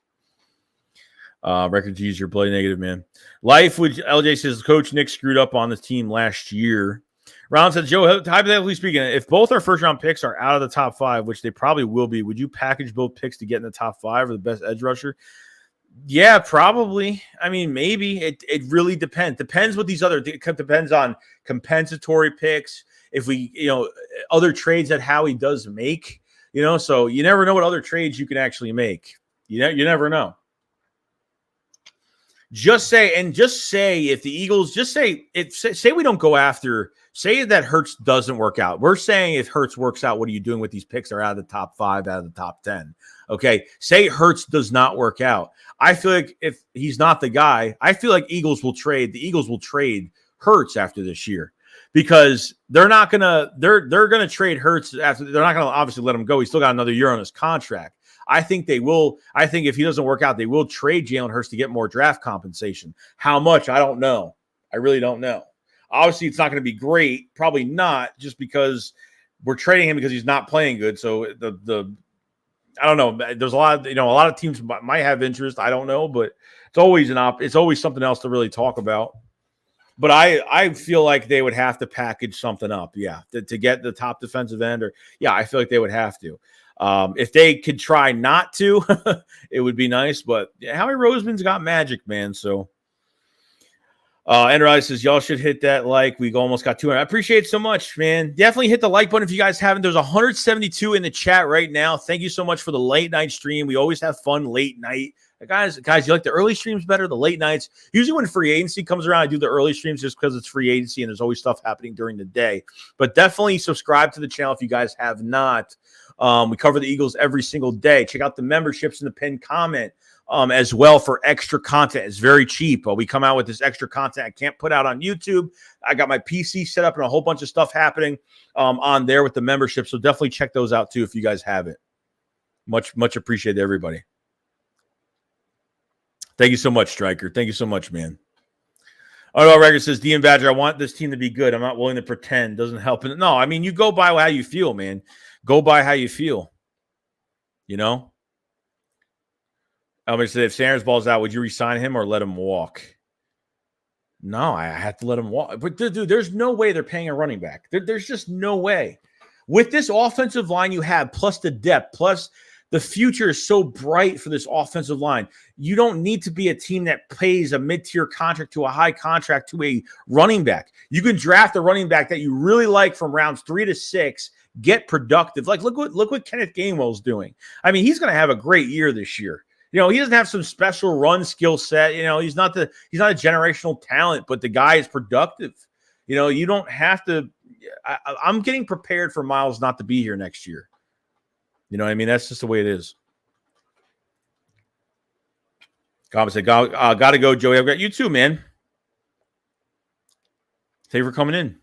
Record to use your play negative, man. Life, which LJ says, Coach Nick screwed up on the team last year. Ron said, Joe, hypothetically speaking, if both our first-round picks are out of the top 5, which they probably will be, would you package both picks to get in the top 5 or the best edge rusher? Yeah, probably. I mean, maybe. It really depends. Depends what these other – depends on compensatory picks. If we – other trades that Howie does make. So you never know what other trades you can actually make. You never know. Just say if the Eagles say we don't go after, say that Hurts doesn't work out. We're saying if Hurts works out, what are you doing with these picks that are out of the top 5, out of the top 10? Okay. Say Hurts does not work out. I feel like if he's not the guy, I feel like the Eagles will trade Hurts after this year because they're going to trade Hurts after. They're not going to obviously let him go. He's still got another year on his contract. I think they will. I think if he doesn't work out, they will trade Jalen Hurts to get more draft compensation. How much? I don't know. I really don't know. Obviously, it's not going to be great. Probably not, just because we're trading him because he's not playing good. So I don't know. There's a lot of teams might have interest. I don't know, but it's always it's always something else to really talk about. But I feel like they would have to package something up, to get the top defensive end, I feel like they would have to. If they could try not to, it would be nice. But Howie Roseman's got magic, man. So, Andrew says, y'all should hit that like. We almost got 200. I appreciate it so much, man. Definitely hit the like button if you guys haven't. There's 172 in the chat right now. Thank you so much for the late night stream. We always have fun late night. Guys, you like the early streams better, the late nights? Usually when free agency comes around, I do the early streams just because it's free agency and there's always stuff happening during the day. But definitely subscribe to the channel if you guys have not. We cover the Eagles every single day. Check out the memberships in the pinned comment as well for extra content. It's very cheap. We come out with this extra content I can't put out on YouTube. I got my PC set up and a whole bunch of stuff happening on there with the membership. So definitely check those out too if you guys have it. Much appreciated, everybody. Thank you so much, Stryker. Thank you so much, man. Auto Record says, Dean Badger, I want this team to be good. I'm not willing to pretend. Doesn't help. No, I mean, you go by how you feel, man. Go by how you feel. Elmer said, if Sanders balls out, would you resign him or let him walk? No, I have to let him walk. But, dude, there's no way they're paying a running back. There's just no way. With this offensive line you have, plus the depth, plus the future is so bright for this offensive line. You don't need to be a team that pays a mid-tier contract to a high contract to a running back. You can draft a running back that you really like from rounds 3 to 6, get productive. Like, look what Kenneth Gainwell's doing. I mean, he's going to have a great year this year. He doesn't have some special run skill set. He's not a generational talent, but the guy is productive. You don't have to. I'm getting prepared for Miles not to be here next year. You know what I mean? That's just the way it is. Comment said, gotta go, Joey. I've got you too, man. Thank you for coming in.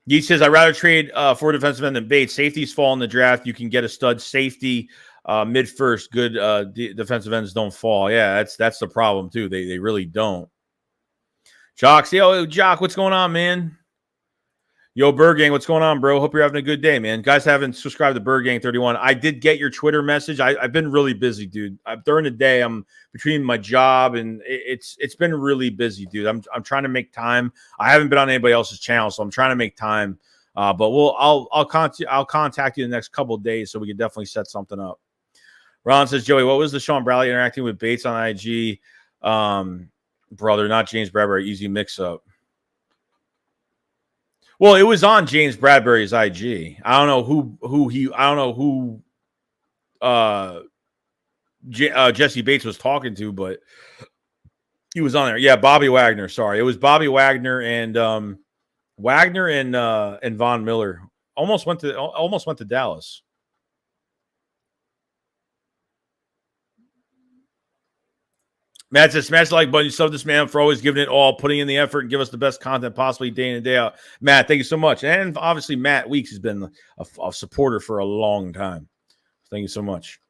He says, I'd rather trade for defensive end than Bates. Safeties fall in the draft. You can get a stud safety mid-first. Good defensive ends don't fall. Yeah, that's the problem, too. They really don't. Jock, yo, Jock, what's going on, man? Yo, Bird Gang, what's going on, bro? Hope you're having a good day, man. Guys haven't subscribed to Bird Gang 31. I did get your Twitter message. I've been really busy, dude. During the day, I'm between my job and it's been really busy, dude. I'm trying to make time. I haven't been on anybody else's channel, so I'm trying to make time. But I'll contact you in the next couple of days so we can definitely set something up. Ron says, Joey, what was the Sean Bradley interacting with Bates on IG? Brother, not James Bradbury. Easy mix-up. Well, it was on James Bradbury's IG. I don't know who Jesse Bates was talking to, but he was on there. Yeah, Bobby Wagner. Sorry, it was Bobby Wagner and Von Miller. Almost went to Dallas. Matt says, smash the like button. You sub this man for always giving it all, putting in the effort, and give us the best content possibly day in and day out. Matt, thank you so much. And obviously, Matt Weeks has been a supporter for a long time. Thank you so much.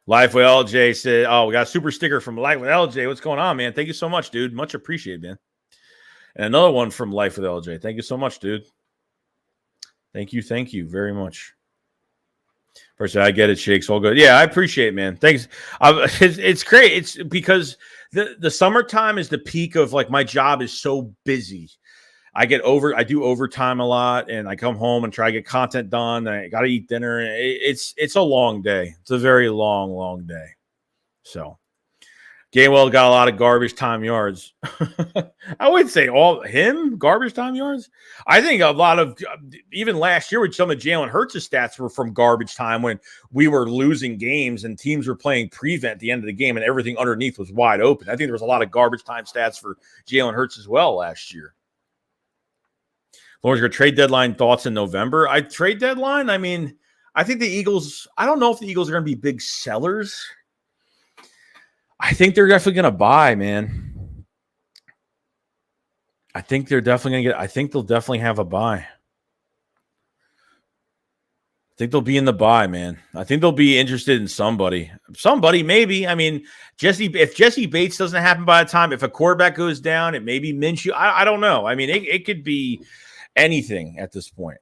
Life with LJ said, oh, we got a super sticker from Life with LJ. What's going on, man? Thank you so much, dude. Much appreciated, man. And another one from Life with LJ. Thank you so much, dude. Thank you very much. First, I get it, Shakes. All good. Yeah, I appreciate it, man. Thanks. It's great. It's because the summertime is the peak of like my job is so busy. I do overtime a lot, and I come home and try to get content done. And I got to eat dinner. It's a long day. It's a very long day. So, Gainwell got a lot of garbage time yards. I wouldn't say garbage time yards. I think a lot of even last year with some of Jalen Hurts' stats were from garbage time when we were losing games and teams were playing prevent at the end of the game and everything underneath was wide open. I think there was a lot of garbage time stats for Jalen Hurts as well last year. Lawrence, your trade deadline thoughts in November? Trade deadline? I mean, I think the Eagles, I don't know if the Eagles are going to be big sellers. I think they're definitely going to buy, man. I think they'll definitely have a buy. I think they'll be in the buy, man. I think they'll be interested in somebody. Somebody, maybe. I mean, if Jesse Bates doesn't happen by the time, if a quarterback goes down, it may be Minshew. I don't know. I mean, it could be anything at this point.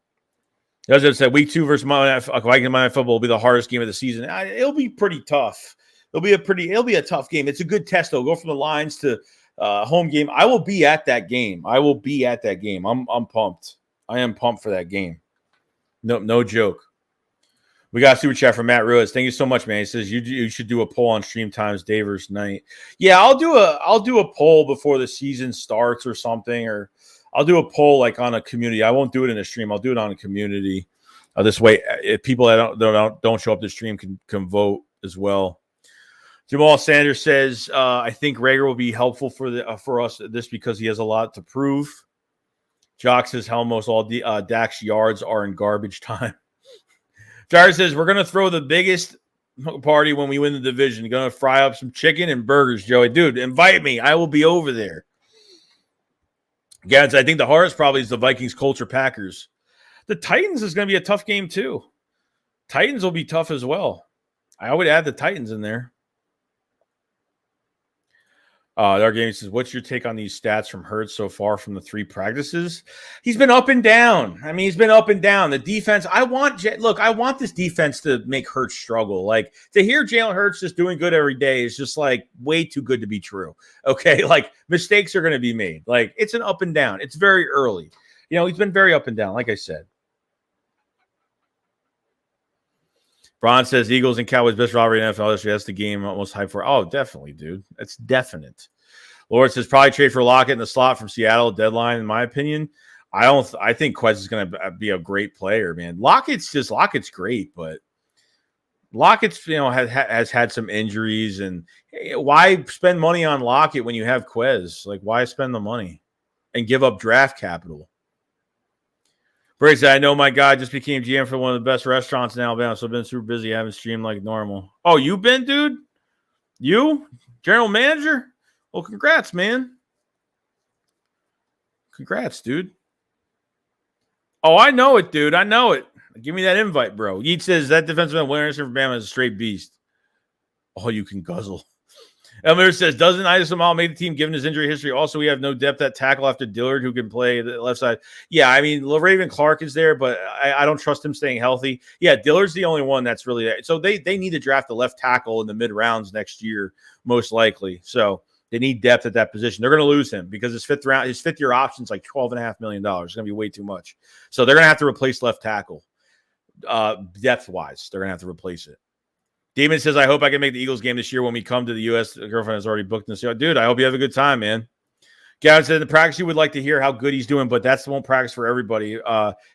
As I said, week 2 versus Monday Night Football will be the hardest game of the season. It'll be pretty tough. It'll be a tough game. It's a good test, though. Go from the Lions to home game. I will be at that game. I'm pumped. I am pumped for that game. No joke. We got a super chat from Matt Ruiz. Thank you so much, man. He says you should do a poll on stream times day versus night. Yeah, I'll do a poll before the season starts or something, or I'll do a poll like on a community. I won't do it in a stream. I'll do it on a community. This way, if people that don't show up to stream can vote as well. Jamal Sanders says, I think Rager will be helpful for us at this because he has a lot to prove. Jock says almost all Dak's yards are in garbage time. Jared says, we're going to throw the biggest party when we win the division. Going to fry up some chicken and burgers, Joey. Dude, invite me. I will be over there. Gads, I think the hardest probably is the Vikings, Colts, or Packers. The Titans is going to be a tough game too. Titans will be tough as well. I would add the Titans in there. Our game says, what's your take on these stats from Hurts so far from the 3 practices? He's been up and down. I mean, he's been up and down. The defense, I want this defense to make Hurts struggle. Like, to hear Jalen Hurts just doing good every day is just like way too good to be true. Okay, like mistakes are going to be made. Like, it's an up and down. It's very early. You know, he's been very up and down, like I said. Bron says Eagles and Cowboys best rivalry in NFL history. That's the game I'm most hyped for. Oh, definitely, dude. That's definite. Lord says probably trade for Lockett in the slot from Seattle deadline. In my opinion, I think Quez is going to be a great player, man. Lockett's great, but Lockett's has had some injuries, and why spend money on Lockett when you have Quez? Like, why spend the money and give up draft capital? Briggs said, I know my guy just became GM for one of the best restaurants in Alabama, so I've been super busy. I haven't streamed like normal. Oh, you been, dude? You? General manager? Well, congrats, man. Congrats, dude. Oh, I know it, dude. I know it. Give me that invite, bro. Yeet says that defenseman Williams for Bama is a straight beast. Oh, you can guzzle. Elmer says, doesn't Isamal make the team given his injury history? Also, we have no depth at tackle after Dillard, who can play the left side. Yeah, I mean, Raven Clark is there, but I don't trust him staying healthy. Yeah, Dillard's the only one that's really there. So they need to draft a left tackle in the mid rounds next year, most likely. So they need depth at that position. They're going to lose him because his fifth year option is like $12.5 million. It's going to be way too much. So they're going to have to replace left tackle. Depth wise, they're going to have to replace it. Demon says, I hope I can make the Eagles game this year when we come to the U.S. The girlfriend has already booked this. Dude, I hope you have a good time, man. Gavin said, in the practice, you would like to hear how good he's doing, but that's the one practice for everybody.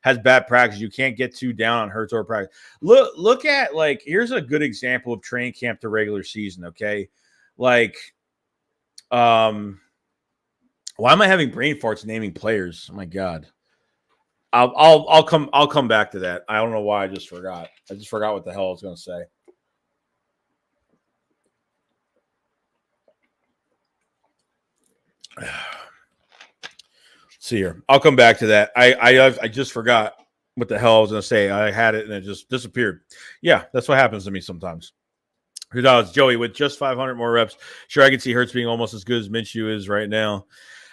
Has bad practice. You can't get too down on Hurts or practice. Look at, like, here's a good example of training camp to regular season, okay? Like, why am I having brain farts naming players? Oh, my God. I'll come back to that. I don't know why I just forgot. I just forgot what the hell I was going to say. See here. I'll come back to that. I just forgot what the hell I was going to say. I had it and it just disappeared. Yeah, that's what happens to me sometimes. Who knows? Joey, with just 500 more reps, sure, I can see Hurts being almost as good as Minshew is right now.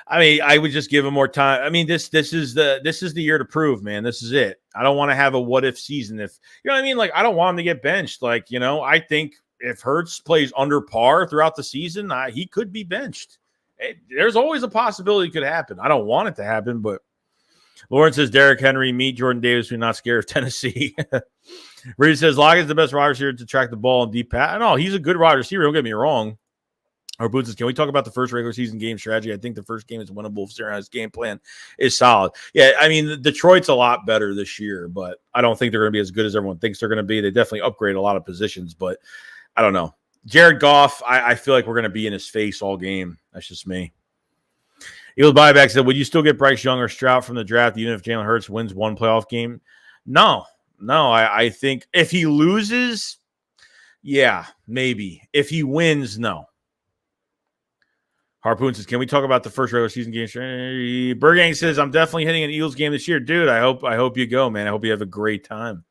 I mean, I would just give him more time. I mean, this is the year to prove, man. This is it. I don't want to have a what if season. If you know what I mean, like I don't want him to get benched. Like, you know, I think if Hurts plays under par throughout the season, he could be benched. There's always a possibility it could happen. I don't want it to happen, but Lauren says Derrick Henry, meet Jordan Davis. We're not scared of Tennessee. Reed says Lockett's the best wide receiver to track the ball and deep pass. No, he's a good wide receiver. Don't get me wrong. Our Boots says, can we talk about the first regular season game strategy? I think the first game is winnable. Sirianni's game plan is solid. Yeah, I mean, Detroit's a lot better this year, but I don't think they're going to be as good as everyone thinks they're going to be. They definitely upgrade a lot of positions, but I don't know. Jared Goff, I feel like we're going to be in his face all game. That's just me. Eagles Buyback said, would you still get Bryce Young or Stroud from the draft even if Jalen Hurts wins one playoff game? No. I think if he loses, yeah, maybe. If he wins, no. Harpoon says, can we talk about the first regular season game? Bergang says, I'm definitely hitting an Eagles game this year. Dude, I hope you go, man. I hope you have a great time.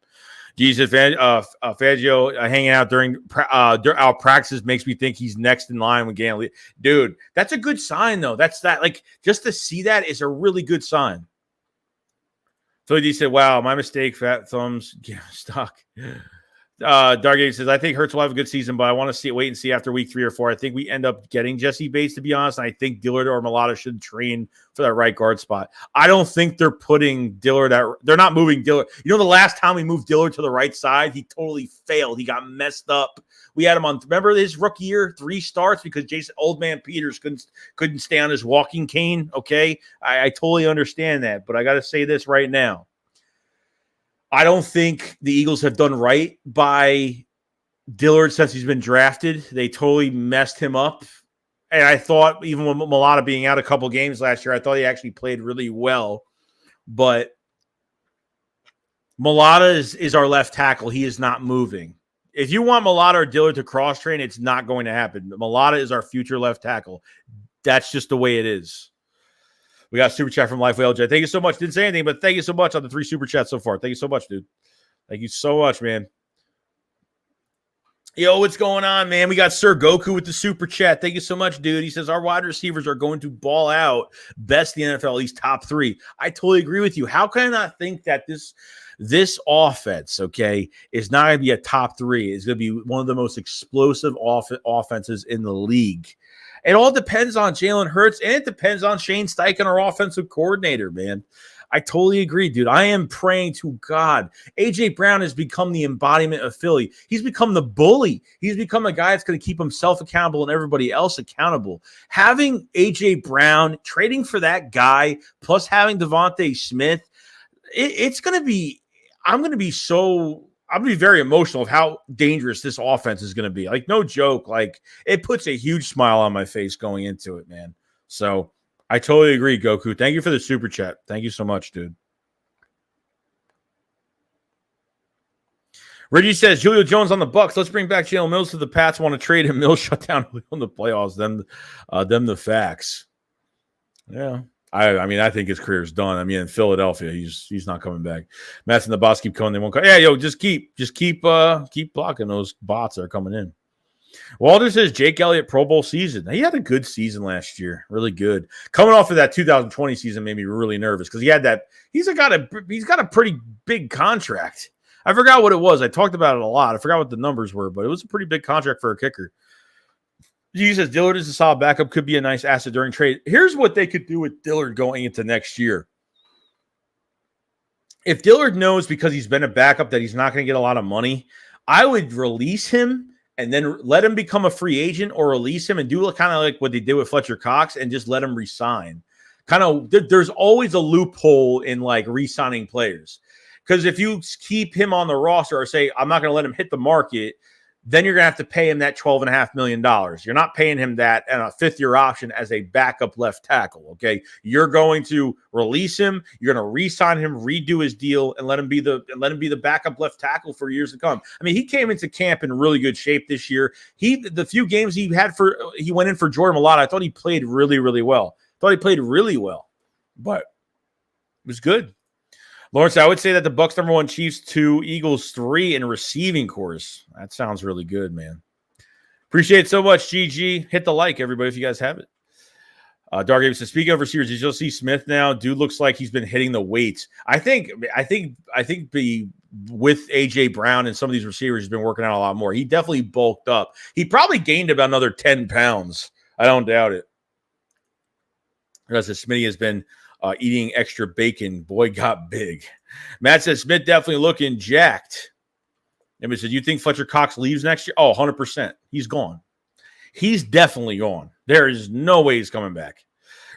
Jesus, Fangio hanging out during our practices makes me think he's next in line with Ganley. Dude, that's a good sign, though. Like, just to see that is a really good sign. Philly D said, wow, my mistake, fat thumbs. Yeah, stuck. Dargate says, I think Hurts will have a good season, but I want to wait and see after week 3 or 4. I think we end up getting Jesse Bates, to be honest. And I think Dillard or Mulata should train for that right guard spot. I don't think they're putting Dillard they're not moving Dillard. You know, the last time we moved Dillard to the right side, he totally failed. He got messed up. We had him on, remember his rookie year, 3 starts because Jason Old Man Peters couldn't stay on his walking cane. Okay. I totally understand that, but I got to say this right now. I don't think the Eagles have done right by Dillard since he's been drafted. They totally messed him up. And I thought even with Mulata being out a couple games last year, I thought he actually played really well. But Mulata is our left tackle. He is not moving. If you want Mulata or Dillard to cross-train, it's not going to happen. Mulata is our future left tackle. That's just the way it is. We got a super chat from Lifeway LJ. Thank you so much. Didn't say anything, but thank you so much on the 3 super chats so far. Thank you so much, dude. Thank you so much, man. Yo, what's going on, man? We got Sir Goku with the super chat. Thank you so much, dude. He says, our wide receivers are going to ball out best in the NFL, at least top 3. I totally agree with you. How can I not think that this offense, okay, is not going to be a top 3? It's going to be one of the most explosive offenses in the league. It all depends on Jalen Hurts, and it depends on Shane Steichen, our offensive coordinator, man. I totally agree, dude. I am praying to God. A.J. Brown has become the embodiment of Philly. He's become the bully. He's become a guy that's going to keep himself accountable and everybody else accountable. Having A.J. Brown, trading for that guy, plus having Devontae Smith, it's going to be – I'm going to be very emotional of how dangerous this offense is going to be. Like, no joke. Like, it puts a huge smile on my face going into it, man. So I totally agree, Goku. Thank you for the super chat. Thank you so much, dude. Reggie says, Julio Jones on the Bucks. Let's bring back Jalen Mills to the Pats. Want to trade him. Mills shut down on the playoffs. Them the facts. Yeah. I mean, I think his career's done. I mean, in Philadelphia, he's not coming back. Mets and the boss keep coming. They won't come. Yeah, yo, just keep blocking those bots that are coming in. Walter says Jake Elliott Pro Bowl season. He had a good season last year, really good. Coming off of that 2020 season made me really nervous because he had that. He's got a pretty big contract. I forgot what it was. I talked about it a lot. I forgot what the numbers were, but it was a pretty big contract for a kicker. He says Dillard is a solid backup, could be a nice asset during trade. Here's what they could do with Dillard going into next year. If Dillard knows because he's been a backup that he's not going to get a lot of money, I would release him and then let him become a free agent or release him and do kind of like what they did with Fletcher Cox and just let him resign. Kind of, there's always a loophole in like re-signing players. Because if you keep him on the roster or say, I'm not going to let him hit the market, then you're going to have to pay him that $12.5 million. You're not paying him that and a fifth-year option as a backup left tackle, okay? You're going to release him. You're going to re-sign him, redo his deal, and let him be the backup left tackle for years to come. I mean, he came into camp in really good shape this year. The few games he went in for Jordan Mailata, I thought he played really, really well. But it was good. Lawrence, I would say that the Bucs #1, Chiefs 2, Eagles 3 in receiving course. That sounds really good, man. Appreciate it so much, GG. Hit the like, everybody, if you guys have it. Dark Games says, speaking of receivers, did you see Smith now? Dude looks like he's been hitting the weights. I think with AJ Brown and some of these receivers, he's been working out a lot more. He definitely bulked up. He probably gained about another 10 pounds. I don't doubt it. Because Smitty has been eating extra bacon. Boy got big. Matt says Smith definitely looking jacked. And said, you think Fletcher Cox leaves next year? Oh, 100%. He's gone. He's definitely gone. There is no way he's coming back.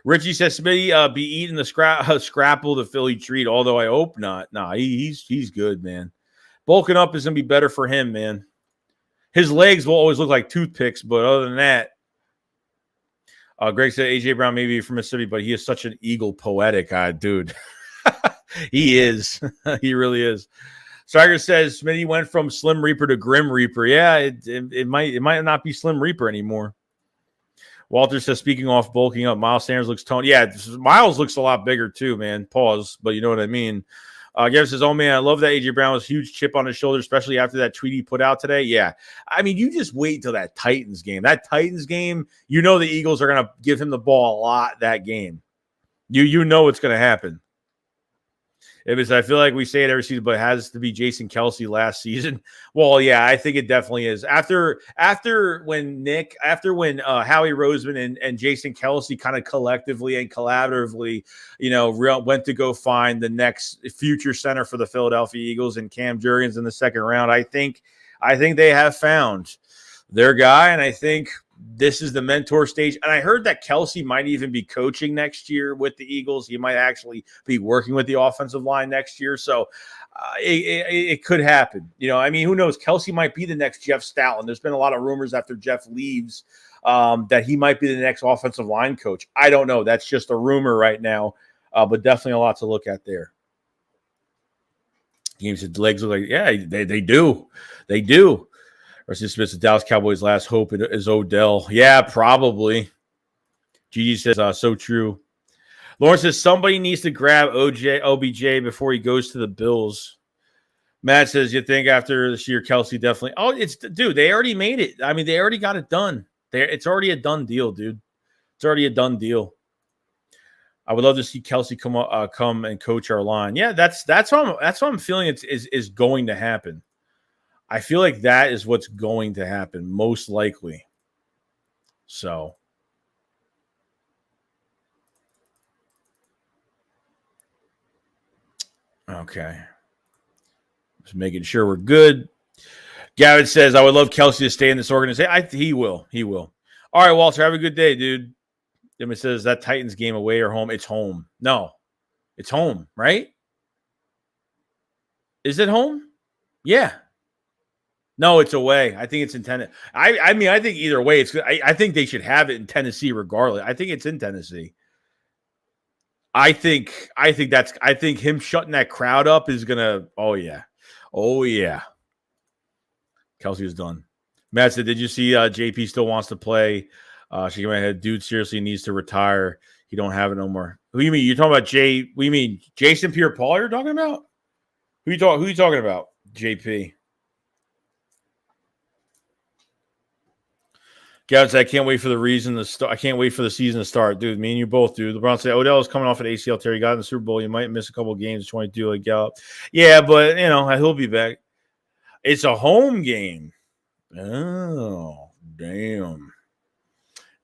Richie says Smitty be eating the scrapple, the Philly treat, although I hope not. Nah, he's good, man. Bulking up is going to be better for him, man. His legs will always look like toothpicks, but other than that, Greg said A.J. Brown may be from Mississippi, but he is such an Eagle poetic dude. He is. He really is. Striker says Smitty went from Slim Reaper to Grim Reaper. Yeah, it might not be Slim Reaper anymore. Walter says, speaking off bulking up, Miles Sanders looks toned. Yeah, Miles looks a lot bigger too, man. Pause, but you know what I mean. Gary says, oh, man, I love that A.J. Brown was a huge chip on his shoulder, especially after that tweet he put out today. Yeah. I mean, you just wait until that Titans game. That Titans game, you know the Eagles are going to give him the ball a lot that game. You know it's going to happen. I feel like we say it every season, but it has to be Jason Kelce last season. Well, yeah, I think it definitely is. After when Howie Roseman and Jason Kelce kind of collectively and collaboratively, went to go find the next future center for the Philadelphia Eagles and Cam Jurgens in the second round, I think they have found their guy, and I think this is the mentor stage. And I heard that Kelce might even be coaching next year with the Eagles. He might actually be working with the offensive line next year. So it could happen. Who knows? Kelce might be the next Jeff Stoutland. There's been a lot of rumors after Jeff leaves that he might be the next offensive line coach. I don't know. That's just a rumor right now, but definitely a lot to look at there. Games with legs look like, yeah, they do. They do. Rusty Smith, the Dallas Cowboys' last hope is Odell. Yeah, probably. Gigi says, so true. Lawrence says, somebody needs to grab OBJ before he goes to the Bills. Matt says, you think after this year, Kelce definitely. Oh, dude, they already made it. I mean, they already got it done. It's already a done deal, dude. It's already a done deal. I would love to see Kelce come and coach our line. Yeah, that's what I'm feeling is going to happen. I feel like that is what's going to happen, most likely. So, okay. Just making sure we're good. Gavin says, I would love Kelce to stay in this organization. He will. He will. All right, Walter, have a good day, dude. It says, that Titans game away or home? It's home. No, it's home, right? Is it home? Yeah. No, it's away. I think it's intended. I think either way, it's good. I think they should have it in Tennessee regardless. I think it's in Tennessee. I think him shutting that crowd up is gonna. Oh yeah. Kelce was done. Matt said, "Did you see JP still wants to play?" Shaking my head, dude. Seriously needs to retire. He don't have it no more. Who you mean? You're talking about Jay? What you mean? Jason Pierre-Paul you're talking about? Who you talking about? JP. Guys, I can't wait for the reason to start. I can't wait for the season to start, dude. Me and you both, dude. LeBron said Odell is coming off an ACL tear. He got in the Super Bowl. You might miss a couple of games. 22 like Gallup. Yeah, but he'll be back. It's a home game. Oh, damn.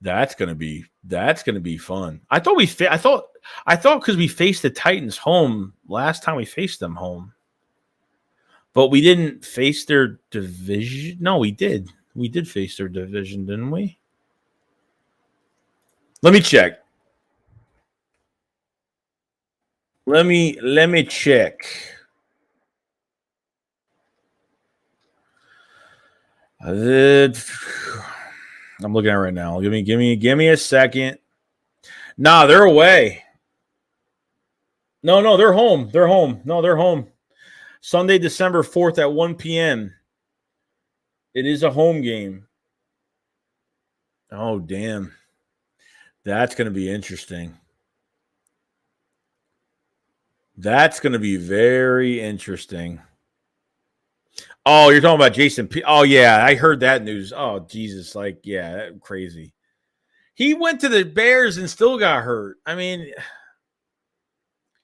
That's gonna be fun. I thought because we faced the Titans home last time we faced them home, but we didn't face their division. No, we did. We did face their division, didn't we? Let me check. Let me check. I'm looking at it right now. Give me a second. Nah, they're away. No, they're home. They're home. No, they're home. Sunday, December 4th at 1 p.m. It is a home game. Oh, damn. That's going to be interesting. That's going to be very interesting. Oh, you're talking about Jason P. Oh, yeah, I heard that news. Oh, Jesus. Crazy. He went to the Bears and still got hurt. I mean,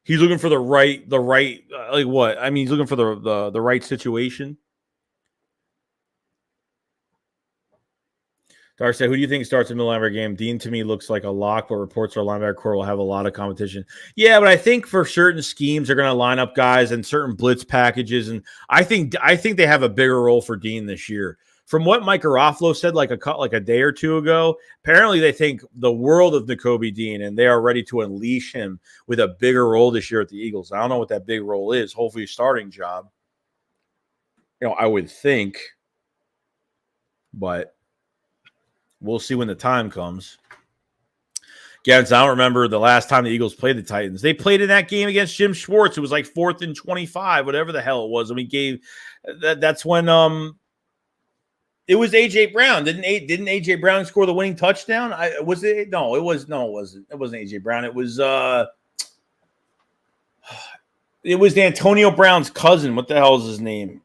he's looking for the right, like what? I mean, he's looking for the right situation. Dark said, who do you think starts the middle linebacker game? Dean to me looks like a lock, but reports our linebacker core will have a lot of competition. Yeah, but I think for certain schemes, they're going to line up guys and certain blitz packages, and I think they have a bigger role for Dean this year. From what Mike Garofalo said like a day or two ago, apparently they think the world of Nakobe Dean, and they are ready to unleash him with a bigger role this year at the Eagles. I don't know what that big role is. Hopefully, a starting job. I would think, but we'll see when the time comes. Again, I don't remember the last time the Eagles played the Titans. They played in that game against Jim Schwartz. It was like 4th and 25, whatever the hell it was. And we gave that's when it was AJ Brown. Didn't AJ Brown score the winning touchdown? It wasn't AJ Brown. It was Antonio Brown's cousin. What the hell is his name?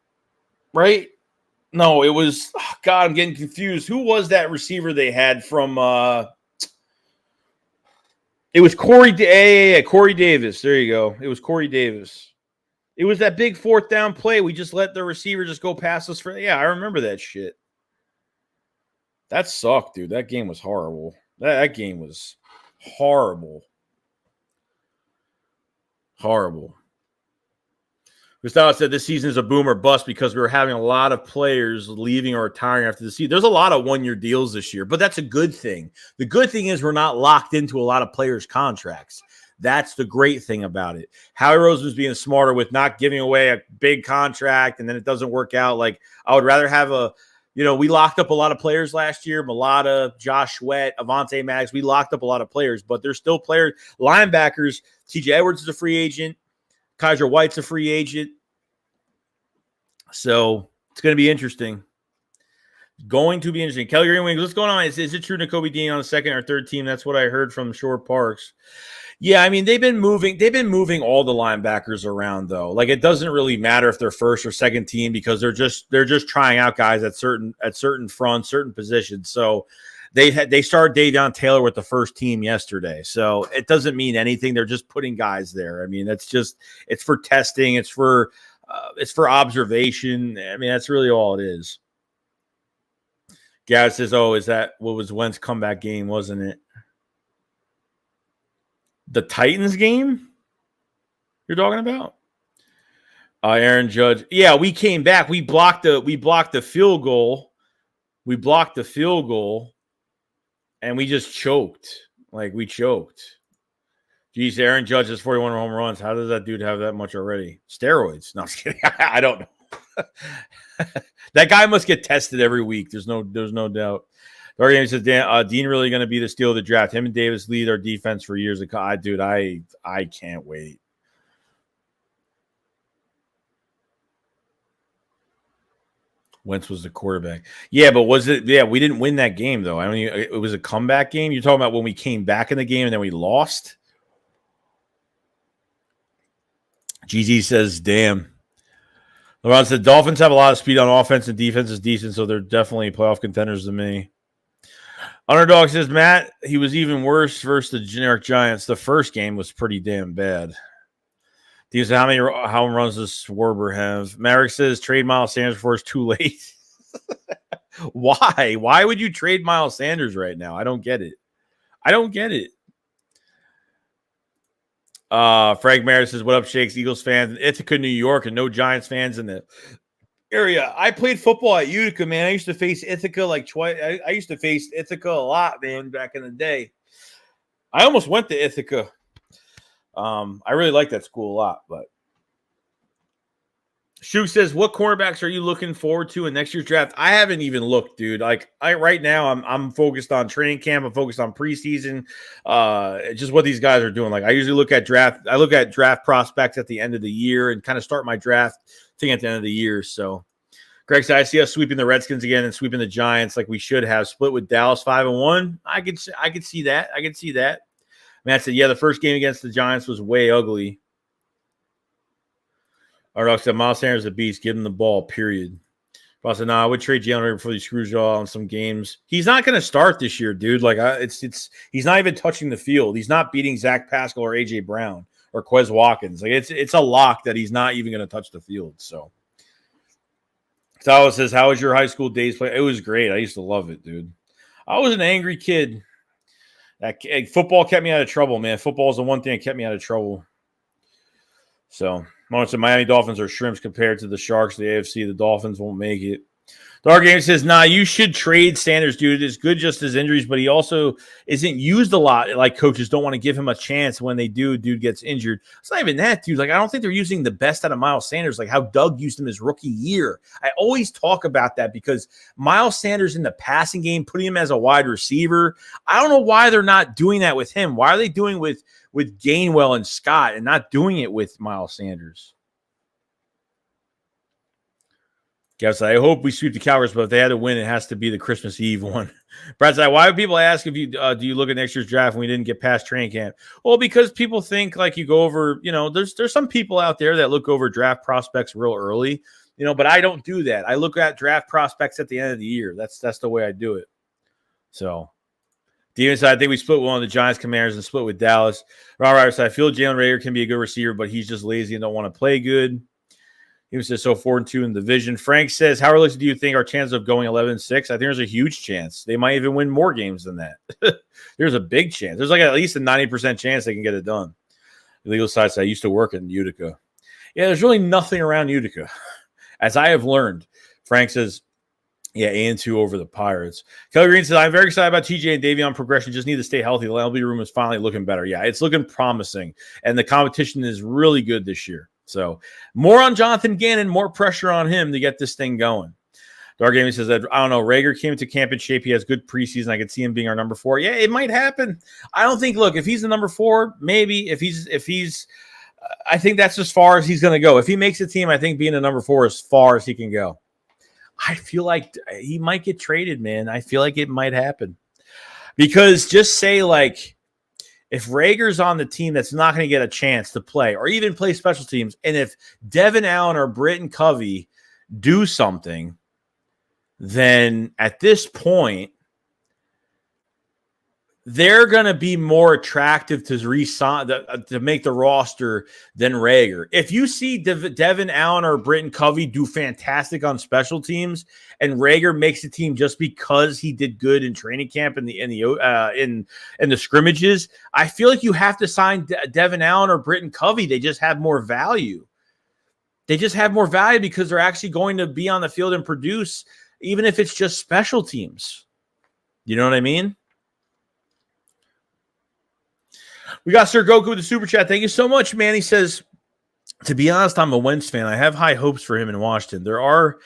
Right? No, it was God, I'm getting confused. Who was that receiver they had from it was Corey Davis. There you go. It was Corey Davis. It was that big 4th down play. We just let the receiver just go past us for I remember that shit. That sucked, dude. That game was horrible. That game was horrible. Horrible. Gustavo said this season is a boom or bust because we were having a lot of players leaving or retiring after the season. There's a lot of one-year deals this year, but that's a good thing. The good thing is we're not locked into a lot of players' contracts. That's the great thing about it. Howie Roseman's being smarter with not giving away a big contract and then it doesn't work out. Like I would rather have we locked up a lot of players last year. Mulata, Josh Sweat, Avonte Maddox. We locked up a lot of players, but there's still players. Linebackers, TJ Edwards is a free agent. Kaiser White's a free agent. So it's going to be interesting. Going to be interesting. Kelly Greenwings, what's going on? Is it true Nakobe Dean on the 2nd or 3rd team? That's what I heard from Shore Parks. Yeah, I mean, they've been moving all the linebackers around though. Like it doesn't really matter if they're 1st or 2nd team because they're just trying out guys at certain fronts, certain positions. So they started Davion Taylor with the 1st team yesterday. So it doesn't mean anything. They're just putting guys there. I mean, it's for testing. It's for observation. I mean, that's really all it is. Gaz says, oh, is that what was Wentz comeback game, wasn't it? The Titans game you're talking about? Aaron Judge. Yeah, we came back. We blocked the field goal. And we just choked. Like, we choked. Geez, Aaron Judge has 41 home runs. How does that dude have that much already? Steroids. No, I'm just kidding. I don't know. That guy must get tested every week. There's no doubt. Dark says, Dean really going to be the steal of the draft. Him and Davis lead our defense for years. Dude, I can't wait. Wentz was the quarterback. Yeah, but was it? Yeah, we didn't win that game though. I mean, it was a comeback game. You're talking about when we came back in the game and then we lost. GG says, "Damn." LeBron said, "Dolphins have a lot of speed on offense and defense is decent, so they're definitely playoff contenders to me." Underdog says, "Matt, he was even worse versus the generic Giants. The first game was pretty damn bad." He said, how many runs does Schwarber have? Merrick says, "Trade Miles Sanders before it's too late." Why? Why would you trade Miles Sanders right now? I don't get it. Frank Merritt says, "What up, Shakes? Eagles fans in Ithaca, New York, and no Giants fans in the area." I played football at Utica, man. I used to face Ithaca like twice. I used to face Ithaca a lot, man, back in the day. I almost went to Ithaca. I really like that school a lot, but Shug says, "What cornerbacks are you looking forward to in next year's draft?" I haven't even looked, dude. Like right now, I'm focused on training camp. I'm focused on preseason. Just what these guys are doing. Like I usually look at draft. I look at draft prospects at the end of the year and kind of start my draft thing at the end of the year. So, Greg said, "I see us sweeping the Redskins again and sweeping the Giants like we should have. Split with Dallas 5-1. I could see that. I could see that." Matt said, "Yeah, the first game against the Giants was way ugly." Ardock said, "Miles Sanders is a beast. Give him the ball, period." Boss said, "No, I would trade Jalen Reagor before he screws you all on some games." He's not going to start this year, dude. Like, he's not even touching the field. He's not beating Zach Pascal or A.J. Brown or Quez Watkins. Like, it's a lock that he's not even going to touch the field. So, Salo says, "How was your high school days play?" It was great. I used to love it, dude. I was an angry kid. Football kept me out of trouble, man. Football is the one thing that kept me out of trouble. So, the Miami Dolphins are shrimps compared to the Sharks, the AFC. The Dolphins won't make it. Dark Game says, "Nah, you should trade Sanders, dude. It's good just his injuries, but he also isn't used a lot. Like coaches don't want to give him a chance when they do. Dude gets injured. It's not even that, dude. Like I don't think they're using the best out of Miles Sanders, like how Doug used him his rookie year. I always talk about that because Miles Sanders in the passing game, putting him as a wide receiver. I don't know why they're not doing that with him. Why are they doing with Gainwell and Scott and not doing it with Miles Sanders?" Guess I hope we sweep the Cowboys, but if they had to win, it has to be the Christmas Eve one. Brad said, "Why would people ask if you do you look at next year's draft when we didn't get past training camp?" Well, because people think like you go over, there's some people out there that look over draft prospects real early, but I don't do that. I look at draft prospects at the end of the year. That's the way I do it. So, Demon said, "I think we split one of the Giants Commanders and split with Dallas." Robert said, "I feel Jalen Reagor can be a good receiver, but he's just lazy and don't want to play good." He says, "So 4-2 in the division." Frank says, "How realistic do you think our chances of going 11-6? I think there's a huge chance. They might even win more games than that. There's a big chance. There's like at least a 90% chance they can get it done." The legal side says, "I used to work in Utica." Yeah, there's really nothing around Utica, as I have learned. Frank says, "Yeah, 8-2 over the Pirates." Kelly Green says, "I'm very excited about TJ and Davion progression. Just need to stay healthy. The LB room is finally looking better." Yeah, it's looking promising. And the competition is really good this year. So more on Jonathan Gannon, more pressure on him to get this thing going. Dark Gaming says, "I don't know. Reagor came to camp in shape. He has good preseason. I could see him being our number 4. Yeah, it might happen. I don't think, look, if he's the number 4, maybe if he's, I think that's as far as he's going to go. If he makes a team, I think being a number 4 is as far as he can go. I feel like he might get traded, man. I feel like it might happen because just say like, if Rager's on the team that's not going to get a chance to play or even play special teams, and if Devin Allen or Britton Covey do something, then at this point, they're going to be more attractive to make the roster than Reagor. If you see Devin Allen or Britton Covey do fantastic on special teams, and Reagor makes the team just because he did good in training camp in the scrimmages, I feel like you have to sign Devin Allen or Britton Covey. They just have more value. They just have more value because they're actually going to be on the field and produce, even if it's just special teams. You know what I mean? We got Sir Goku with the super chat. Thank you so much, man. He says, "To be honest, I'm a Wentz fan. I have high hopes for him in Washington. There are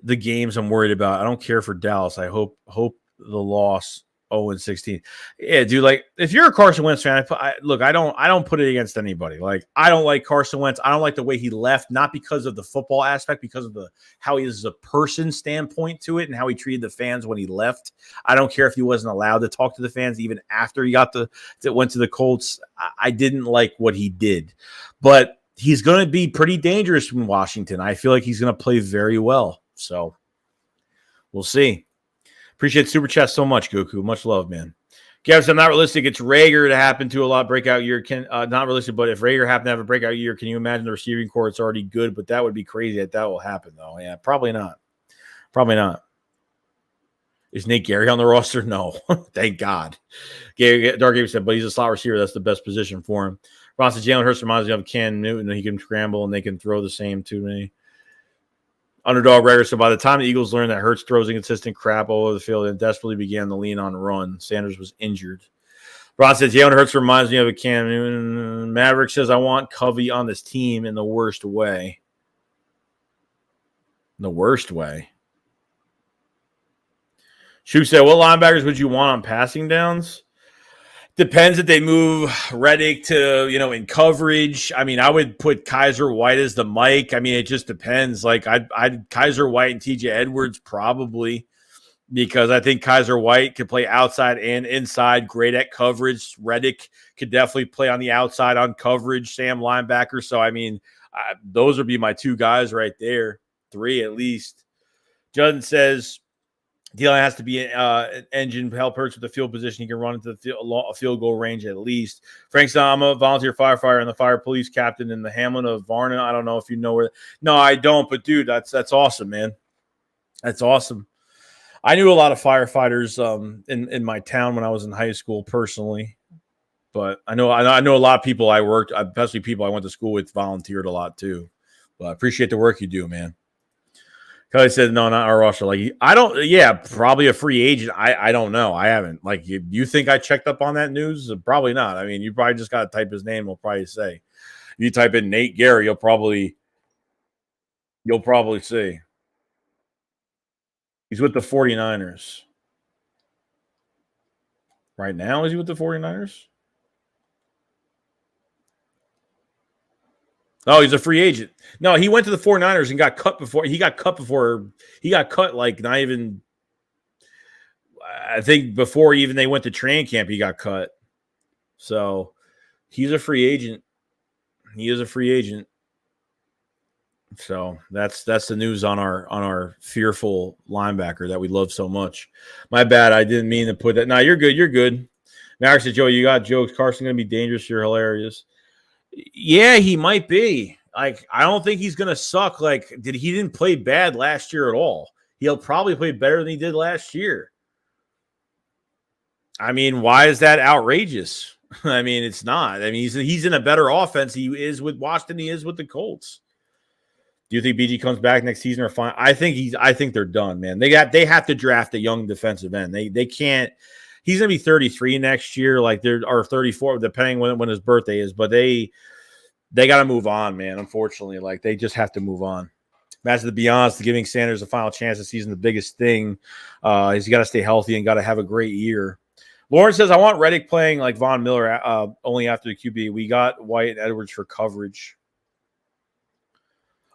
the games I'm worried about. I don't care for Dallas. I hope the loss 0-16. Yeah, dude. Like, if you're a Carson Wentz fan, I don't put it against anybody. Like, I don't like Carson Wentz. I don't like the way he left, not because of the football aspect, because of how he is as a person standpoint to it and how he treated the fans when he left. I don't care if he wasn't allowed to talk to the fans even after he went to the Colts. I didn't like what he did, but he's going to be pretty dangerous in Washington. I feel like he's going to play very well. So we'll see. Appreciate Super Chat so much, Goku. Much love, man. Gavin said, not realistic. It's Rager to happen to a lot breakout year. Not realistic, but if Rager happened to have a breakout year, can you imagine the receiving core? It's already good, but that would be crazy that will happen, though. Yeah, probably not. Probably not. Is Nate Gary on the roster? No. Thank God. Dark Gabe said, but he's a slot receiver. That's the best position for him. Ron said, Jalen Hurts reminds me of Cam Newton. He can scramble, and they can throw the same to me. Underdog Rager, so by the time the Eagles learned that Hurts throws inconsistent crap all over the field and desperately began to lean on run, Sanders was injured. Ron says, Jalen Hurts reminds me of a Cam Newton. Maverick says, I want Covey on this team in the worst way. The worst way. Shu said, what linebackers would you want on passing downs? Depends if they move Reddick to, in coverage. I mean, I would put Kaiser White as the Mike. I mean, it just depends. Like, I'd Kaiser White and TJ Edwards probably, because I think Kaiser White could play outside and inside, great at coverage. Reddick could definitely play on the outside on coverage, Sam linebacker. So, I mean, those would be my two guys right there, three at least. Judd says, D-line has to be an engine to help Hurts with the field position. He can run into the field goal range at least. Frank said, I'm a volunteer firefighter and the fire police captain in the hamlet of Varna. I don't know if you know where. No, I don't. But, dude, that's awesome, man. That's awesome. I knew a lot of firefighters in my town when I was in high school personally. But I know a lot of people I worked, especially people I went to school with, volunteered a lot too. But I appreciate the work you do, man. Kelly said, no, not our roster. Like, I don't, yeah, probably a free agent. I don't know. I haven't. Like, you think I checked up on that news? Probably not. I mean, you probably just got to type his name. We'll probably say. If you type in Nate Gary, you'll probably see. He's with the 49ers. Right now, is he with the 49ers? Oh, he's a free agent. No, he went to the 49ers and got cut before. He got cut like not even, I think before even they went to training camp, he got cut. So he's a free agent. He is a free agent. So that's the news on our fearful linebacker that we love so much. My bad. I didn't mean to put that. No, you're good. You're good. Max said, Joe, you got jokes. Carson going to be dangerous. You're hilarious. Yeah, he might be. Like, I don't think he's going to suck. Like, he didn't play bad last year at all. He'll probably play better than he did last year. I mean, why is that outrageous? I mean, it's not. I mean, he's in a better offense. He is with Washington. He is with the Colts. Do you think BG comes back next season or fine? I think they're done, man. They have to draft a young defensive end. They can't. He's going to be 33 next year, or 34, depending when his birthday is. But they got to move on, man. Unfortunately, they just have to move on. Match to be honest, giving Sanders a final chance this season, the biggest thing is you got to stay healthy and got to have a great year. Lawrence says, I want Reddick playing like Von Miller only after the QB. We got White and Edwards for coverage.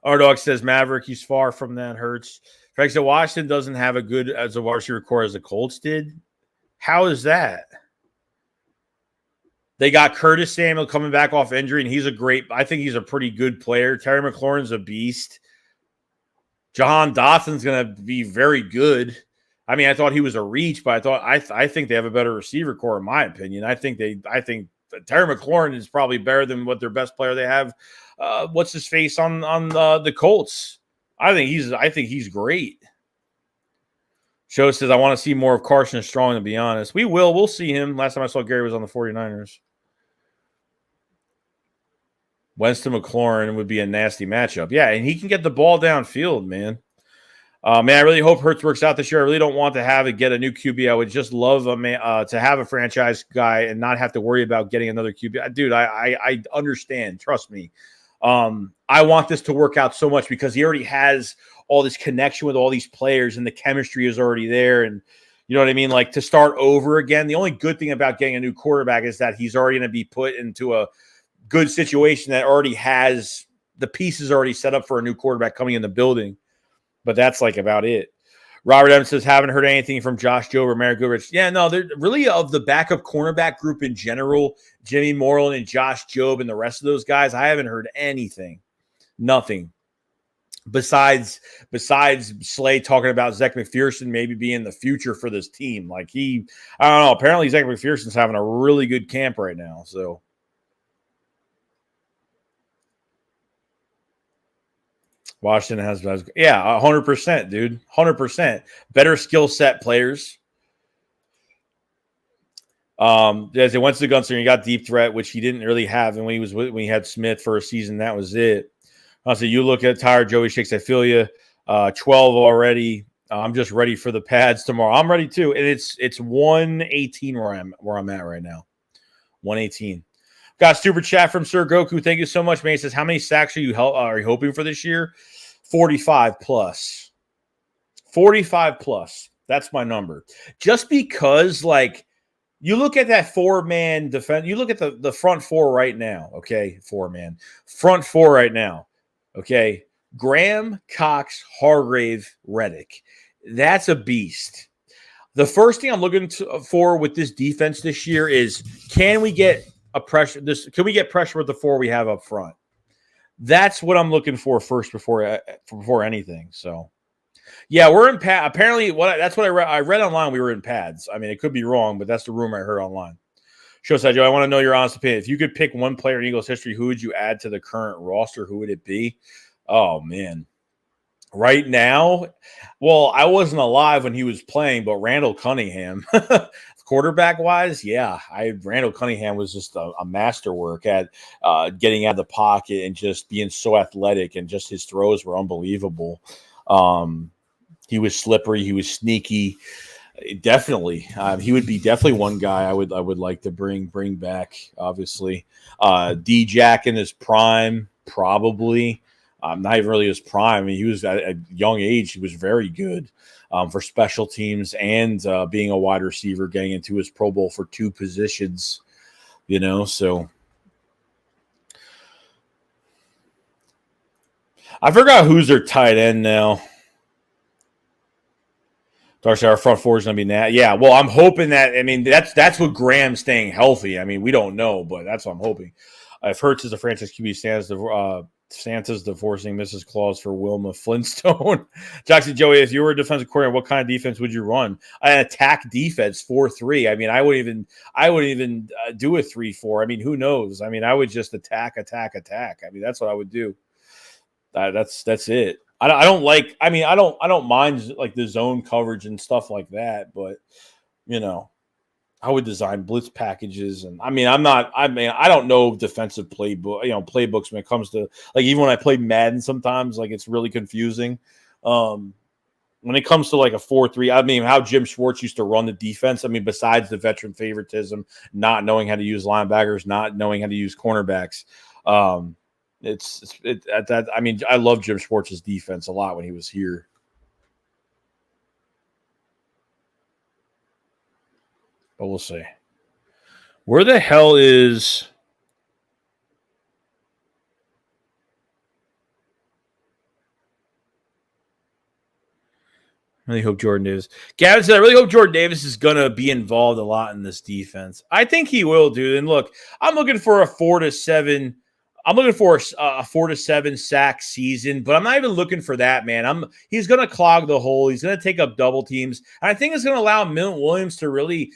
Our dog says Maverick, he's far from that. Hurts. Frank said Washington doesn't have a good as a wide receiver core as the Colts did. How is that? They got Curtis Samuel coming back off injury, and I think he's a pretty good player. Terry McLaurin's a beast. Jahan Dotson's going to be very good. I mean, I thought he was a reach, but I think they have a better receiver core, in my opinion. I think Terry McLaurin is probably better than what their best player they have. What's his face on the Colts? I think he's great. Show says, I want to see more of Carson Strong, to be honest. We'll see him. Last time I saw Gary was on the 49ers. Winston McLaurin would be a nasty matchup. Yeah, and he can get the ball downfield, man. Man, I really hope Hurts works out this year. I really don't want to get a new QB. I would just love to have a franchise guy and not have to worry about getting another QB. Dude, I understand. Trust me. I want this to work out so much because he already has all this connection with all these players and the chemistry is already there. And, You know what I mean? Like to start over again. The only good thing about getting a new quarterback is that he's already going to be put into a good situation that already has the pieces already set up for a new quarterback coming in the building. But that's like about it. Robert Evans says, haven't heard anything from Josh Jobe or Mary Goodrich. Yeah, no, they're really of the backup cornerback group in general, Jimmy Moreland and Josh Jobe and the rest of those guys. I haven't heard anything. Nothing. Besides Slay talking about Zach McPherson maybe being the future for this team. Like I don't know. Apparently Zach McPherson's having a really good camp right now. So Washington has 100%, dude. 100%. Better skill set players. As it went to the Gunslinger, he got deep threat, which he didn't really have. And when he had Smith for a season, that was it. So you look at tired Joey Shakes, I feel you. 12 already. I'm just ready for the pads tomorrow. I'm ready too. And it's 118 where I'm at right now. 118. Got super chat from Sir Goku. Thank you so much, man. He says, how many sacks are you hoping for this year? 45 plus. 45 plus. That's my number. Just because, like, you look at that four-man defense. You look at the front four right now, okay? Four-man. Front four right now, okay? Graham, Cox, Hargrave, Reddick. That's a beast. The first thing I'm looking for with this defense this year is, can we get pressure with the four we have up front? That's what I'm looking for first before anything. So, yeah, we're in pad. Apparently, that's what I read. I read online we were in pads. I mean, it could be wrong, but that's the rumor I heard online. Showside Joe, I want to know your honest opinion. If you could pick one player in Eagles history, who would you add to the current roster? Who would it be? Oh, man. Right now, well, I wasn't alive when he was playing, but Randall Cunningham, quarterback-wise, yeah, Randall Cunningham was just a masterwork at getting out of the pocket and just being so athletic, and just his throws were unbelievable. He was slippery, he was sneaky. Definitely, he would be definitely one guy I would like to bring back. Obviously, D-Jack in his prime, probably. Not even really his prime. I mean, he was at a young age. He was very good for special teams and being a wide receiver, getting into his Pro Bowl for 2 positions. You know, so I forgot who's their tight end now. Darcy, our front four is going to be Nat. Yeah, well, I'm hoping that. I mean, that's what Graham's staying healthy. I mean, we don't know, but that's what I'm hoping. If Hurts is a franchise QB, Santa's divorcing Mrs. Claus for Wilma Flintstone. Jackson Joey, if you were a defensive coordinator, what kind of defense would you run? An attack defense, 4-3. I mean, I wouldn't even do a 3-4. I mean, who knows? I mean, I would just attack. I mean, that's what I would do. That's it. I don't mind like the zone coverage and stuff like that, but you know, I would design blitz packages, and I don't know defensive playbooks when it comes to, like, even when I play Madden sometimes, like, it's really confusing. When it comes to like a 4-3, I mean, how Jim Schwartz used to run the defense, I mean, besides the veteran favoritism, not knowing how to use linebackers, not knowing how to use cornerbacks. I mean, I love Jim Schwartz's defense a lot when he was here. But we'll see. Where the hell is... I really hope Jordan Davis. Gavin said, I really hope Jordan Davis is going to be involved a lot in this defense. I think he will, dude. And look, I'm looking for a 4 to 7. I'm looking for a 4 to 7 sack season, but I'm not even looking for that, man. He's going to clog the hole. He's going to take up double teams. And I think it's going to allow Milton Williams to really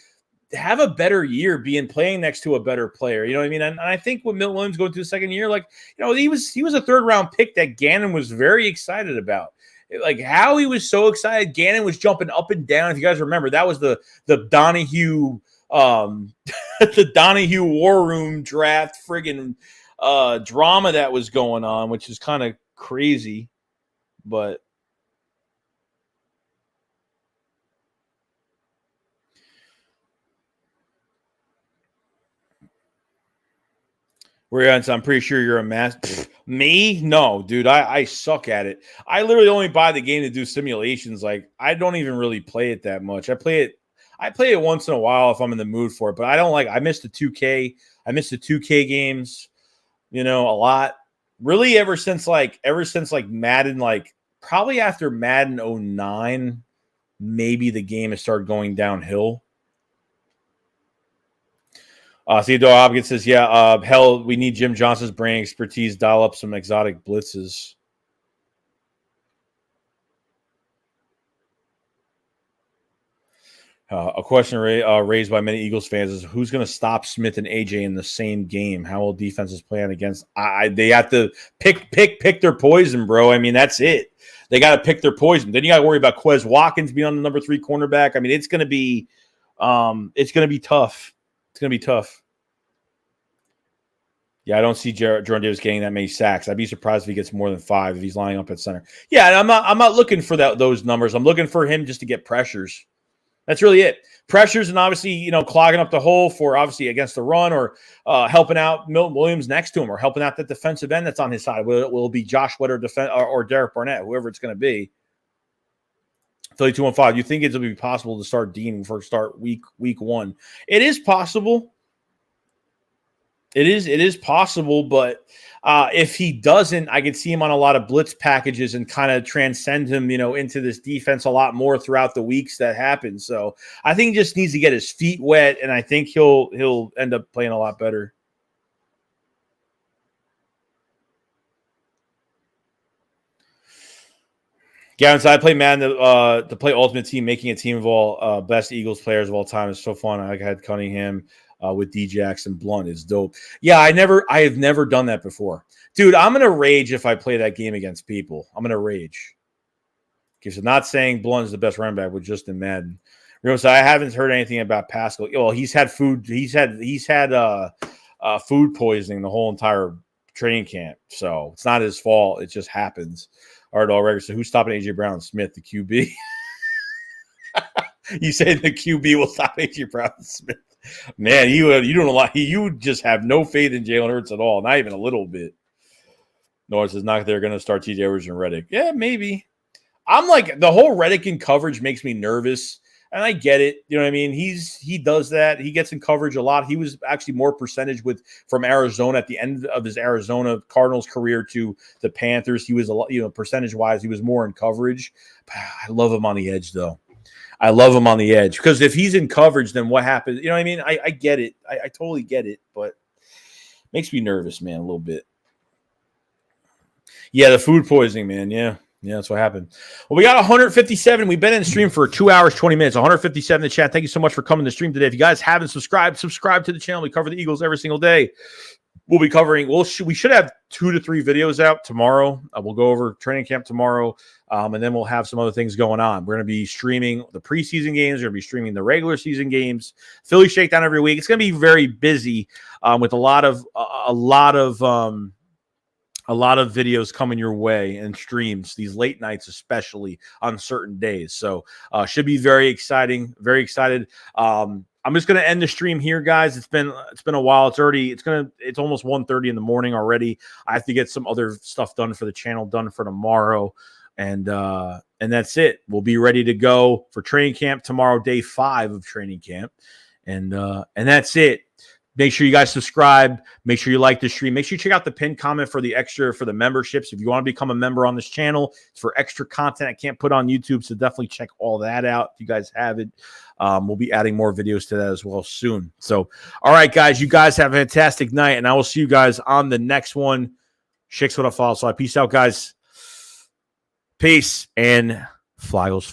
have a better year playing next to a better player. You know what I mean? And I think with Milton Williams going to the second year, like, you know, he was a 3rd round pick that Gannon was very excited about. Like, how he was so excited. Gannon was jumping up and down. If you guys remember, that was the Donahue the Donahue War Room draft friggin' drama that was going on, which is kind of crazy. But I'm pretty sure you're a master. Me? No, dude. I suck at it. I literally only buy the game to do simulations. Like, I don't even really play it that much. I play it I play it once in a while if I'm in the mood for it, but I don't like. I missed the 2K. I missed the 2K games, a lot. Really, ever since Madden, probably after Madden 09, maybe the game has started going downhill. Theodore Hopkins says, hell, we need Jim Johnson's brain expertise, dial up some exotic blitzes. A question raised by many Eagles fans is who's going to stop Smith and AJ in the same game? How will defenses plan against? They have to pick their poison, bro. I mean, that's it. They got to pick their poison. Then you got to worry about Quez Watkins being on the number 3 cornerback. I mean, it's going to be tough. It's going to be tough. Yeah, I don't see Jordan Davis getting that many sacks. I'd be surprised if he gets more than 5 if he's lining up at center. Yeah, and I'm not looking for those numbers. I'm looking for him just to get pressures. That's really it. Pressures and obviously, clogging up the hole for obviously against the run or helping out Milton Williams next to him or helping out the defensive end that's on his side. Will it be Josh Sweat or Derek Barnett, whoever it's going to be. Philly 215. You think it'll be possible to start Dean for start week 1? It is possible. It is possible, but if he doesn't, I could see him on a lot of blitz packages and kind of transcend him, into this defense a lot more throughout the weeks that happen. So I think he just needs to get his feet wet, and I think he'll end up playing a lot better. Gavin said, I play Madden to play Ultimate Team, making a team of all best Eagles players of all time is so fun. I had Cunningham. With D Jackson Blunt is dope. Yeah, I have never done that before. Dude, I'm gonna rage if I play that game against people. I'm gonna rage. Okay, so not saying Blunt is the best running back with Justin Madden. So I haven't heard anything about Pascal. Well, he's had food poisoning the whole entire training camp. So it's not his fault. It just happens. All right, Allregger. So who's stopping AJ Brown Smith, the QB? You say the QB will stop AJ Brown Smith. Man, you don't know. You just have no faith in Jalen Hurts at all, not even a little bit. Norris says not they're going to start TJ Edwards and Reddick. Yeah, maybe. I'm like the whole Reddick in coverage makes me nervous, and I get it. You know what I mean? He does that. He gets in coverage a lot. He was actually more percentage from Arizona at the end of his Arizona Cardinals career to the Panthers. He was a lot, percentage wise, he was more in coverage. I love him on the edge though. I love him on the edge because if he's in coverage, then what happens? You know what I mean? I get it. I totally get it, but it makes me nervous, man, a little bit. Yeah, the food poisoning, man. Yeah, that's what happened. Well, we got 157. We've been in the stream for 2 hours, 20 minutes. 157 in the chat. Thank you so much for coming to the stream today. If you guys haven't subscribe to the channel. We cover the Eagles every single day. We'll be covering. We should have 2 to 3 videos out tomorrow. We'll go over training camp tomorrow, and then we'll have some other things going on. We're going to be streaming the preseason games. We're going to be streaming the regular season games. Philly Shakedown every week. It's going to be very busy with a lot of videos coming your way and streams. These late nights, especially on certain days. So should be very exciting. Very excited. I'm just going to end the stream here, guys. It's been a while. It's almost 1:30 in the morning already. I have to get some other stuff done for the channel, done for tomorrow. And that's it. We'll be ready to go for training camp tomorrow, day 5 of training camp. And that's it. Make sure you guys subscribe. Make sure you like the stream. Make sure you check out the pinned comment for the memberships. If you want to become a member on this channel, it's for extra content I can't put on YouTube. So definitely check all that out if you guys have it. We'll be adding more videos to that as well soon. So, all right, guys, you guys have a fantastic night, and I will see you guys on the next one. SHAKESQUAD follow. So peace out, guys. Peace and Flyers.